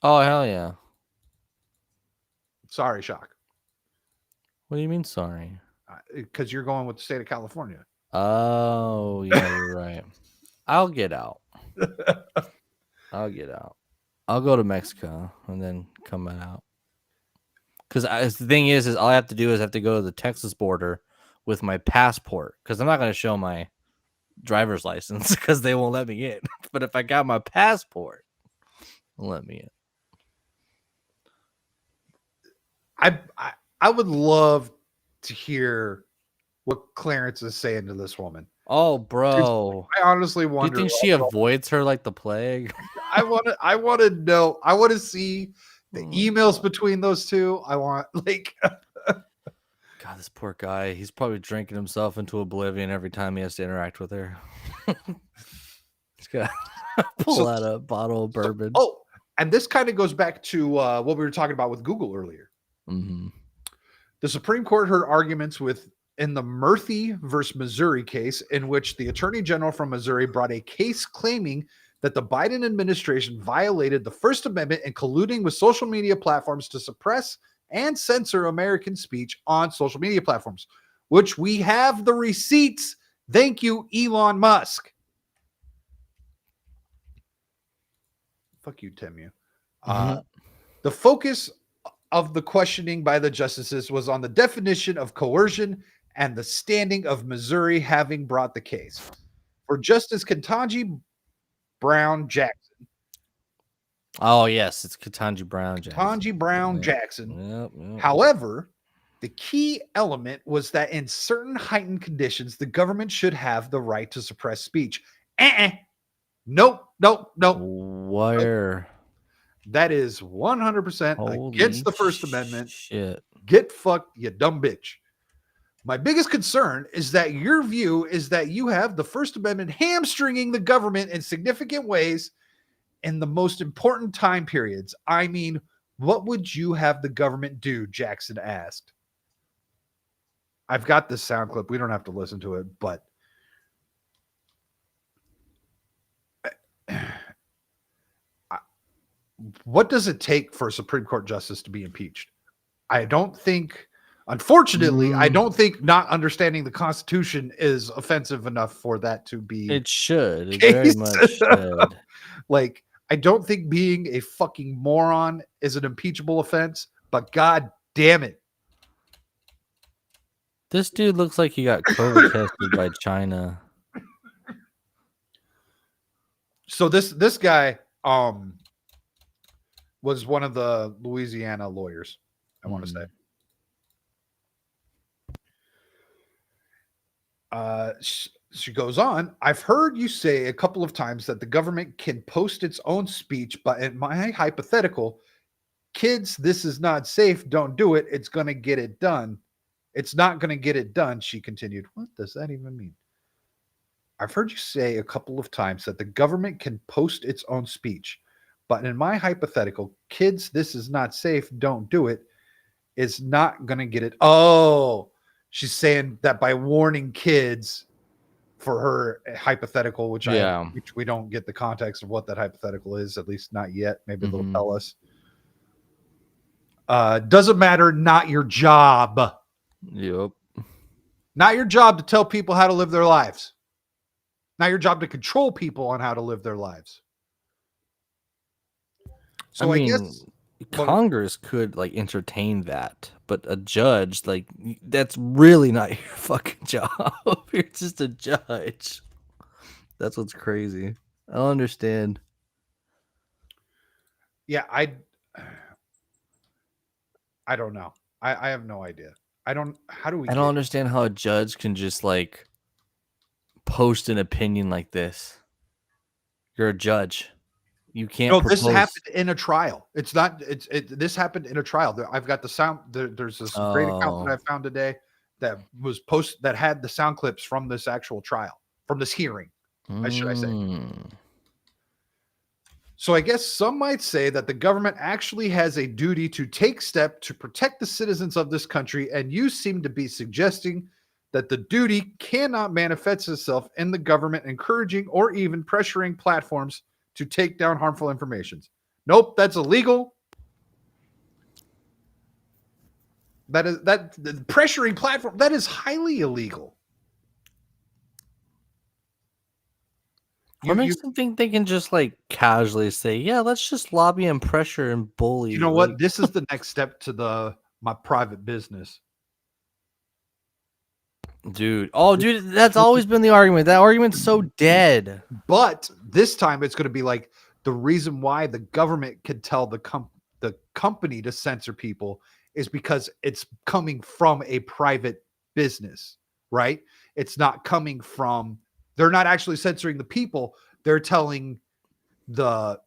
Speaker 2: Oh, hell yeah.
Speaker 1: Sorry, Shock.
Speaker 2: What do you mean, sorry?
Speaker 1: Because you're going with the state of California.
Speaker 2: Oh, yeah, you're right. I'll get out. I'll go to Mexico and then come out. Because the thing is all I have to do is go to the Texas border with my passport. Because I'm not going to show my driver's license because they won't let me in. But if I got my passport, they'll let me
Speaker 1: in. I would love to hear what Clarence is saying to this woman.
Speaker 2: Oh, bro.
Speaker 1: I honestly wonder.
Speaker 2: Do you think she avoids her like the plague?
Speaker 1: I want to know. I want to see the emails between those two. I want
Speaker 2: God, this poor guy. He's probably drinking himself into oblivion every time he has to interact with her. He's got to pull out a bottle of bourbon.
Speaker 1: And this kind of goes back to what we were talking about with Google earlier.
Speaker 2: Mm-hmm.
Speaker 1: The Supreme Court heard arguments in the Murphy versus Missouri case, in which the Attorney General from Missouri brought a case claiming that the Biden administration violated the First Amendment in colluding with social media platforms to suppress and censor American speech on social media platforms, which we have the receipts. Thank you, Elon Musk. Fuck you, Timu. The focus of the questioning by the justices was on the definition of coercion and the standing of Missouri having brought the case. For Justice Ketanji Brown Jackson.
Speaker 2: Oh, yes, it's Ketanji Brown Jackson.
Speaker 1: Ketanji Brown Jackson. However, the key element was that in certain heightened conditions, the government should have the right to suppress speech. Nope.
Speaker 2: Where?
Speaker 1: Nope. That is 100% against the First Amendment.
Speaker 2: Shit.
Speaker 1: Get fucked, you dumb bitch. My biggest concern is that your view is that you have the First Amendment hamstringing the government in significant ways in the most important time periods. I mean, what would you have the government do? Jackson asked. I've got this sound clip. We don't have to listen to it, but what does it take for a Supreme Court justice to be impeached? I don't think, unfortunately, I don't think not understanding the Constitution is offensive enough for that to be.
Speaker 2: It should. It very much should.
Speaker 1: Like, I don't think being a fucking moron is an impeachable offense, but god damn it.
Speaker 2: This dude looks like he got COVID tested by China.
Speaker 1: So this guy was one of the Louisiana lawyers, I want to say. She goes on, I've heard you say a couple of times that the government can post its own speech, but in my hypothetical, kids, this is not safe, don't do it, it's going to get it done. It's not going to get it done, she continued. What does that even mean? I've heard you say a couple of times that the government can post its own speech, but in my hypothetical, kids, this is not safe, don't do it, is not going to get it. Oh, she's saying that by warning kids for her hypothetical, which we don't get the context of what that hypothetical is, at least not yet. Maybe they'll tell us. Doesn't matter, not your job.
Speaker 2: Yep.
Speaker 1: Not your job to tell people how to live their lives. Not your job to control people on how to live their lives. So I guess
Speaker 2: Congress could like entertain that, but a judge, like, that's really not your fucking job. You're just a judge. That's what's crazy. I don't understand.
Speaker 1: Yeah, I don't know. I have no idea. I don't
Speaker 2: understand how a judge can just like post an opinion like this. You're a judge. You can't.
Speaker 1: No, this happened in a trial. It's not. This happened in a trial. I've got the sound. There's this great account that I found today that was that had the sound clips from this actual trial, from this hearing. Should I say? So I guess some might say that the government actually has a duty to take steps to protect the citizens of this country, and you seem to be suggesting that the duty cannot manifest itself in the government encouraging or even pressuring platforms to take down harmful information. Nope, that's illegal. The pressuring platform, that is highly illegal.
Speaker 2: What makes them think they can just like casually say, yeah, let's just lobby and pressure and bully?
Speaker 1: You know what? This is the next step to my private business.
Speaker 2: Dude. Oh, dude, that's always been the argument. That argument's so dead.
Speaker 1: But this time it's going to be like the reason why the government could tell the company to censor people is because it's coming from a private business, right? It's not coming from, they're not actually censoring the people. They're telling the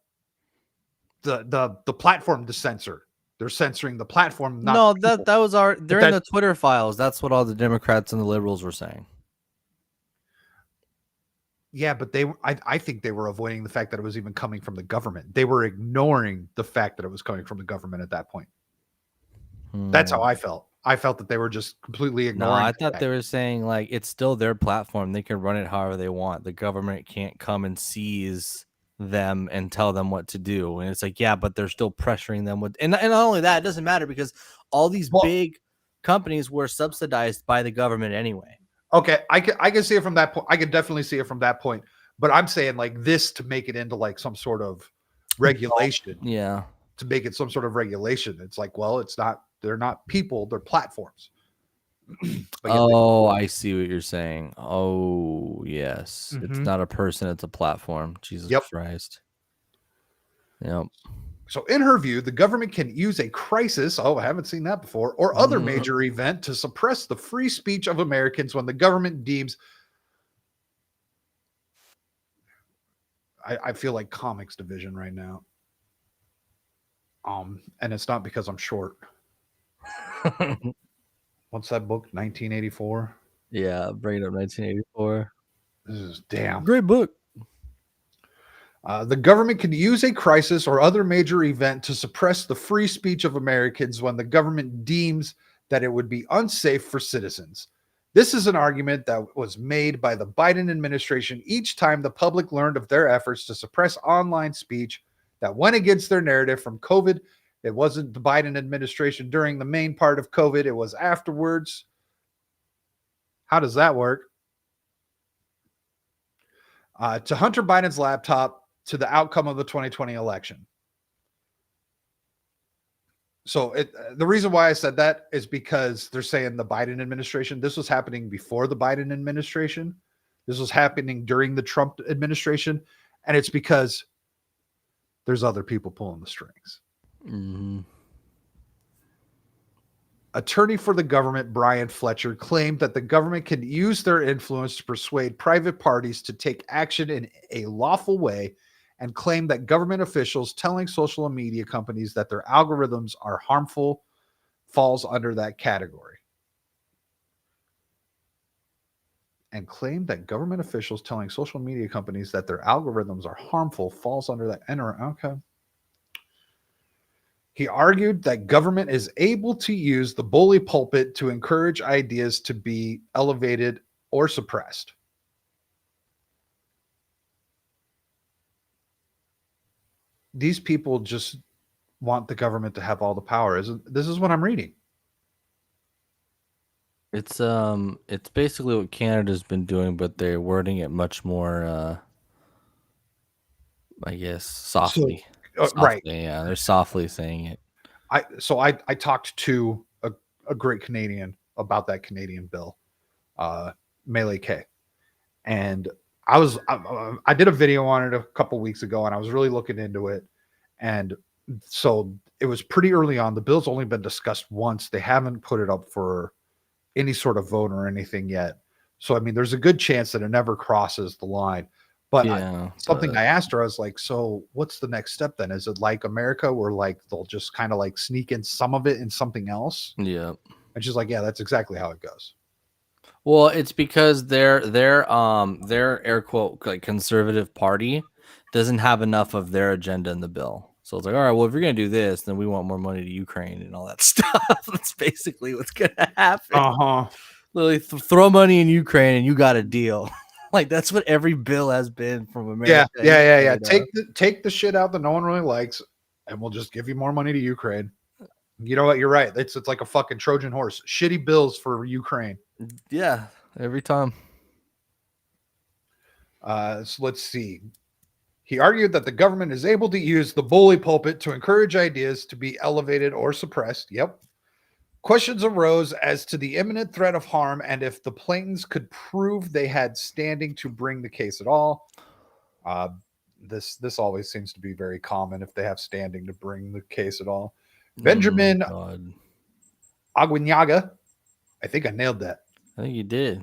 Speaker 1: platform to censor. They're censoring the platform.
Speaker 2: They're in the Twitter files. That's what all the Democrats and the liberals were saying.
Speaker 1: Yeah, but I think they were avoiding the fact that it was even coming from the government. They were ignoring the fact that it was coming from the government at that point. That's how I felt. I felt that they were just completely ignoring.
Speaker 2: No, I thought they were saying like it's still their platform. They can run it however they want. The government can't come and seize them and tell them what to do. And it's like, yeah, but they're still pressuring them with, and not only that, it doesn't matter because all these big companies were subsidized by the government anyway.
Speaker 1: Okay, I can see it from that point. I can definitely see it from that point. But I'm saying like this to make it into like some sort of regulation.
Speaker 2: Yeah.
Speaker 1: to make it some sort of regulation. It's like, well, it's not. They're not people. They're platforms.
Speaker 2: I see what you're saying. Oh, yes. It's
Speaker 1: Mhm.
Speaker 2: not a person, it's a platform. Jesus
Speaker 1: Yep.
Speaker 2: Christ. Yep.
Speaker 1: So in her view, the government can use a crisis, I haven't seen that before, or other major event to suppress the free speech of Americans when the government deems, I feel like comics division right now. And it's not because I'm short. What's that book? 1984.
Speaker 2: Yeah, bring it up 1984.
Speaker 1: This is damn.
Speaker 2: Great book.
Speaker 1: The government can use a crisis or other major event to suppress the free speech of Americans when the government deems that it would be unsafe for citizens. This is an argument that was made by the Biden administration each time the public learned of their efforts to suppress online speech that went against their narrative from COVID. It wasn't the Biden administration during the main part of COVID, it was afterwards. How does that work? To Hunter Biden's laptop, to the outcome of the 2020 election. So the reason why I said that is because they're saying the Biden administration, this was happening before the Biden administration. This was happening during the Trump administration. And it's because there's other people pulling the strings.
Speaker 2: Mm-hmm.
Speaker 1: Attorney for the government, Brian Fletcher, claimed that the government can use their influence to persuade private parties to take action in a lawful way, and claimed that government officials telling social media companies that their algorithms are harmful falls under that category. And claimed that government officials telling social media companies that their algorithms are harmful falls under that. Okay. He argued that government is able to use the bully pulpit to encourage ideas to be elevated or suppressed. These people just want the government to have all the power. This is what I'm reading.
Speaker 2: It's basically what Canada's been doing, but they're wording it much more I guess softly.
Speaker 1: Right.
Speaker 2: Yeah, they're softly saying it.
Speaker 1: I talked to a great Canadian about that Canadian bill, Melee K, and I did a video on it a couple weeks ago, and I was really looking into it, and so it was pretty early on. The bill's only been discussed once. They haven't put it up for any sort of vote or anything yet. So I mean, there's a good chance that it never crosses the line. But I asked her, I was like, so what's the next step then? Is it like America where like they'll just kind of like sneak in some of it in something else?
Speaker 2: Yeah.
Speaker 1: And she's like, yeah, that's exactly how it goes.
Speaker 2: Well, it's because their air quote like conservative party doesn't have enough of their agenda in the bill. So it's like, all right, well, if you're gonna do this, then we want more money to Ukraine and all that stuff. That's basically what's gonna happen. Literally throw money in Ukraine and you got a deal. Like that's what every bill has been from America.
Speaker 1: Yeah. Take the shit out that no one really likes, and we'll just give you more money to Ukraine. You know what? You're right. It's like a fucking Trojan horse. Shitty bills for Ukraine.
Speaker 2: Yeah, every time.
Speaker 1: So let's see. He argued that the government is able to use the bully pulpit to encourage ideas to be elevated or suppressed. Yep. Questions arose as to the imminent threat of harm and if the plaintiffs could prove they had standing to bring the case at all. This always seems to be very common if they have standing to bring the case at all. Benjamin Aguinaga. I think I nailed that.
Speaker 2: I think you did.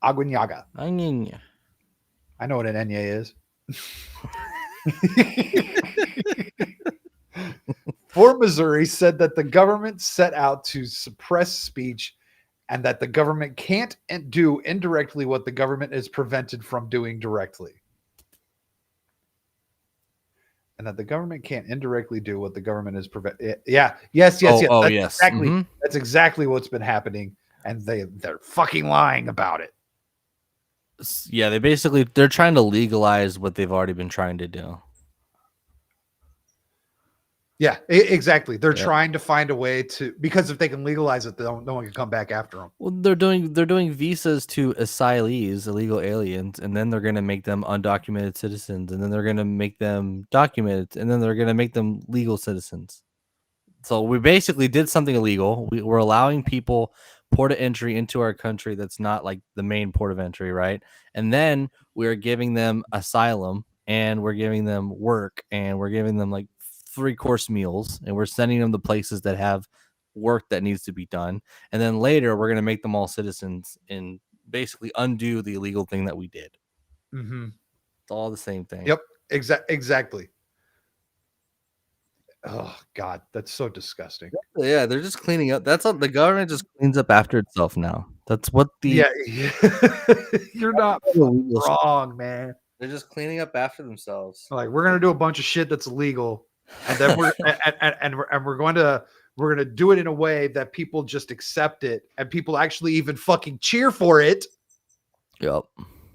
Speaker 1: Aguinaga. I know what an Enye is. For Missouri said that the government set out to suppress speech and that the government can't do indirectly what the government is prevented from doing directly. And that the government can't indirectly do what the government is prevented. Yeah. Yes.
Speaker 2: Yes.
Speaker 1: Exactly. Mm-hmm. That's exactly what's been happening. And they're fucking lying about it.
Speaker 2: Yeah, they're trying to legalize what they've already been trying to do.
Speaker 1: Yeah, exactly. They're
Speaker 2: Yep.
Speaker 1: trying to find a way to, because if they can legalize it, no one can come back after them.
Speaker 2: Well, they're doing visas to asylees, illegal aliens, and then they're gonna make them undocumented citizens, and then they're gonna make them documented, and then they're gonna make them legal citizens. So we basically did something illegal. We're allowing people port of entry into our country that's not like the main port of entry, right? And then we're giving them asylum, and we're giving them work, and we're giving them like 3-course meals, and we're sending them to places that have work that needs to be done. And then later we're going to make them all citizens and basically undo the illegal thing that we did.
Speaker 1: Mm-hmm.
Speaker 2: It's all the same thing.
Speaker 1: Yep, exactly. Oh God, that's so disgusting.
Speaker 2: Yeah, they're just cleaning up. That's what the government just cleans up after itself now. That's what the
Speaker 1: Yeah, you're not wrong, man.
Speaker 2: They're just cleaning up after themselves.
Speaker 1: Like, we're gonna do a bunch of shit that's illegal, and then we're going to do it in a way that people just accept it, and people actually even fucking cheer for it.
Speaker 2: Yep.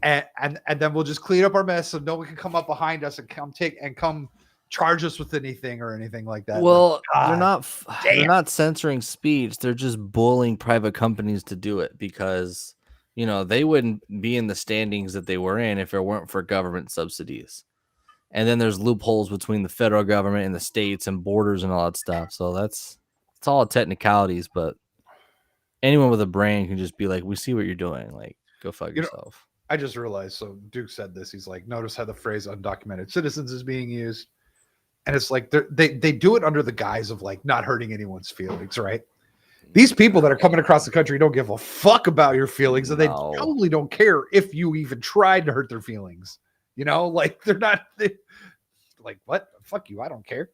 Speaker 1: And then we'll just clean up our mess so no one can come up behind us and come charge us with anything or anything like that.
Speaker 2: Well,
Speaker 1: like,
Speaker 2: they're not censoring speech. They're just bullying private companies to do it because, you know, they wouldn't be in the standings that they were in if it weren't for government subsidies. And then there's loopholes between the federal government and the states and borders and all that stuff. So it's all technicalities, but anyone with a brain can just be like, we see what you're doing. Like, go fuck yourself.
Speaker 1: I just realized, so Duke said this. He's like, notice how the phrase undocumented citizens is being used. And it's like they do it under the guise of like not hurting anyone's feelings, right? These people that are coming across the country don't give a fuck about your feelings, and they probably don't care if you even tried to hurt their feelings. You know, like like, what? Fuck you, I don't care.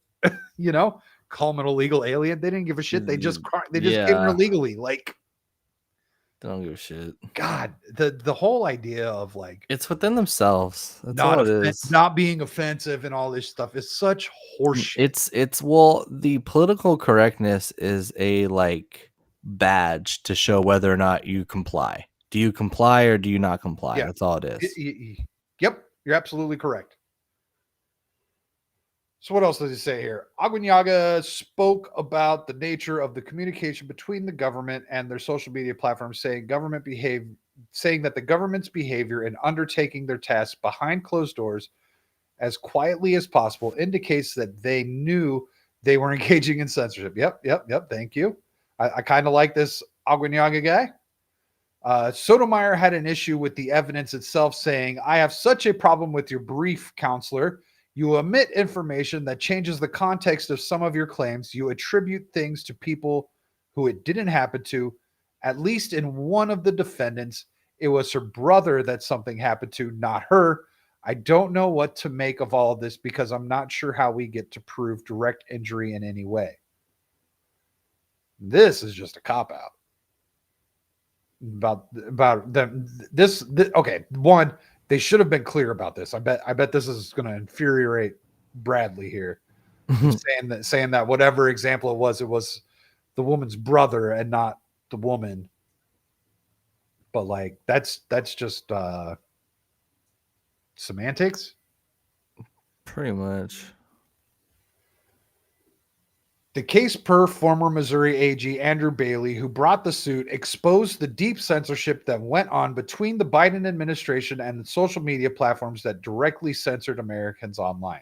Speaker 1: You know, call them an illegal alien. They didn't give a shit. They just came here illegally. Like,
Speaker 2: they don't give a shit.
Speaker 1: God, the whole idea of like
Speaker 2: it's within themselves. That's all it is.
Speaker 1: Not being offensive and all this stuff is such horseshit.
Speaker 2: It's well, the political correctness is a like badge to show whether or not you comply. Do you comply or do you not comply?
Speaker 1: Yeah.
Speaker 2: That's all it is.
Speaker 1: Yep, you're absolutely correct. So what else does he say here? Aguinaldo spoke about the nature of the communication between the government and their social media platforms, saying that the government's behavior in undertaking their tasks behind closed doors as quietly as possible indicates that they knew they were engaging in censorship. Yep. Thank you. I kind of like this Aguinaldo guy. Sotomayor had an issue with the evidence itself, saying, I have such a problem with your brief, counselor. You omit information that changes the context of some of your claims. You attribute things to people who it didn't happen to. At least in one of the defendants, it was her brother that something happened to, not her. I don't know what to make of all of this because I'm not sure how we get to prove direct injury in any way. This is just a cop-out. About them. This okay. One, they should have been clear about this. I bet this is going to infuriate Bradley here, saying that whatever example it was the woman's brother and not the woman. But like that's just semantics.
Speaker 2: Pretty much.
Speaker 1: The case per former Missouri AG Andrew Bailey, who brought the suit, exposed the deep censorship that went on between the Biden administration and the social media platforms that directly censored Americans online.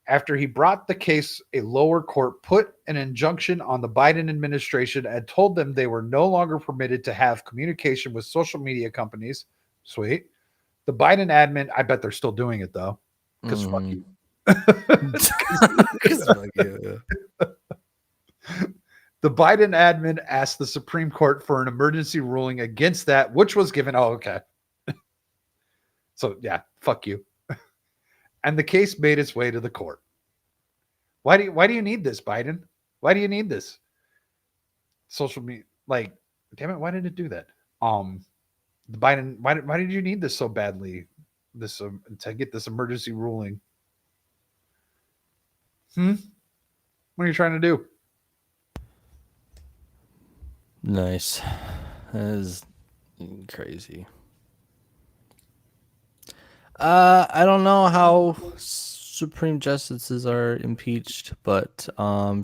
Speaker 1: After he brought the case, a lower court put an injunction on the Biden administration and told them they were no longer permitted to have communication with social media companies. Sweet. The Biden admin, I bet they're still doing it though, because fuck you. The Biden admin asked the Supreme Court for an emergency ruling against that, which was given. Oh, okay. So yeah, fuck you. And the case made its way to the court. Why do you need this, Biden? Why do you need this? Social media, like, damn it, why did it do that? The Biden, why did you need this so badly? This to get this emergency ruling. What are you trying to do?
Speaker 2: Nice. That is crazy. I don't know how Supreme Justices are impeached, but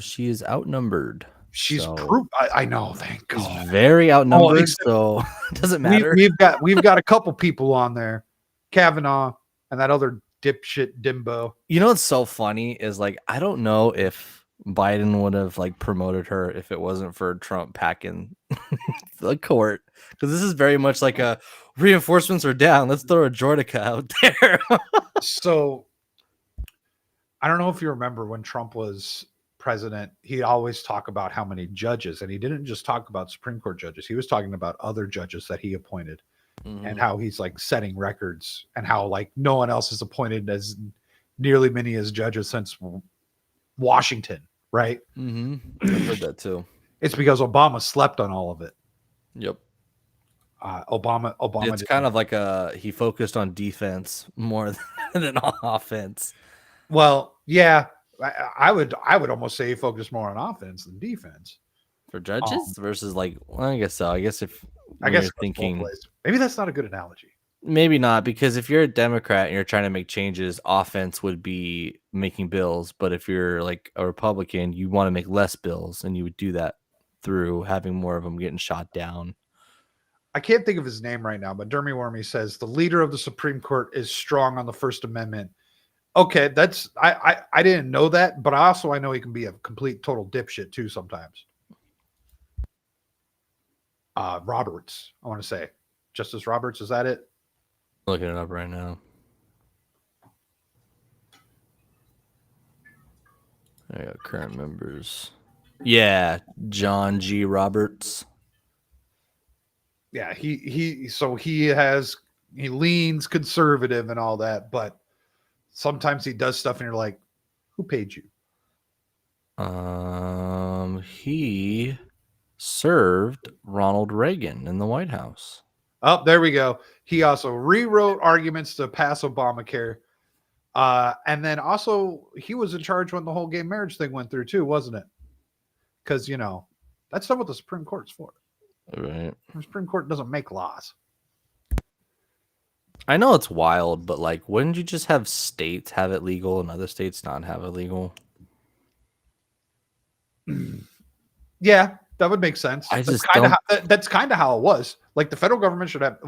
Speaker 2: she is outnumbered.
Speaker 1: She's
Speaker 2: So
Speaker 1: I know, thank
Speaker 2: she's
Speaker 1: God.
Speaker 2: very outnumbered,
Speaker 1: except
Speaker 2: so it doesn't matter.
Speaker 1: We've got a couple people on there, Kavanaugh and that other dipshit Dimbo.
Speaker 2: You know what's so funny is like I don't know if Biden would have like promoted her if it wasn't for Trump packing the court, because this is very much like a reinforcements are down. Let's throw a Jordica out there.
Speaker 1: So I don't know if you remember when Trump was president, he always talk about how many judges, and he didn't just talk about Supreme Court judges. He was talking about other judges that he appointed and how he's like setting records and how like no one else is appointed as nearly many as judges since Washington, right?
Speaker 2: I've heard that too.
Speaker 1: It's because Obama slept on all of it.
Speaker 2: Yep.
Speaker 1: Obama
Speaker 2: It's kind of like he focused on defense more than on offense.
Speaker 1: Well, yeah, I would almost say he focused more on offense than defense
Speaker 2: for judges versus like. Well, I guess so. I guess
Speaker 1: you're
Speaker 2: thinking
Speaker 1: maybe that's not a good analogy.
Speaker 2: Maybe not, because if you're a Democrat and you're trying to make changes, offense would be making bills. But if you're like a Republican, you want to make less bills, and you would do that through having more of them getting shot down.
Speaker 1: I can't think of his name right now, but Dermy Wormy says the leader of the Supreme Court is strong on the First Amendment. Okay, that's I didn't know that, but I know he can be a complete total dipshit too sometimes. Roberts, I want to say Justice Roberts, is that it?
Speaker 2: Looking it up right now. I got current members. Yeah, John G. Roberts.
Speaker 1: Yeah, he leans conservative and all that, but sometimes he does stuff and you're like, who paid you?
Speaker 2: He served Ronald Reagan in the White House.
Speaker 1: Oh, there we go. He also rewrote arguments to pass Obamacare. And then also he was in charge when the whole gay marriage thing went through too, wasn't it? Because, that's not what the Supreme Court's for.
Speaker 2: Right.
Speaker 1: The Supreme Court doesn't make laws.
Speaker 2: I know it's wild, but like, wouldn't you just have states have it legal and other states not have it legal?
Speaker 1: Yeah, that would make sense.
Speaker 2: That's
Speaker 1: kind of how it was. Like the federal government should have,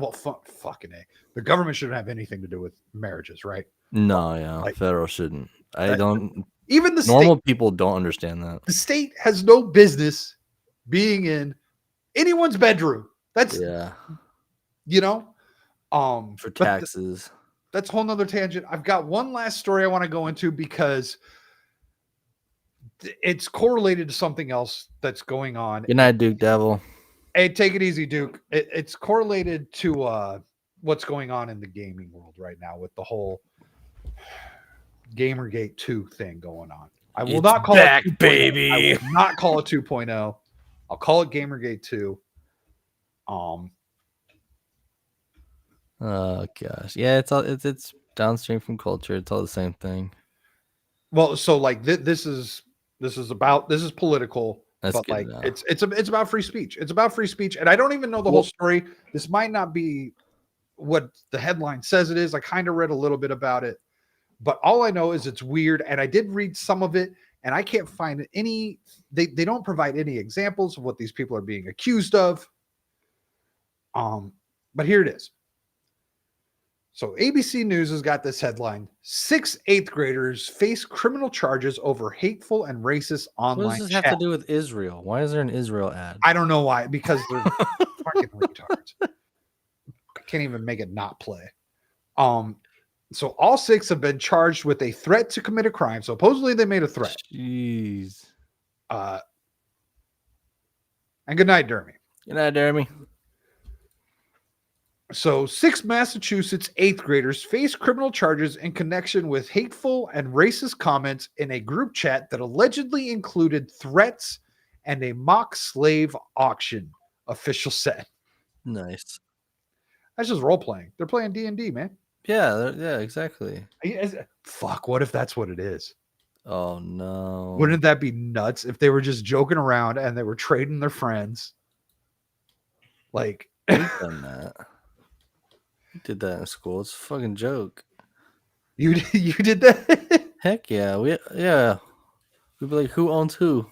Speaker 1: fucking A. The government shouldn't have anything to do with marriages, right?
Speaker 2: No, yeah, federal shouldn't.
Speaker 1: Even the
Speaker 2: normal people don't understand that.
Speaker 1: The state has no business being in anyone's bedroom. That's
Speaker 2: for taxes.
Speaker 1: That's a whole nother tangent. I've got one last story I want to go into because it's correlated to something else that's going on.
Speaker 2: Good night, Duke Devil.
Speaker 1: Hey, take it easy, Duke. It's correlated to what's going on in the gaming world right now with the whole Gamergate 2 thing going on. I will not call it 2.0.
Speaker 2: baby.
Speaker 1: I will not call it 2.0. I'll call it Gamergate 2.
Speaker 2: Oh gosh, yeah, it's downstream from culture. It's all the same thing.
Speaker 1: Well, so like this is political.
Speaker 2: That's
Speaker 1: but like
Speaker 2: enough.
Speaker 1: it's about free speech. It's about free speech, and I don't even know the whole story. This might not be what the headline says it is. I kind of read a little bit about it, but all I know is it's weird, and I did read some of it, and I can't find any. They don't provide any examples of what these people are being accused of. But here it is. So ABC News has got this headline: 6 8th graders face criminal charges over hateful and racist online
Speaker 2: What does this
Speaker 1: chat.
Speaker 2: have to do with Israel? Why is there an Israel ad?
Speaker 1: I don't know why, because they're fucking retards. I can't even make it not play. So all 6 have been charged with a threat to commit a crime. Supposedly they made a threat.
Speaker 2: Jeez.
Speaker 1: And good night, Dermy.
Speaker 2: Good night, Dermy.
Speaker 1: So 6 Massachusetts 8th graders face criminal charges in connection with hateful and racist comments in a group chat that allegedly included threats and a mock slave auction, official said.
Speaker 2: Nice.
Speaker 1: That's just role playing. They're playing D&D, man.
Speaker 2: Yeah, exactly.
Speaker 1: Fuck, what if that's what it is?
Speaker 2: Oh no.
Speaker 1: Wouldn't that be nuts if they were just joking around and they were trading their friends? Like,
Speaker 2: We've done that. We did that in school. It's a fucking joke.
Speaker 1: You did that?
Speaker 2: Heck yeah, we'd be like, who owns who?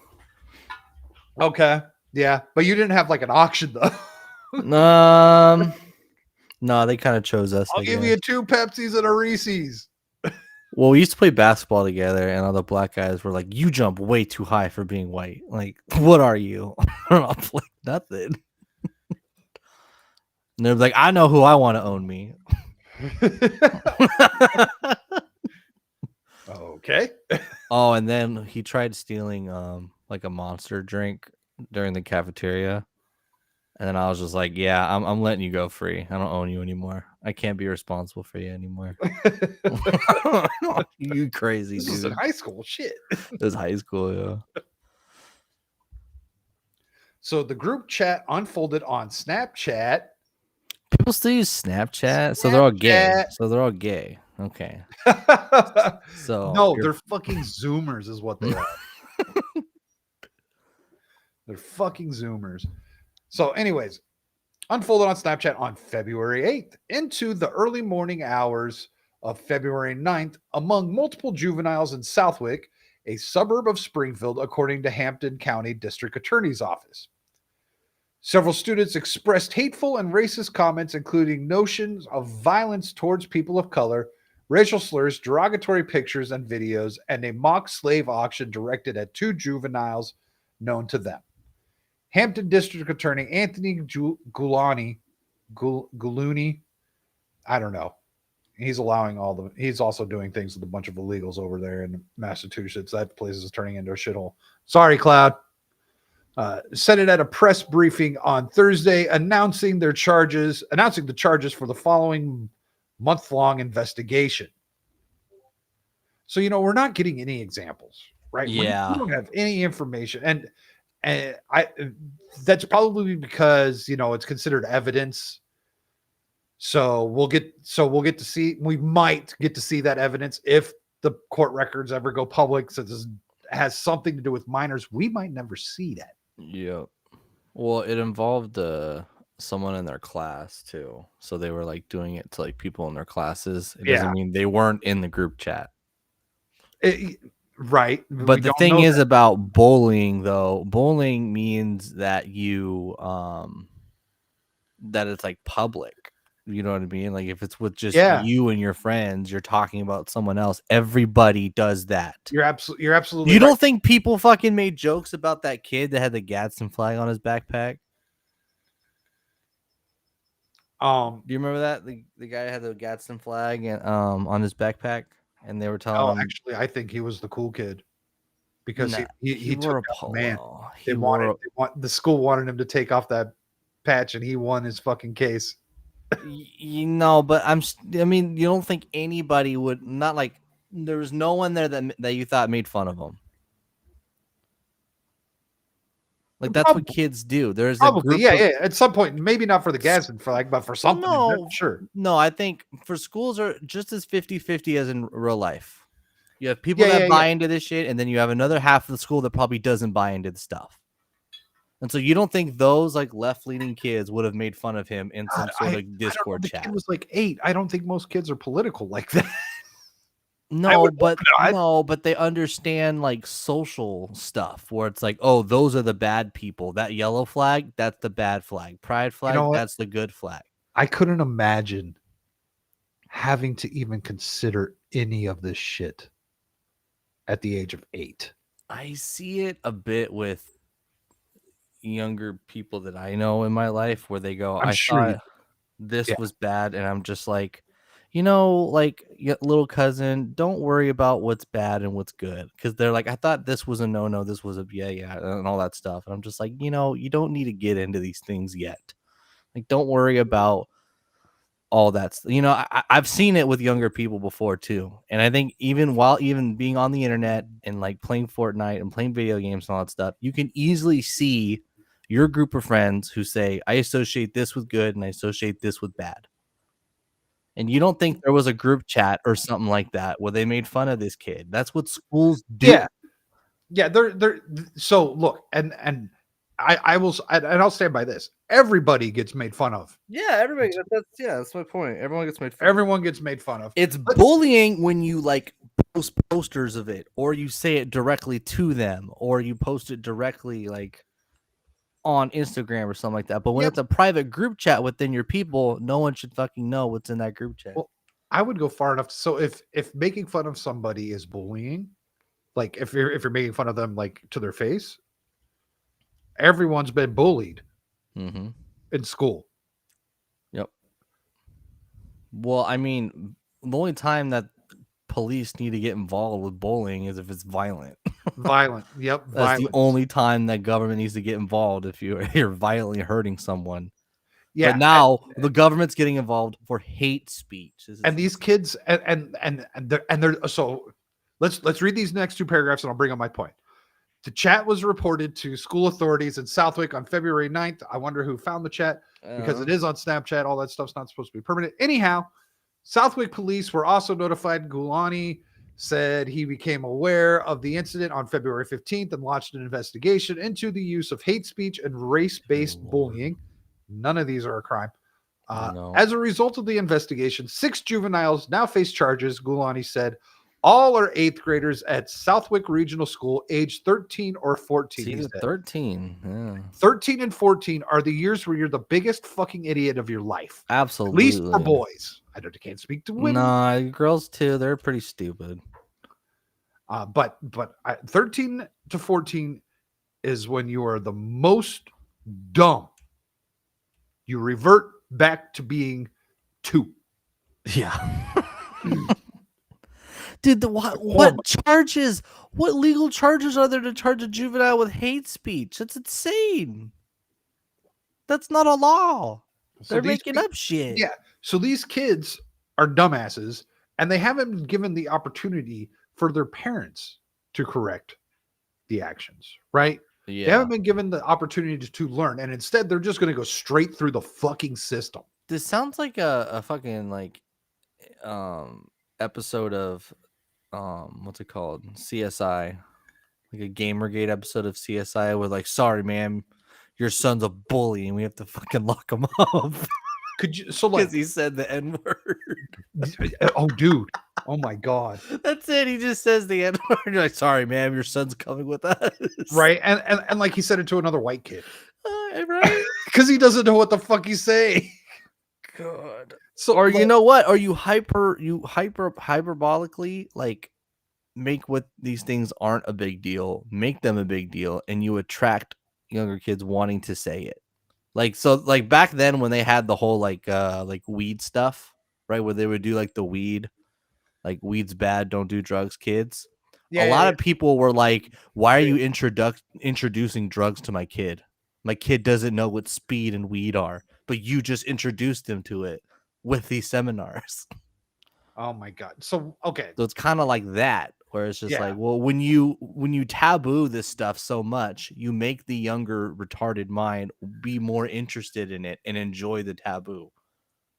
Speaker 1: Okay. Yeah. But you didn't have like an auction though.
Speaker 2: No, they kind of chose us.
Speaker 1: I'll
Speaker 2: I
Speaker 1: give
Speaker 2: guess.
Speaker 1: you 2 Pepsis and a Reese's.
Speaker 2: Well, we used to play basketball together, and all the black guys were like, "You jump way too high for being white. Like, what are you?" I'm like, nothing. And they're like, "I know who I want to own me."
Speaker 1: Okay.
Speaker 2: Oh, and then he tried stealing like a Monster drink during the cafeteria. And then I was just like, yeah, I'm letting you go free. I don't own you anymore. I can't be responsible for you anymore. You crazy,
Speaker 1: This
Speaker 2: dude.
Speaker 1: is in high school. Shit.
Speaker 2: It was high school, yeah.
Speaker 1: So the group chat unfolded on Snapchat.
Speaker 2: People still use Snapchat, so they're all gay.
Speaker 1: Snapchat.
Speaker 2: So they're all gay. Okay. So
Speaker 1: No, they're fucking Zoomers, is what they are. They're fucking Zoomers. So, anyways, unfolded on Snapchat on February 8th into the early morning hours of February 9th among multiple juveniles in Southwick, a suburb of Springfield, according to Hampton County District Attorney's Office. Several students expressed hateful and racist comments, including notions of violence towards people of color, racial slurs, derogatory pictures and videos, and a mock slave auction directed at 2 juveniles known to them. Hampton District Attorney Anthony Gulani, I don't know. He's also doing things with a bunch of illegals over there in Massachusetts. That place is turning into a shithole. Sorry, Cloud. Said it at a press briefing on Thursday, announcing the charges for the following month-long investigation. So, we're not getting any examples, right?
Speaker 2: Yeah.
Speaker 1: We don't have any information. And that's probably because, it's considered evidence. So we might get to see that evidence if the court records ever go public, since this has something to do with minors. We might never see that.
Speaker 2: Yep. Well, it involved someone in their class too. So they were like doing it to like people in their classes. It doesn't mean they weren't in the group chat.
Speaker 1: Right.
Speaker 2: But the thing is about bullying, though, bullying means that you that it's like public. You know what I mean? Like if it's with just you and your friends, you're talking about someone else. Everybody does that.
Speaker 1: You're absolutely
Speaker 2: You
Speaker 1: right.
Speaker 2: don't think people fucking made jokes about that kid that had the Gadsden flag on his backpack? Do you remember that? The guy had the Gadsden flag and on his backpack, and they were telling him.
Speaker 1: Actually, I think he was the cool kid because
Speaker 2: he
Speaker 1: took
Speaker 2: wore a
Speaker 1: out
Speaker 2: polo.
Speaker 1: the man. The school wanted him to take off that patch, and he won his fucking case.
Speaker 2: But I mean, you don't think anybody would not like. There was no one there that you thought made fun of him. Like that's what kids do. There's
Speaker 1: probably at some point, maybe not for the Gadsden flag, but for something.
Speaker 2: No,
Speaker 1: sure.
Speaker 2: No, I think for schools are just as 50-50 as in real life. You have people that buy into this shit, and then you have another half of the school that probably doesn't buy into the stuff. And so you don't think those like left-leaning kids would have made fun of him in some sort of Discord chat?
Speaker 1: The kid was like 8. I don't think most kids are political like that.
Speaker 2: No, but they understand like social stuff where it's like, oh, those are the bad people. That yellow flag, that's the bad flag. Pride flag, that's the good flag.
Speaker 1: I couldn't imagine having to even consider any of this shit at the age of 8.
Speaker 2: I see it a bit with younger people that I know in my life where they go, I thought this was bad, and I'm just like, like little cousin, don't worry about what's bad and what's good, because they're like, I thought this was a no, this was a yeah, and all that stuff, and I'm just like, you don't need to get into these things yet. Like, don't worry about all that. I've seen it with younger people before too, and I think even being on the internet and like playing Fortnite and playing video games and all that stuff, you can easily see your group of friends who say, I associate this with good and I associate this with bad. And you don't think there was a group chat or something like that where they made fun of this kid? That's what schools do.
Speaker 1: Yeah. They're so look, and I'll stand by this. Everybody gets made fun of.
Speaker 2: Yeah, everybody. That's my point. Everyone gets made fun.
Speaker 1: Everyone gets made fun of.
Speaker 2: It's bullying when you like post posters of it, or you say it directly to them, or you post it directly like on Instagram or something like that. But when it's a private group chat within your people, no one should fucking know what's in that group chat.
Speaker 1: Well, I would go far enough. So if making fun of somebody is bullying, like if you're making fun of them like to their face, everyone's been bullied
Speaker 2: Mm-hmm.
Speaker 1: in school.
Speaker 2: Yep. Well, I mean, the only time that police need to get involved with bullying is if it's violent.
Speaker 1: Violent. Yep.
Speaker 2: That's
Speaker 1: Violence.
Speaker 2: the only time that government needs to get involved if you're violently hurting someone.
Speaker 1: Yeah.
Speaker 2: But now the government's getting involved for hate speech.
Speaker 1: And these kids and they're so let's read these next two paragraphs and I'll bring up my point. The chat was reported to school authorities in Southwick on February 9th. I wonder who found the chat because it is on Snapchat. All that stuff's not supposed to be permanent. Anyhow, Southwick police were also notified. Gulani said he became aware of the incident on February 15th and launched an investigation into the use of hate speech and race-based bullying. None of these are a crime. As a result of the investigation, 6 juveniles now face charges, Gulani said. All are 8th graders at Southwick Regional School, age 13 or 14.
Speaker 2: See, 13. Yeah.
Speaker 1: 13 and 14 are the years where you're the biggest fucking idiot of your life.
Speaker 2: Absolutely.
Speaker 1: At least for boys. I can't speak to women.
Speaker 2: Nah, girls too. They're pretty stupid.
Speaker 1: But 13 to 14 is when you are the most dumb. You revert back to being 2.
Speaker 2: Yeah. Dude, what charges? What legal charges are there to charge a juvenile with hate speech? That's insane. That's not a law. They're making up shit.
Speaker 1: Yeah. So these kids are dumbasses, and they haven't been given the opportunity for their parents to correct the actions, right?
Speaker 2: Yeah.
Speaker 1: They haven't been given the opportunity to learn, and instead they're just going to go straight through the fucking system.
Speaker 2: This sounds like a fucking like episode of what's it called? CSI. Like a Gamergate episode of CSI where like, sorry, man, your son's a bully and we have to fucking lock him up.
Speaker 1: Could you so like
Speaker 2: because he said the N-word.
Speaker 1: Oh dude. Oh my god.
Speaker 2: That's it. He just says the N-word. You're like, sorry, man, your son's coming with us.
Speaker 1: Right. And like he said it to another white kid.
Speaker 2: Right.
Speaker 1: Because he doesn't know what the fuck he's saying.
Speaker 2: God.
Speaker 1: So
Speaker 2: or you know what? Or you hyperbolically like make what these things aren't a big deal, make them a big deal, and you attract younger kids wanting to say it. Like so like back then when they had the whole like weed stuff, right? Where they would do like the weed, like weed's bad, don't do drugs, kids. A lot of people were like, why are you introducing drugs to my kid? My kid doesn't know what speed and weed are, but you just introduced him to it with these seminars.
Speaker 1: Oh my god. So okay.
Speaker 2: So it's kind of like that, where it's just like, well, when you taboo this stuff so much, you make the younger retarded mind be more interested in it and enjoy the taboo.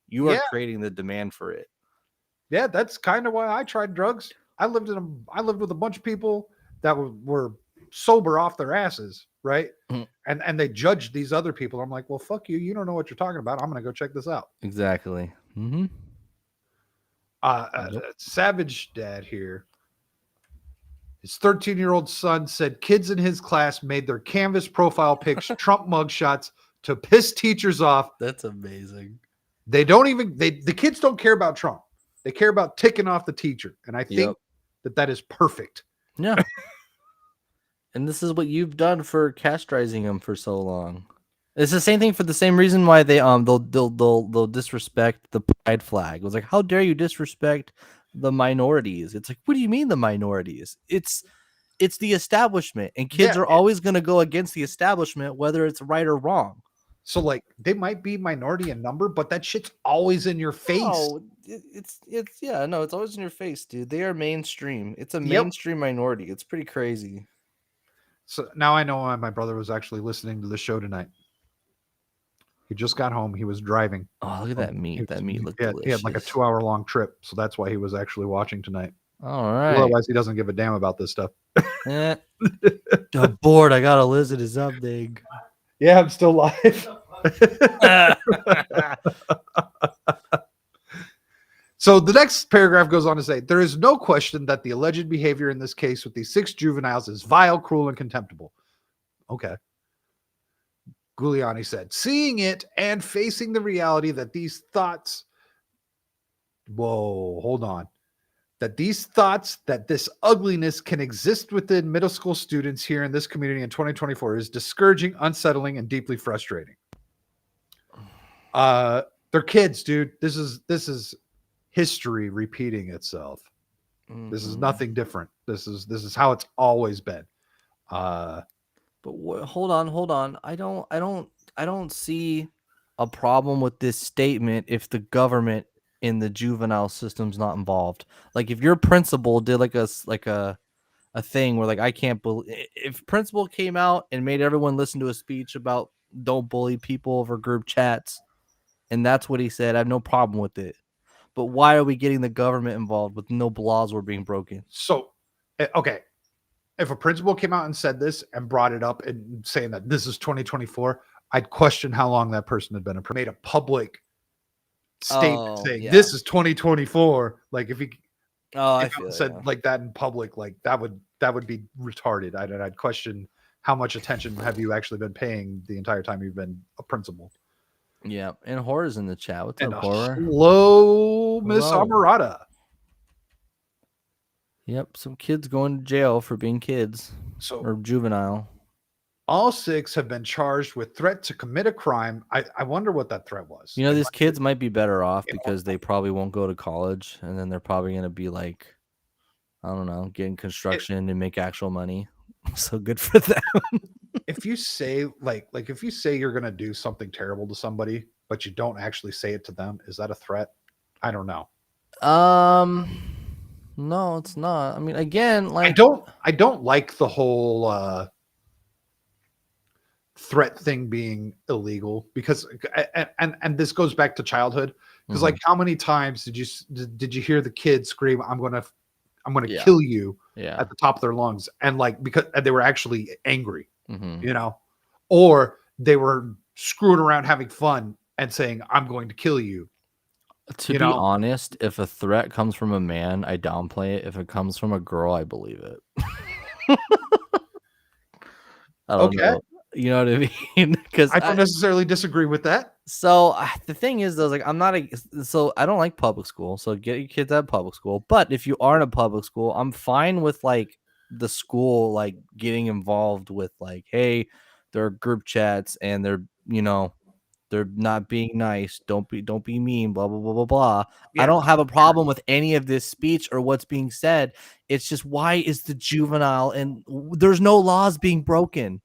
Speaker 2: You are creating the demand for it.
Speaker 1: Yeah, that's kind of why I tried drugs. I lived with a bunch of people that were sober off their asses, right? And they judged these other people. I'm like, well, fuck you. You don't know what you're talking about. I'm gonna go check this out.
Speaker 2: Exactly. Mm-hmm.
Speaker 1: Savage dad here. His 13-year-old son said kids in his class made their Canvas profile pics Trump mugshots to piss teachers off.
Speaker 2: That's amazing.
Speaker 1: They don't even the kids don't care about Trump. They care about ticking off the teacher. And I think that is perfect.
Speaker 2: Yeah. And this is what you've done for castrating them for so long. It's the same thing for the same reason why they'll disrespect the pride flag. It was like, how dare you disrespect the minorities? It's like, what do you mean the minorities? It's the establishment, and kids are always going to go against the establishment, whether it's right or wrong.
Speaker 1: So like they might be minority in number, but that shit's always in your face.
Speaker 2: No, it's always in your face, dude. They are mainstream. It's a mainstream minority. It's pretty crazy.
Speaker 1: So now I know why my brother was actually listening to the show tonight. He just got home. He was driving.
Speaker 2: Oh, look at that meat. That meat looked delicious.
Speaker 1: He had like a 2-hour-long trip, so that's why he was actually watching tonight.
Speaker 2: All right.
Speaker 1: Otherwise, he doesn't give a damn about this stuff.
Speaker 2: I'm bored. I gotta listen to something.
Speaker 1: Yeah, I'm still live. So the next paragraph goes on to say, there is no question that the alleged behavior in this case with these 6 juveniles is vile, cruel, and contemptible. Okay. Giuliani said, seeing it and facing the reality that these thoughts, hold on, that these thoughts, that this ugliness can exist within middle school students here in this community in 2024 is discouraging, unsettling, and deeply frustrating. They're kids, dude. This is history repeating itself. This is nothing different. This is how it's always been.
Speaker 2: But hold on. I don't see a problem with this statement if the government in the juvenile system's not involved. Like if your principal did like a thing where like I can't believe if principal came out and made everyone listen to a speech about don't bully people over group chats, and that's what he said, I have no problem with it. But why are we getting the government involved with no laws were being broken?
Speaker 1: So, okay. If a principal came out and said this and brought it up and saying that this is 2024, I'd question how long that person had been made a public statement saying this is 2024. Like if he said like that in public, like that would be retarded. I'd question how much attention have you actually been paying the entire time you've been a principal.
Speaker 2: Yeah, and Horror's in the chat. What's up, Horror?
Speaker 1: Hello, Miss Amarada.
Speaker 2: Yep, some kids going to jail for being kids or juvenile.
Speaker 1: All 6 have been charged with threat to commit a crime. I wonder what that threat was.
Speaker 2: You know, these kids might be better off because they probably won't go to college, and then they're probably going to be like, I don't know, getting construction and make actual money. So good for them.
Speaker 1: If you say if you say you're going to do something terrible to somebody, but you don't actually say it to them, is that a threat? I don't know.
Speaker 2: No, it's not. I mean, again, like
Speaker 1: I don't like the whole threat thing being illegal because and this goes back to childhood because like how many times did you hear the kids scream, I'm gonna kill you at the top of their lungs, and like because they were actually angry, you know, or they were screwing around having fun and saying, I'm going to kill you.
Speaker 2: To be honest, if a threat comes from a man, I downplay it. If it comes from a girl, I believe it. I don't know. You know what I mean? Because
Speaker 1: I don't necessarily disagree with that.
Speaker 2: So the thing is, though, like I don't like public school. So get your kids out of public school. But if you are in a public school, I'm fine with like the school like getting involved with like, hey, there are group chats and they're not being nice. Don't be mean. Blah blah blah blah blah. Yeah. I don't have a problem with any of this speech or what's being said. It's just why is the juvenile and there's no laws being broken.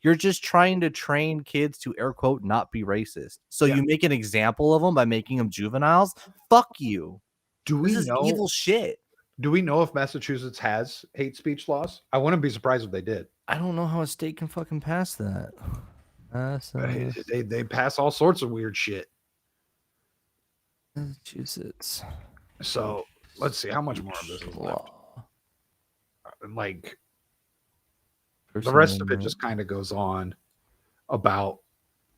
Speaker 2: You're just trying to train kids to air quote not be racist. So you make an example of them by making them juveniles. Fuck you. This is evil shit.
Speaker 1: Do we know if Massachusetts has hate speech laws? I wouldn't be surprised if they did.
Speaker 2: I don't know how a state can fucking pass that.
Speaker 1: They pass all sorts of weird shit.
Speaker 2: Massachusetts.
Speaker 1: So let's see how much more of this is left. Like the rest of it just kind of goes on about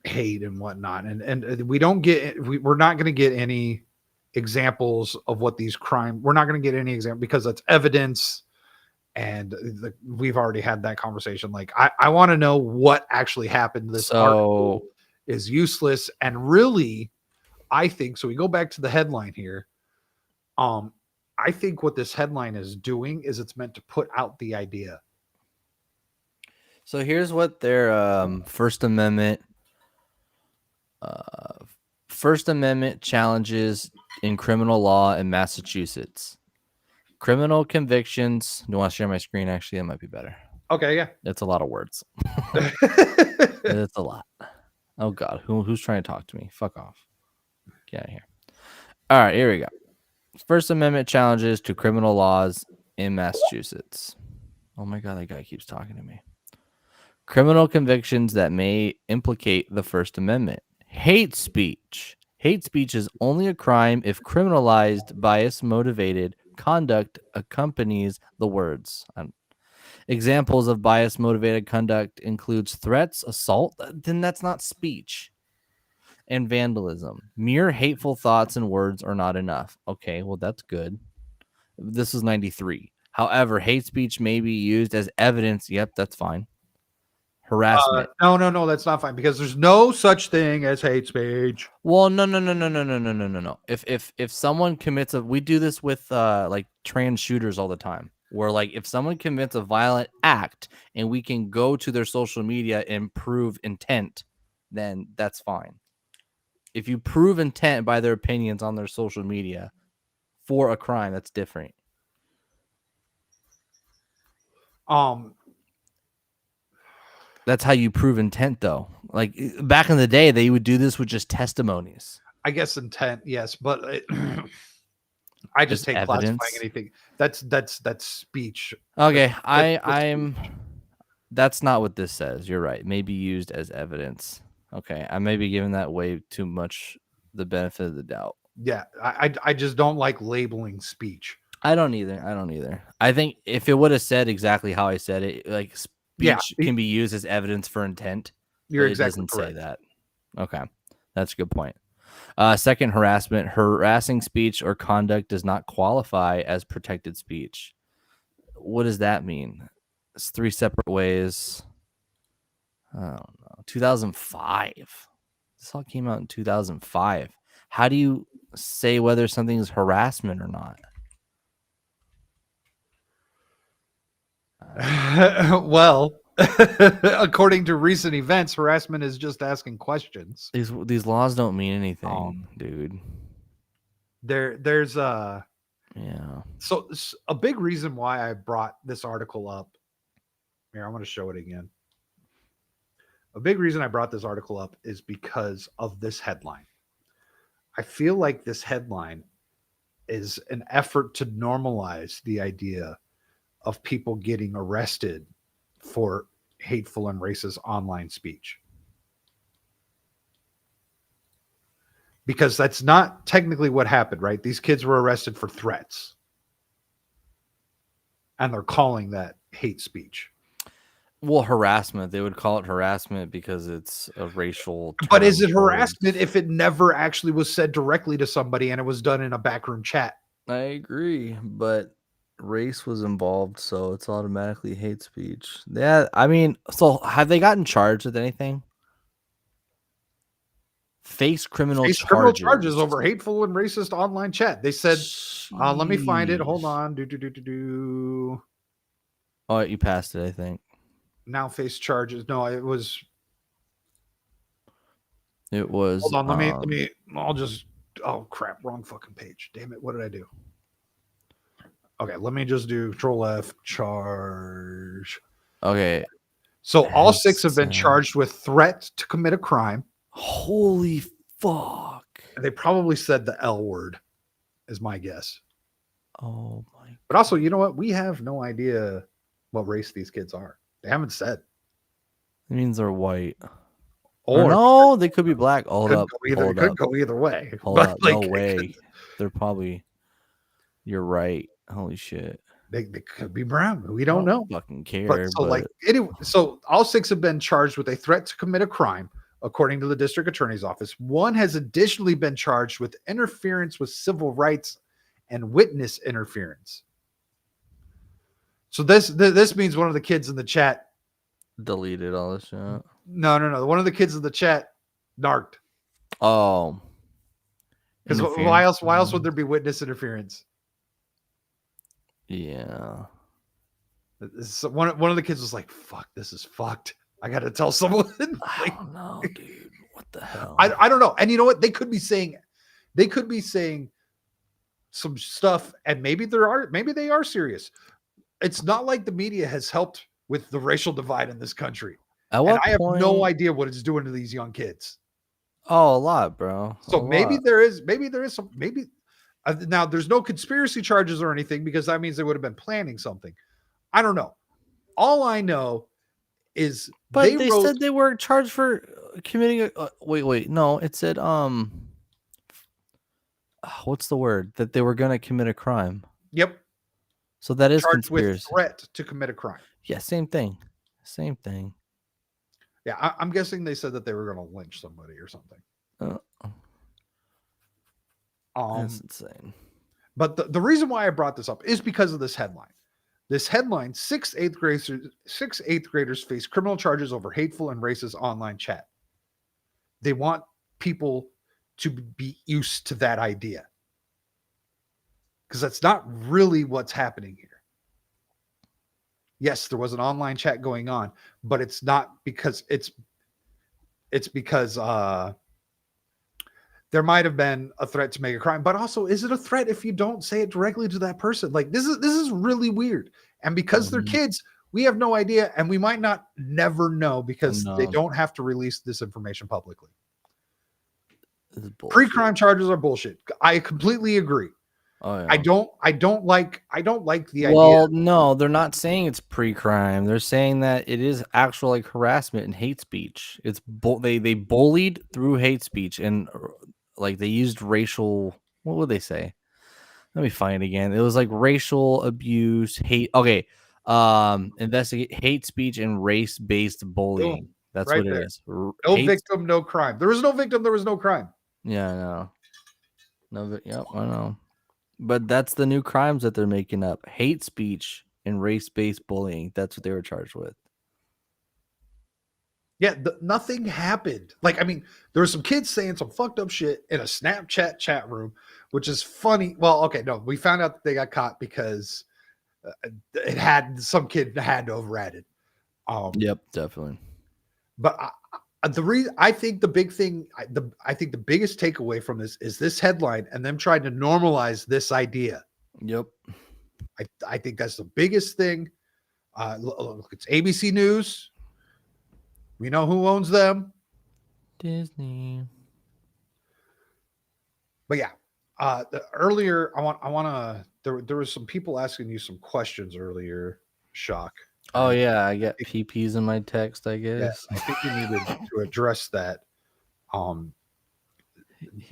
Speaker 1: hate and whatnot, and we don't get we're not going to get any examples of what these crimes. We're not going to get any example because that's evidence. And we've already had that conversation. Like, I want to know what actually happened. This article is useless. And really, I think, so we go back to the headline here. I think what this headline is doing is it's meant to put out the idea.
Speaker 2: So here's what their First Amendment challenges in criminal law in Massachusetts. Criminal convictions. Do you want to share my screen? Actually, that might be better.
Speaker 1: Okay, yeah.
Speaker 2: It's a lot of words. It's a lot. Oh, God. Who's trying to talk to me? Fuck off. Get out of here. All right, here we go. First Amendment challenges to criminal laws in Massachusetts. Oh, my God. That guy keeps talking to me. Criminal convictions that may implicate the First Amendment. Hate speech. Hate speech is only a crime if criminalized, bias-motivated conduct accompanies the words. Examples of bias-motivated conduct includes threats, assault. Then that's not speech. and vandalism. Mere hateful thoughts and words are not enough. Okay, well, that's good. This was 93. However, hate speech may be used as evidence. Yep, that's fine. Harassment.
Speaker 1: No, that's not fine because there's no such thing as hate speech.
Speaker 2: Well, no. If someone commits we do this with like trans shooters all the time. Where like if someone commits a violent act and we can go to their social media and prove intent, then that's fine. If you prove intent by their opinions on their social media for a crime, that's different. That's how you prove intent, though. Like back in the day, they would do this with just testimonies.
Speaker 1: I guess intent, yes, but I just hate classifying anything. That's speech.
Speaker 2: Okay, I'm. That's not what this says. You're right. May be used as evidence. Okay, I may be giving that way too much the benefit of the doubt.
Speaker 1: Yeah, I just don't like labeling speech.
Speaker 2: I don't either. I think if it would have said exactly how I said it, like speech can be used as evidence for intent.
Speaker 1: You're
Speaker 2: exactly
Speaker 1: correct.
Speaker 2: Say that. Okay, that's a good point. Second, harassment. Harassing speech or conduct does not qualify as protected speech. What does that mean? It's 3 separate ways. I don't know. 2005. This all came out in 2005. How do you say whether something is harassment or not?
Speaker 1: Well, according to recent events, harassment is just asking questions.
Speaker 2: These laws don't mean anything, dude.
Speaker 1: There's
Speaker 2: yeah.
Speaker 1: So a big reason why I brought this article up. Here, I want to show it again. A big reason I brought this article up is because of this headline. I feel like this headline is an effort to normalize the idea of people getting arrested for hateful and racist online speech. Because that's not technically what happened, right? These kids were arrested for threats. And they're calling that hate speech.
Speaker 2: Well, harassment. They would call it harassment because it's a racial term.
Speaker 1: But is it harassment if it never actually was said directly to somebody and it was done in a backroom chat?
Speaker 2: I agree, but race was involved, so it's automatically hate speech. Yeah, I mean, so have they gotten charged with anything? Face criminal
Speaker 1: charges over hateful and racist online chat. They said, let me find it. Hold on.
Speaker 2: Oh, you passed it, I think.
Speaker 1: Now face charges. No, it was.
Speaker 2: Hold
Speaker 1: on. Let me. I'll just. Oh crap! Wrong fucking page. Damn it! What did I do? Okay, let me just do Control F. Charge.
Speaker 2: Okay.
Speaker 1: So all 6 have been charged with threat to commit a crime.
Speaker 2: Holy fuck!
Speaker 1: And they probably said the L word, is my guess.
Speaker 2: Oh my!
Speaker 1: But also, you know what? We have no idea what race these kids are. They haven't said.
Speaker 2: It means they're white.
Speaker 1: Or
Speaker 2: no, they could be black. Hold up.
Speaker 1: Could go either way.
Speaker 2: Hold up. No way. They're probably. You're right. Holy shit.
Speaker 1: They could be brown. We don't know.
Speaker 2: Fucking care.
Speaker 1: But anyway, so all 6 have been charged with a threat to commit a crime, according to the district attorney's office. 1 has additionally been charged with interference with civil rights and witness interference. So this means one of the kids in the chat
Speaker 2: deleted all this shit.
Speaker 1: No. One of the kids in the chat narked.
Speaker 2: Oh.
Speaker 1: Because why else would there be witness interference?
Speaker 2: Yeah.
Speaker 1: So one of the kids was like, "Fuck, this is fucked. I got to tell someone."
Speaker 2: I don't know, dude. What the hell?
Speaker 1: I don't know. And you know what? They could be saying some stuff, and maybe they are serious. It's not like the media has helped with the racial divide in this country. And I have no idea what it's doing to these young kids.
Speaker 2: Oh, a lot, bro.
Speaker 1: So maybe there is some, now there's no conspiracy charges or anything because that means they would have been planning something. I don't know. All I know is
Speaker 2: they said they were charged for committing wait. No, it said what's the word? That they were going to commit a crime.
Speaker 1: Yep.
Speaker 2: So that is
Speaker 1: charged
Speaker 2: conspiracy.
Speaker 1: With threat to commit a crime.
Speaker 2: Yeah, same thing.
Speaker 1: Yeah, I'm guessing they said that they were going to lynch somebody or something.
Speaker 2: That's insane.
Speaker 1: But the reason why I brought this up is because of this headline. This headline: six eighth graders face criminal charges over hateful and racist online chat. They want people to be used to that idea, because that's not really what's happening here. Yes, there was an online chat going on, but it's not because it's because there might have been a threat to make a crime, but also, is it a threat if you don't say it directly to that person? Like, this is really weird. And because they're kids, we have no idea, and we might not never know, because they don't have to release this information publicly. Pre-crime charges are bullshit. I completely agree.
Speaker 2: Oh, yeah.
Speaker 1: I don't like the idea.
Speaker 2: Well, no, they're not saying it's pre-crime. They're saying that it is actual like harassment and hate speech. It's they bullied through hate speech, and like they used racial. What would they say? Let me find it again. It was like racial abuse, hate. Okay, investigate hate speech and race-based bullying.
Speaker 1: Boom.
Speaker 2: That's
Speaker 1: Right
Speaker 2: what
Speaker 1: there.
Speaker 2: it is.
Speaker 1: No victim, no crime. There was no victim. There was no crime.
Speaker 2: Yeah, I know. No, yep, I know. But that's the new crimes that they're making up: hate speech and race-based bullying. That's what they were charged with.
Speaker 1: Yeah, nothing happened. Like, I mean, there were some kids saying some fucked up shit in a Snapchat chat room, which is funny. Well, okay, no, we found out that they got caught because it had some kid had to have ratted.
Speaker 2: Yep, definitely.
Speaker 1: But the reason I think the big thing, I think the biggest takeaway from this is this headline and them trying to normalize this idea.
Speaker 2: Yep,
Speaker 1: I think that's the biggest thing. Look, it's ABC News. We know who owns them.
Speaker 2: Disney.
Speaker 1: But yeah, earlier I want to. There was some people asking you some questions earlier. Shock.
Speaker 2: Oh yeah, I get PPs in my text. I guess.
Speaker 1: Yeah, I think you needed to address that.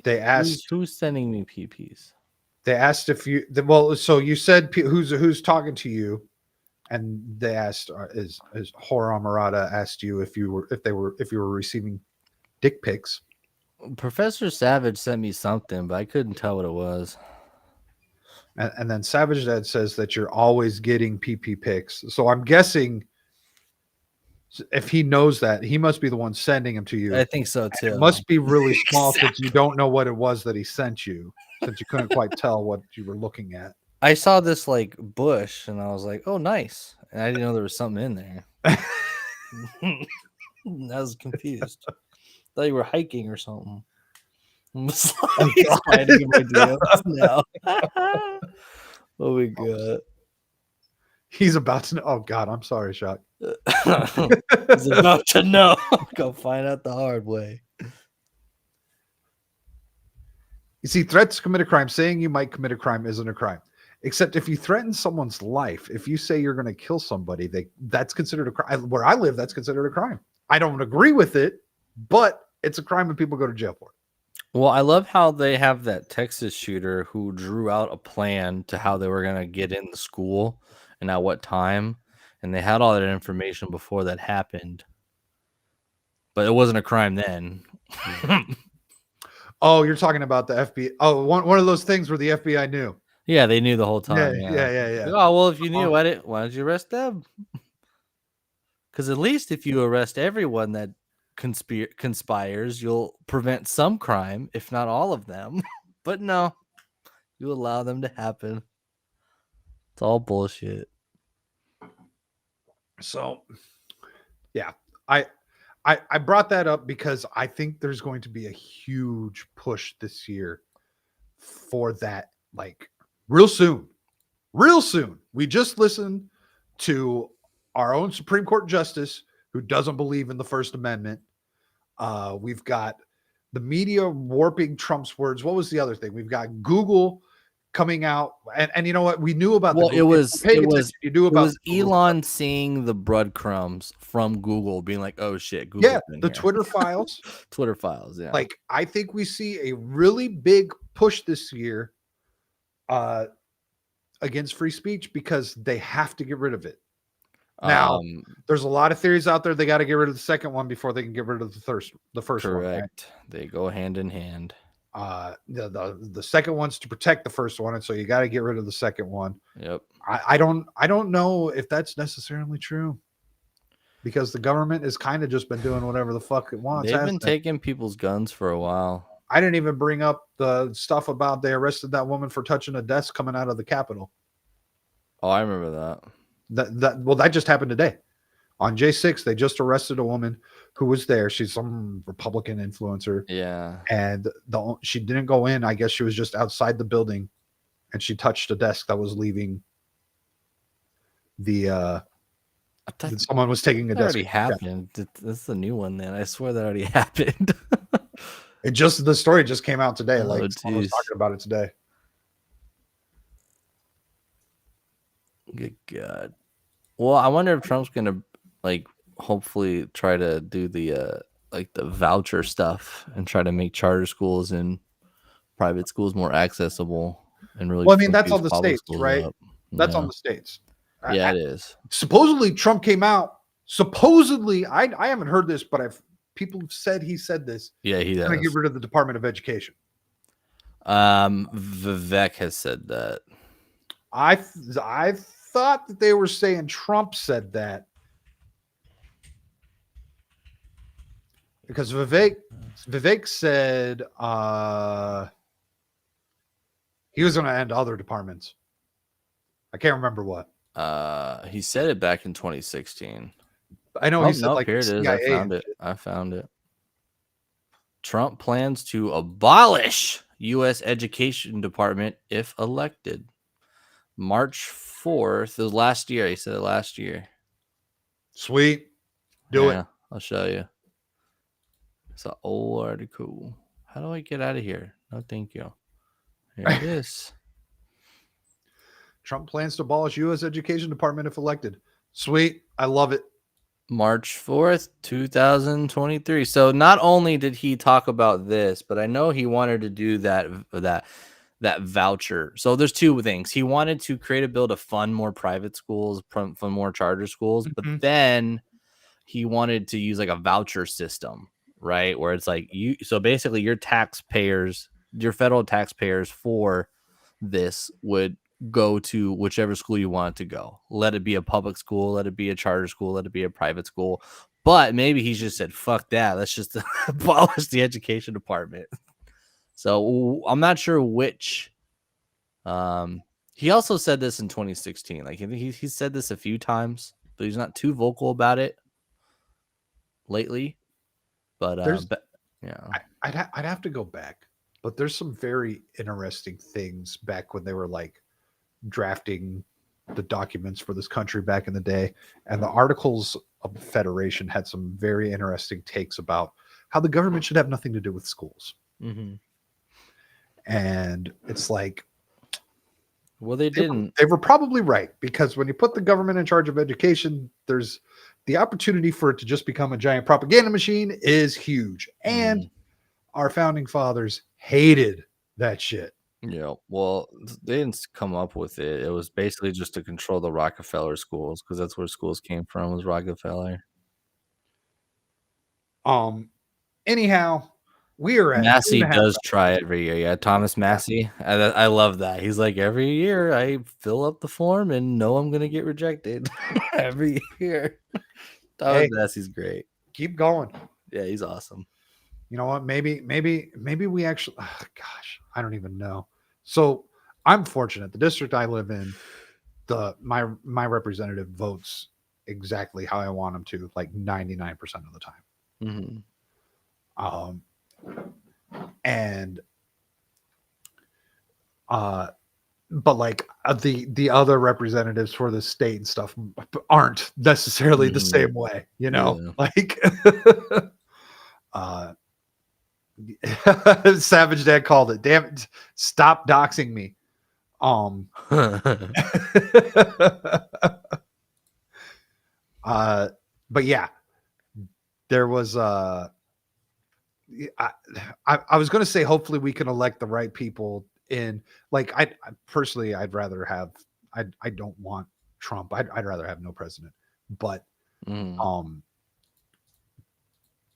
Speaker 1: They asked
Speaker 2: who's sending me PPs.
Speaker 1: They asked if you. Well, so you said who's talking to you, and they asked is Hora Murata asked you if you were receiving dick pics.
Speaker 2: Professor Savage sent me something, but I couldn't tell what it was.
Speaker 1: And then Savage Dad says that you're always getting PP pics. So I'm guessing if he knows that, he must be the one sending them to you.
Speaker 2: I think so too.
Speaker 1: It must be really small since you don't know what it was that he sent you, since you couldn't quite tell what you were looking at.
Speaker 2: I saw this like bush and I was like, oh, nice. And I didn't know there was something in there. I was confused. Thought you were hiking or something. I'm just like, sliding my DMs now. Oh my god.
Speaker 1: He's about to know. Oh god, I'm sorry, Shock.
Speaker 2: He's about to know. Go find out the hard way.
Speaker 1: You see, threats to commit a crime, saying you might commit a crime isn't a crime. Except if you threaten someone's life, if you say you're going to kill somebody, that's considered a crime. Where I live, that's considered a crime. I don't agree with it, but it's a crime and people go to jail for it.
Speaker 2: Well, I love how they have that Texas shooter who drew out a plan to how they were going to get in the school and at what time. And they had all that information before that happened. But it wasn't a crime then.
Speaker 1: Oh, you're talking about the FBI. Oh, one of those things where the FBI knew.
Speaker 2: Yeah, they knew the whole time.
Speaker 1: Yeah.
Speaker 2: Oh, well, if you knew, why did you arrest them? Because at least if you arrest everyone that conspires, you'll prevent some crime, if not all of them. But no, you allow them to happen. It's all bullshit.
Speaker 1: So, yeah, I brought that up because I think there's going to be a huge push this year for that, like real soon. We just listened to our own Supreme Court justice who doesn't believe in the First Amendment. We've got the media warping Trump's words. What was the other thing? We've got Google coming out, and you know what? We knew about.
Speaker 2: Well, it was
Speaker 1: Google
Speaker 2: Elon seeing the breadcrumbs from Google, being like, "Oh shit, Google."
Speaker 1: Yeah, the Twitter files.
Speaker 2: Twitter files. Yeah.
Speaker 1: Like, I think we see a really big push this year, against free speech because they have to get rid of it. Now, there's a lot of theories out there. They got to get rid of the second one before they can get rid of the first one.
Speaker 2: Correct.
Speaker 1: Right?
Speaker 2: They go hand in hand.
Speaker 1: The second one's to protect the first one, and so you got to get rid of the second one.
Speaker 2: Yep.
Speaker 1: I don't know if that's necessarily true, because the government has kind of just been doing whatever the fuck it wants.
Speaker 2: They've been taking people's guns for a while.
Speaker 1: I didn't even bring up the stuff about they arrested that woman for touching a desk coming out of the Capitol.
Speaker 2: Oh, I remember that.
Speaker 1: That just happened today. On J6, they just arrested a woman who was there. She's some Republican influencer.
Speaker 2: Yeah.
Speaker 1: And she didn't go in. I guess she was just outside the building, and she touched a desk that was leaving the someone was taking a
Speaker 2: that
Speaker 1: desk.
Speaker 2: already happened. That's the new one then. I swear that already happened.
Speaker 1: The story just came out today.
Speaker 2: Oh,
Speaker 1: Someone was talking about it today.
Speaker 2: Good God. Well, I wonder if Trump's gonna hopefully try to do the the voucher stuff and try to make charter schools and private schools more accessible and really.
Speaker 1: Well, I mean, that's on the states, right? That's on the states.
Speaker 2: Yeah, it is.
Speaker 1: Supposedly, Trump came out. Supposedly, I haven't heard this, but people have said he said this.
Speaker 2: Yeah, he does.
Speaker 1: Going to get rid of the Department of Education.
Speaker 2: Vivek has said that.
Speaker 1: I thought that they were saying Trump said that, because Vivek said he was going to end other departments. I can't remember what.
Speaker 2: He said it back in 2016.
Speaker 1: I know he said
Speaker 2: here it is.
Speaker 1: CIA
Speaker 2: I found it. Trump plans to abolish U.S. Education Department if elected. March 4th. It was last year. He said it last year.
Speaker 1: Sweet. Do it.
Speaker 2: I'll show you. It's an old article. How do I get out of here? No, thank you. Here it is.
Speaker 1: Trump plans to abolish U.S. Education Department if elected. Sweet. I love it.
Speaker 2: March 4th, 2023. So not only did he talk about this, but I know he wanted to do that voucher. So there's two things. He wanted to create a bill to fund more private schools, fund more charter schools, but then he wanted to use a voucher system, right? Where it's so basically your taxpayers, your federal taxpayers for this would go to whichever school you want it to go. Let it be a public school, let it be a charter school, let it be a private school. But maybe he just said, fuck that. Let's just abolish the education department. So I'm not sure which. He also said this in 2016. He said this a few times, but he's not too vocal about it lately. But yeah,
Speaker 1: I'd have to go back. But there's some very interesting things back when they were drafting the documents for this country back in the day, and the Articles of Federation had some very interesting takes about how the government should have nothing to do with schools.
Speaker 2: Mm-hmm.
Speaker 1: And it's
Speaker 2: well, they didn't.
Speaker 1: They were probably right, because when you put the government in charge of education, there's the opportunity for it to just become a giant propaganda machine is huge. And our founding fathers hated that shit.
Speaker 2: Yeah, well, they didn't come up with it. It was basically just to control the Rockefeller schools, because that's where schools came from, was Rockefeller.
Speaker 1: Anyhow, we are at
Speaker 2: Massey does try every year. Yeah, Thomas Massey. I love that. He's every year I fill up the form and know I'm gonna get rejected every year. Thomas Massey's great.
Speaker 1: Keep going.
Speaker 2: Yeah, he's awesome.
Speaker 1: You know what? Maybe we actually. Oh, gosh, I don't even know. So I'm fortunate. The district I live in, my representative votes exactly how I want him to, 99% of the time.
Speaker 2: Mm-hmm.
Speaker 1: And but the other representatives for the state and stuff aren't necessarily the same way, Savage Dad called it. Damn it, stop doxing me. But yeah, there was I was going to say, hopefully we can elect the right people in. I personally, I'd rather have. I don't want Trump. I'd rather have no president. But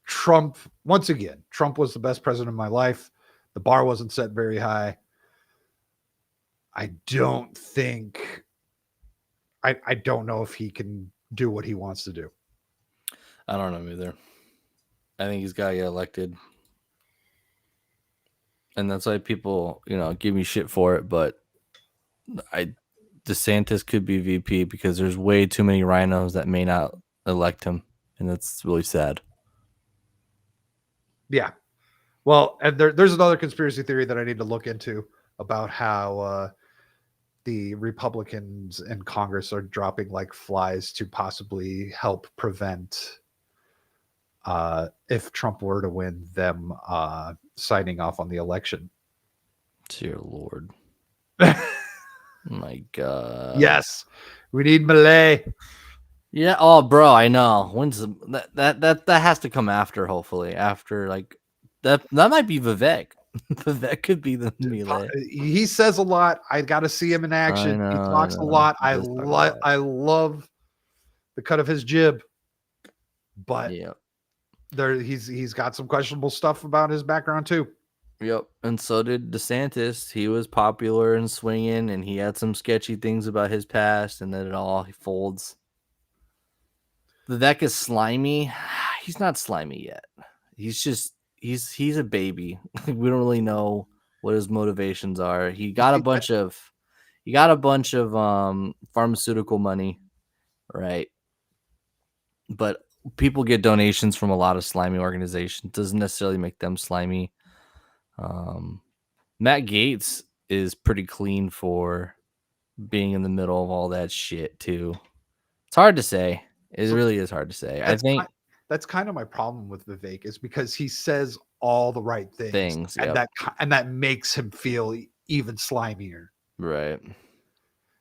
Speaker 1: Trump, once again, Trump was the best president of my life. The bar wasn't set very high. I don't think. I don't know if he can do what he wants to do.
Speaker 2: I don't know either. I think he's got to get elected. And that's why people, give me shit for it. But DeSantis could be VP because there's way too many rhinos that may not elect him. And that's really sad.
Speaker 1: Yeah. Well, and there's another conspiracy theory that I need to look into about how the Republicans in Congress are dropping like flies to possibly help prevent, if Trump were to win, them signing off on the election.
Speaker 2: Dear Lord. My God.
Speaker 1: Yes. We need Malay.
Speaker 2: Yeah. Oh, bro, I know. When's that has to come after, hopefully. After that might be Vivek. Vivek could be the melee.
Speaker 1: He says a lot. I got to see him in action. He talks a lot. I love the cut of his jib. But he's got some questionable stuff about his background too.
Speaker 2: Yep. And so did DeSantis. He was popular and swinging, and he had some sketchy things about his past, and then it all folds. Vivek is slimy. He's not slimy yet. He's just he's a baby. We don't really know what his motivations are. He got a bunch of pharmaceutical money, right? But people get donations from a lot of slimy organizations. Doesn't necessarily make them slimy. Matt Gaetz is pretty clean for being in the middle of all that shit too. It's hard to say. It really is hard to say. I think
Speaker 1: that's kind of my problem with Vivek is because he says all the right things and that makes him feel even slimier.
Speaker 2: Right.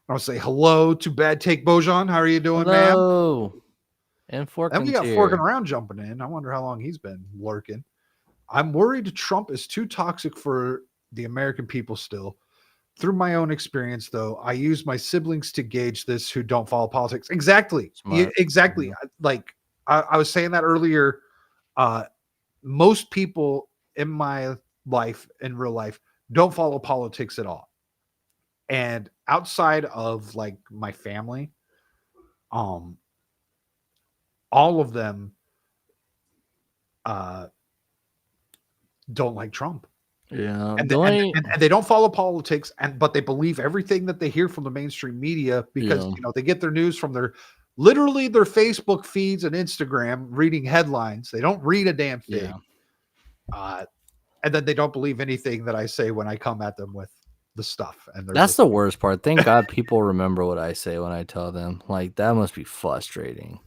Speaker 1: I'll say hello to Bad Take Bojan. How are you doing,
Speaker 2: hello. Ma'am? And
Speaker 1: then we got Forking Around jumping in. I wonder how long he's been lurking. I'm worried Trump is too toxic for the American people still. Through my own experience, though, I use my siblings to gauge this who don't follow politics. Exactly. Exactly. Like I was saying that earlier. Most people in my life, in real life, don't follow politics at all. And outside of like my family, all of them don't like Trump.
Speaker 2: Yeah,
Speaker 1: and they don't follow politics, but they believe everything that they hear from the mainstream media because they get their news from their Facebook feeds and Instagram, reading headlines. They don't read a damn thing, and then they don't believe anything that I say when I come at them with the stuff. And
Speaker 2: that's the worst part. Thank God people remember what I say when I tell them. Like that must be frustrating.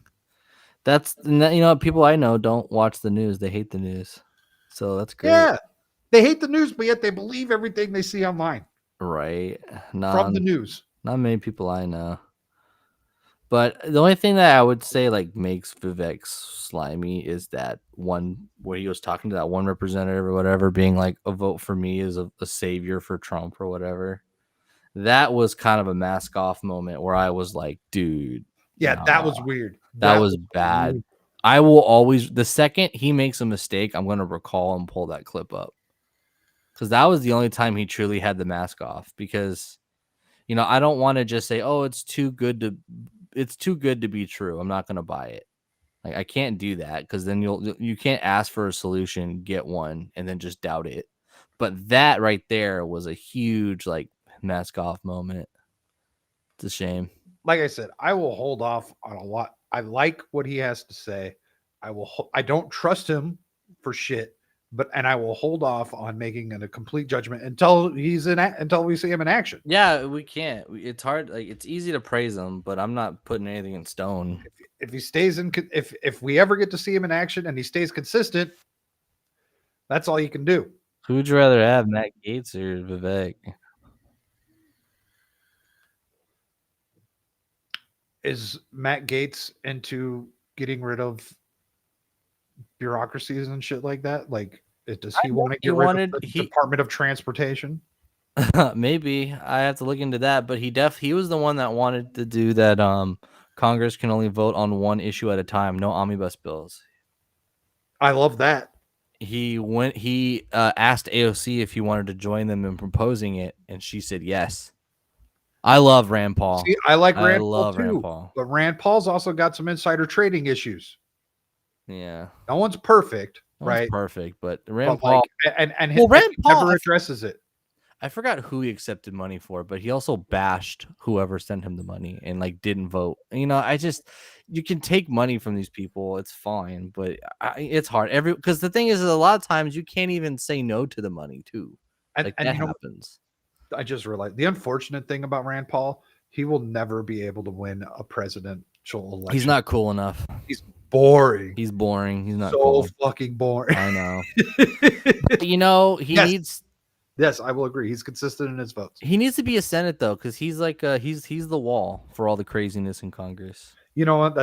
Speaker 2: People I know don't watch the news. They hate the news, so that's great.
Speaker 1: Yeah. They hate the news, but yet they believe everything they see online.
Speaker 2: Right.
Speaker 1: From the news.
Speaker 2: Not many people I know. But the only thing that I would say like makes Vivek slimy is that one where he was talking to that one representative or whatever, being like, a vote for me is a savior for Trump or whatever. That was kind of a mask off moment where I was like, dude.
Speaker 1: Yeah, that was weird.
Speaker 2: That was bad. Weird. I will always, the second he makes a mistake, I'm going to recall and pull that clip up. Because that was the only time he truly had the mask off. Because, I don't want to just say, oh, it's too good to be true. I'm not going to buy it. Like I can't do that because then you can't ask for a solution, get one, and then just doubt it. But that right there was a huge like mask off moment. It's a shame.
Speaker 1: Like I said, I will hold off on a lot. I like what he has to say. I don't trust him for shit. And I will hold off on making a complete judgment until we see him in action.
Speaker 2: Yeah, we can't. It's hard. Like it's easy to praise him, but I'm not putting anything in stone.
Speaker 1: If he stays in, if we ever get to see him in action and he stays consistent, that's all you can do.
Speaker 2: Who would you rather have, Matt Gaetz or Vivek?
Speaker 1: Is Matt Gaetz into getting rid of bureaucracies and shit like that? Like, does he want to get rid of the Department of Transportation?
Speaker 2: Maybe I have to look into that, but he was the one that wanted to do that. Congress can only vote on one issue at a time, no omnibus bills.
Speaker 1: I love that.
Speaker 2: He asked AOC if he wanted to join them in proposing it, and she said yes. I love Rand Paul.
Speaker 1: See, I like Rand Paul
Speaker 2: love
Speaker 1: too,
Speaker 2: Rand Paul.
Speaker 1: but Rand Paul's also got some insider trading issues.
Speaker 2: Yeah,
Speaker 1: no one's perfect,
Speaker 2: no one's
Speaker 1: right?
Speaker 2: perfect, but Rand
Speaker 1: But
Speaker 2: Paul.
Speaker 1: and
Speaker 2: Rand
Speaker 1: he
Speaker 2: Paul
Speaker 1: never addresses it.
Speaker 2: I forgot who he accepted money for, but he also bashed whoever sent him the money and like didn't vote. You know, you can take money from these people, it's fine, but it's hard. Because the thing is, a lot of times you can't even say no to the money too.
Speaker 1: And
Speaker 2: That
Speaker 1: you know,
Speaker 2: happens.
Speaker 1: I just realized the unfortunate thing about Rand Paul, he will never be able to win a presidential election.
Speaker 2: He's not cool enough.
Speaker 1: He's boring.
Speaker 2: He's boring. He's not
Speaker 1: so
Speaker 2: cool.
Speaker 1: fucking boring.
Speaker 2: I know. But, you know, he needs.
Speaker 1: Yes, I will agree. He's consistent in his votes.
Speaker 2: He needs to be a Senate though, because he's like he's the wall for all the craziness in Congress.
Speaker 1: You know what?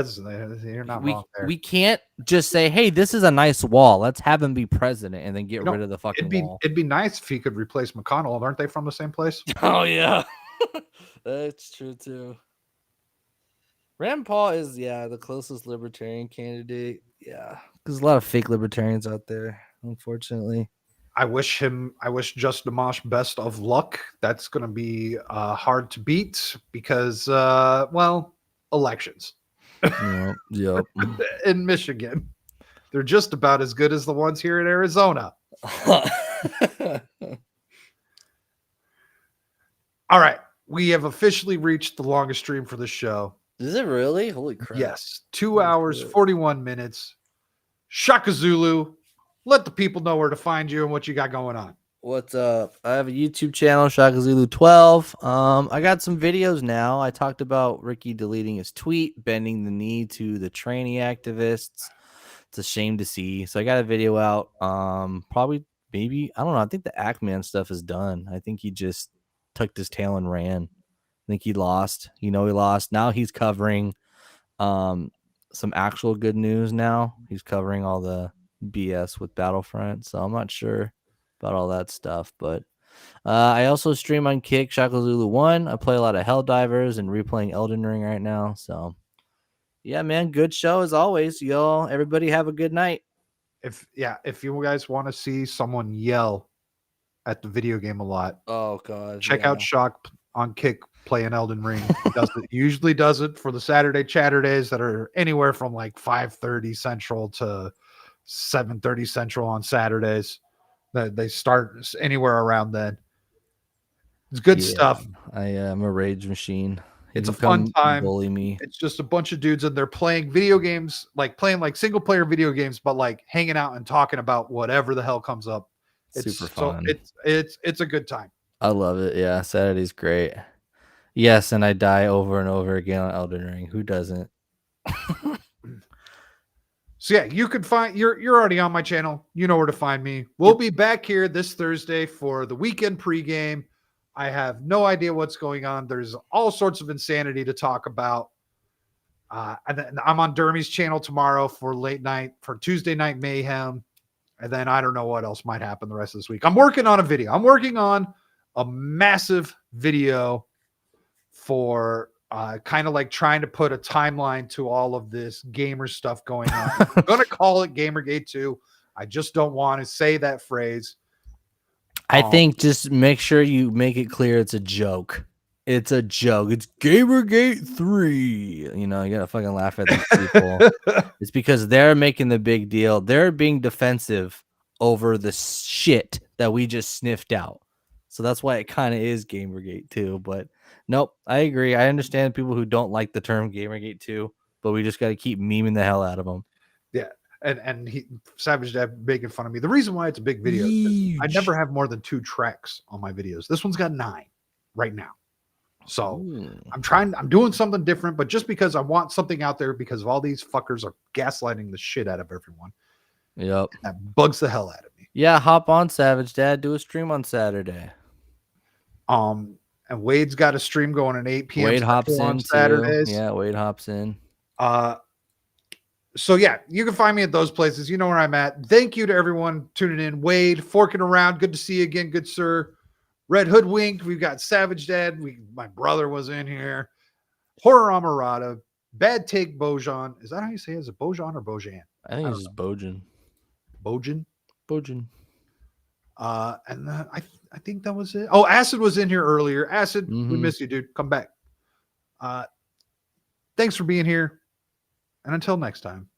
Speaker 1: You're not wrong there.
Speaker 2: We can't just say, "Hey, this is a nice wall. Let's have him be president," and then get rid of the fucking wall.
Speaker 1: It'd be nice if he could replace McConnell. Aren't they from the same place?
Speaker 2: Oh yeah, that's true too. Rand Paul is the closest libertarian candidate. Yeah, there's a lot of fake libertarians out there, unfortunately.
Speaker 1: I wish Just Dimash best of luck. That's going to be hard to beat because, elections.
Speaker 2: Yep.
Speaker 1: In Michigan, they're just about as good as the ones here in Arizona. All right, we have officially reached the longest stream for the show.
Speaker 2: Is it really? Holy crap!
Speaker 1: Yes, 2 hours 41 minutes. Shaka Zulu. Let the people know where to find you and what you got going on.
Speaker 2: What's up? I have a YouTube channel, Shaka Zulu 12. I got some videos now. I talked about Ricky deleting his tweet, bending the knee to the tranny activists. It's a shame to see. So I got a video out. Maybe I don't know. I think the Ackman stuff is done. I think he just tucked his tail and ran. I think he lost. He lost. Now he's covering some actual good news now. He's covering all the BS with Battlefront, so I'm not sure about all that stuff, but I also stream on Kick Shaka Zulu 1. I play a lot of Helldivers and replaying Elden Ring right now, so yeah, man, good show as always, y'all. Everybody have a good night.
Speaker 1: If you guys want to see someone yell at the video game a lot,
Speaker 2: oh god,
Speaker 1: check out Shock on Kick playing Elden Ring. Usually does it for the Saturday chatter days that are anywhere from like 5:30 Central to 7:30 Central on Saturdays. They start anywhere around then. It's good stuff.
Speaker 2: I am a rage machine.
Speaker 1: It's a fun time.
Speaker 2: Bully me.
Speaker 1: It's just a bunch of dudes and they're playing video games, like playing like single player video games, but like hanging out and talking about whatever the hell comes up. It's
Speaker 2: super fun.
Speaker 1: It's a good time.
Speaker 2: I love it. Yeah, Saturday's great. Yes, and I die over and over again on Elden Ring. Who doesn't?
Speaker 1: So yeah, you can find you're already on my channel. You know where to find me. We'll be back here this Thursday for the weekend pregame. I have no idea what's going on. There's all sorts of insanity to talk about. And then I'm on Dermy's channel tomorrow for Tuesday night mayhem. And then I don't know what else might happen the rest of this week. I'm working on a video. I'm working on a massive video for kind of like trying to put a timeline to all of this gamer stuff going on. I'm going to call it Gamergate 2. I just don't want to say that phrase.
Speaker 2: I think just make sure you make it clear it's a joke. It's a joke. It's Gamergate 3. You know, you got to fucking laugh at these people. It's because they're making the big deal. They're being defensive over the shit that we just sniffed out. So that's why it kind of is Gamergate 2. But nope, I agree. I understand people who don't like the term Gamergate 2, but we just got to keep memeing the hell out of them.
Speaker 1: Yeah. And Savage Dad making fun of me. The reason why it's a big video is I never have more than 2 tracks on my videos. This one's got 9 right now. So I'm doing something different, but just because I want something out there because of all these fuckers are gaslighting the shit out of everyone.
Speaker 2: Yep.
Speaker 1: That bugs the hell out of me.
Speaker 2: Yeah, hop on Savage Dad. Do a stream on Saturday.
Speaker 1: And Wade's got a stream going at 8 p.m.
Speaker 2: Wade hops in
Speaker 1: on Saturdays.
Speaker 2: Yeah, Wade hops in.
Speaker 1: So yeah, you can find me at those places. You know where I'm at. Thank you to everyone tuning in. Wade, forking around. Good to see you again, good sir. Red Hoodwinked. We've got Savage Dad. My brother was in here. Horror Amarada. Bad Take Bojan. Is that how you say it? Is it Bojan or Bojan?
Speaker 2: I think it's just Bojan.
Speaker 1: Bojan?
Speaker 2: Bojan.
Speaker 1: And I think that was it. Oh, Acid was in here earlier. Acid, we
Speaker 2: Mhm.
Speaker 1: miss you, dude. Come back. Thanks for being here. And until next time.